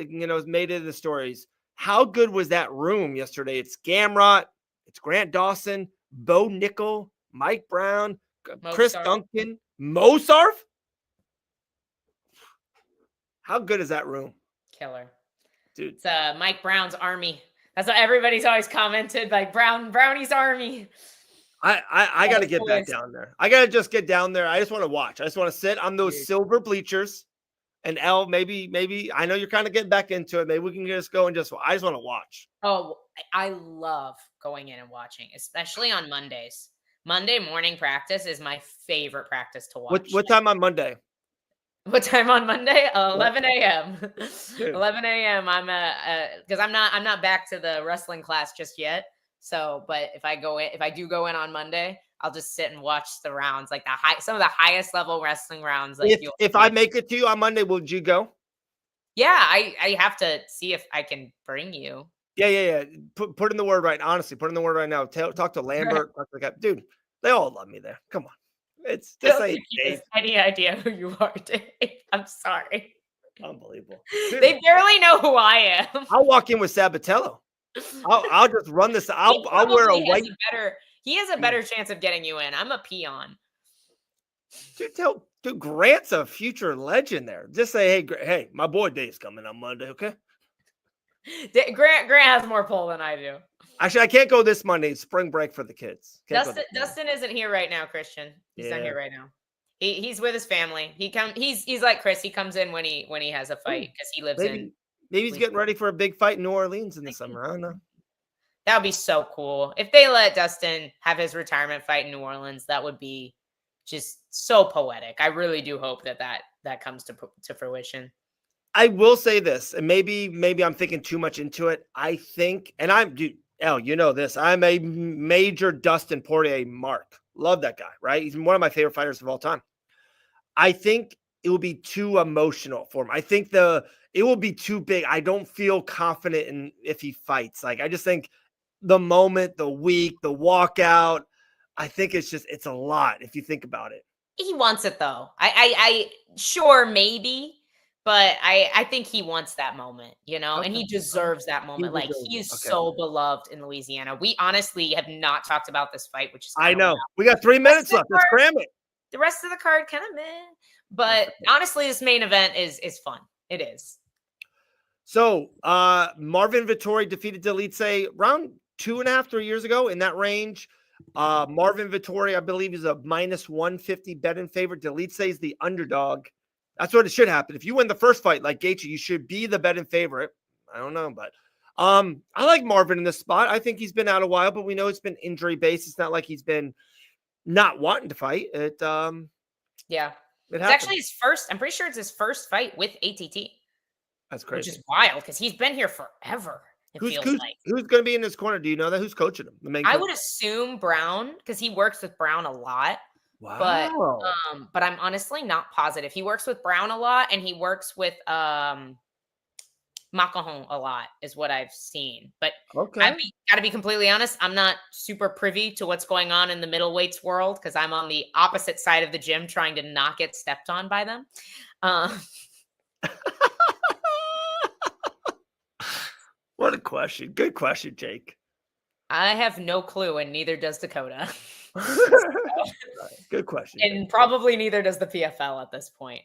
Speaker 1: made it in the stories. How good was that room yesterday? It's Gamrot, it's Grant Dawson, Bo Nickel, Mike Brown,
Speaker 2: Mo
Speaker 1: Chris
Speaker 2: Sarv.
Speaker 1: Duncan, Mo Sarv. How good is that room?
Speaker 2: Killer.
Speaker 1: Dude.
Speaker 2: It's Mike Brown's army. That's what everybody's always commented, like Brownie's army.
Speaker 1: I got to get back down there. I got to just get down there. I just want to watch. I just want to sit on those silver bleachers. And L, maybe I know you're kind of getting back into it. Maybe we can just go and I just want to watch.
Speaker 2: Oh, I love going in and watching, especially on Mondays. Monday morning practice is my favorite practice to watch.
Speaker 1: What time on Monday?
Speaker 2: What time on Monday? 11 a.m. 11 a.m. I'm because I'm not back to the wrestling class just yet. So, but if I do go in on Monday, I'll just sit and watch the rounds, like some of the highest level wrestling rounds. Like
Speaker 1: if I make it to you on Monday, would you go?
Speaker 2: Yeah, I have to see if I can bring you.
Speaker 1: Yeah. Put in the word right. Honestly, put in the word right now. Talk to Lambert. Talk to the guy. Dude, they all love me there. Come on. It's just like
Speaker 2: any idea who you are, Dave. I'm sorry.
Speaker 1: Unbelievable.
Speaker 2: Dude, they barely know who I am.
Speaker 1: I'll walk in with Sabatello. I'll just run this. I'll wear a white.
Speaker 2: He has a better chance of getting you in. I'm a peon.
Speaker 1: Dude, Grant's a future legend there. Just say, hey, my boy Dave's coming on Monday, okay?
Speaker 2: Grant has more pull than I do.
Speaker 1: Actually, I can't go this Monday. It's spring break for the kids.
Speaker 2: Dustin isn't here right now, Christian. He's not here right now. He's with his family. He's like Chris. He comes in when he has a fight because he lives in.
Speaker 1: Maybe he's getting ready for a big fight in New Orleans in the summer. I don't know.
Speaker 2: That would be so cool if they let Dustin have his retirement fight in New Orleans. That would be just so poetic. I really do hope that comes to fruition.
Speaker 1: I will say this, and maybe I'm thinking too much into it. I think, and you know this, I'm a major Dustin Poirier mark. Love that guy, right? He's one of my favorite fighters of all time. I think it will be too emotional for him. I think it will be too big. I don't feel confident in if he fights. Like, I just think the moment, the week, the walkout, I think it's a lot if you think about it.
Speaker 2: He wants it though. I sure maybe. But I think he wants that moment, and he deserves that moment. Like, he is so beloved in Louisiana. We honestly have not talked about this fight, which is
Speaker 1: I know. We got 3 minutes left. Let's cram it.
Speaker 2: The rest of the card kind of meh. But honestly, this main event is fun. It is.
Speaker 1: So Marvin Vettori defeated Delitse around 2.5, 3 years ago, in that range. Marvin Vettori, I believe, is a -150 betting favorite. Delitse is the underdog. That's what it should happen. If you win the first fight, like Gaethje, you should be the betting favorite. I don't know, but I like Marvin in this spot. I think he's been out a while, but we know it's been injury based. It's not like he's been not wanting to fight. It's
Speaker 2: actually his first. I'm pretty sure it's his first fight with ATT.
Speaker 1: That's crazy.
Speaker 2: Which is wild because he's been here forever.
Speaker 1: Who's going to be in his corner? Do you know that? Who's coaching him? The main
Speaker 2: I
Speaker 1: coach?
Speaker 2: would assume Brown because he works with Brown a lot.
Speaker 1: Wow.
Speaker 2: But I'm honestly not positive. He works with Brown a lot, and he works with Macahon a lot, is what I've seen. But
Speaker 1: okay,
Speaker 2: gotta be completely honest, I'm not super privy to what's going on in the middleweights world because I'm on the opposite side of the gym trying to not get stepped on by them.
Speaker 1: What a question. Good question, Jake.
Speaker 2: I have no clue, and neither does Dakota.
Speaker 1: Good question.
Speaker 2: And probably neither does the PFL at this point.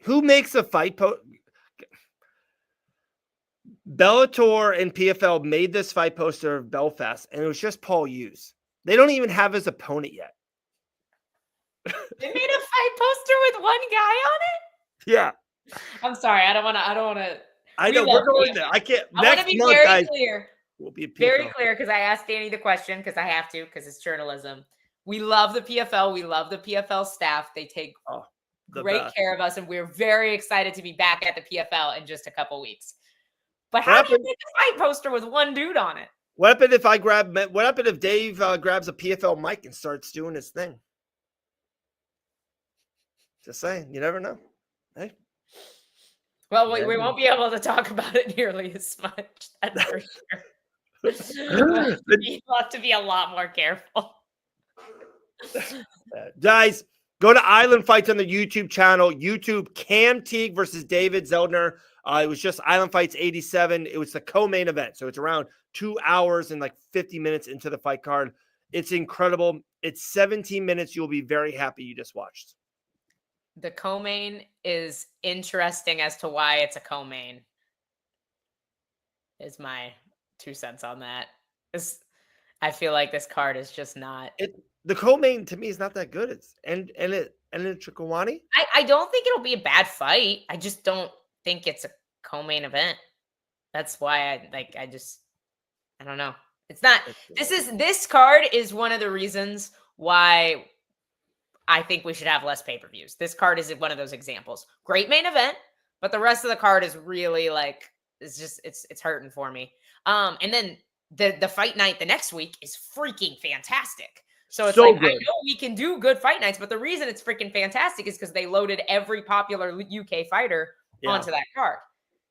Speaker 1: Who makes a fight Bellator and PFL made this fight poster of Belfast, and it was just Paul Hughes. They don't even have his opponent yet.
Speaker 2: They made a fight poster with one guy on it?
Speaker 1: Yeah.
Speaker 2: I'm sorry. I don't want to.
Speaker 1: I know. We're going there. I can't.
Speaker 2: I want to be very clear.
Speaker 1: We'll be
Speaker 2: very clear because I asked Danny the question because I have to because it's journalism. We love the PFL. We love the PFL staff. They take great care of us, and we're very excited to be back at the PFL in just a couple weeks. But how do you make a fight poster with one dude on it?
Speaker 1: What happened if Dave grabs a PFL mic and starts doing his thing? Just saying, you never know. Hey.
Speaker 2: Well, we won't be able to talk about it nearly as much. That's for sure. You have to be a lot more careful.
Speaker 1: Guys, go to Island Fights on the YouTube channel. YouTube Cam Teague versus David Zeldner. It was just Island Fights 87. It was the co-main event. So it's around 2 hours and like 50 minutes into the fight card. It's incredible. It's 17 minutes. You'll be very happy you just watched.
Speaker 2: The co-main is interesting as to why it's a co-main. Is my 2 cents on that. I feel like this card is just not.
Speaker 1: The co-main to me is not that good. It's and Chikawani.
Speaker 2: I don't think it'll be a bad fight. I just don't think it's a co-main event. That's why I don't know. It's not. This card is one of the reasons why I think we should have less pay-per-views. This card is one of those examples. Great main event, but the rest of the card is really like it's hurting for me. And then the fight night the next week is freaking fantastic. So it's good. I know we can do good fight nights, but the reason it's freaking fantastic is because they loaded every popular UK fighter onto that card.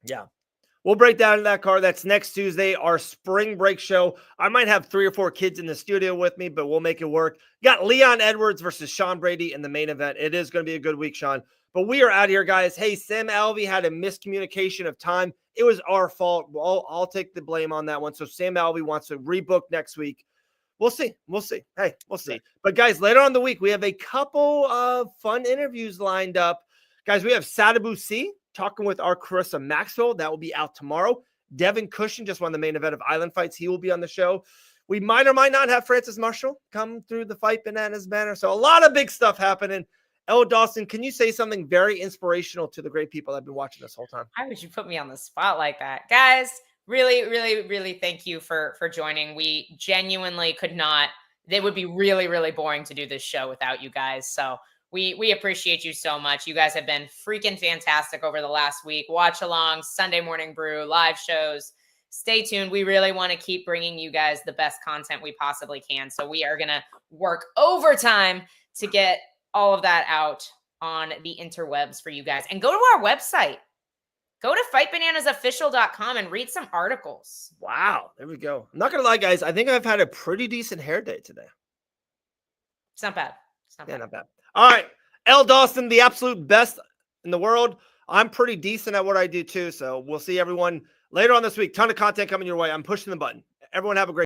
Speaker 1: Yeah. We'll break down that card. That's next Tuesday, our spring break show. I might have 3 or 4 kids in the studio with me, but we'll make it work. Got Leon Edwards versus Sean Brady in the main event. It is going to be a good week, Sean. But we are out of here, guys. Hey, Sam Alvey had a miscommunication of time. It was our fault. I'll take the blame on that one. So Sam Alvey wants to rebook next week. We'll see. Hey, we'll see. But, guys, later on in the week, we have a couple of fun interviews lined up. Guys, we have Sadabu C talking with our Carissa Maxwell. That will be out tomorrow. Devin Cushing just won the main event of Island Fights. He will be on the show. We might or might not have Francis Marshall come through the Fight Bananas banner. So a lot of big stuff happening. Elle Dawson, can you say something very inspirational to the great people that have been watching this whole time?
Speaker 2: Why would you put me on the spot like that? Guys, really, really, really thank you for joining. We genuinely could not. It would be really, really boring to do this show without you guys. So we appreciate you so much. You guys have been freaking fantastic over the last week. Watch along, Sunday Morning Brew, live shows. Stay tuned. We really want to keep bringing you guys the best content we possibly can. So we are going to work overtime to get all of that out on the interwebs for you guys. And go to our website. Go to fightbananasofficial.com and read some articles.
Speaker 1: Wow. There we go. I'm not going to lie, guys. I think I've had a pretty decent hair day today.
Speaker 2: It's not bad.
Speaker 1: Not bad. All right. Elle Dawson, the absolute best in the world. I'm pretty decent at what I do too. So we'll see everyone later on this week. Ton of content coming your way. I'm pushing the button. Everyone have a great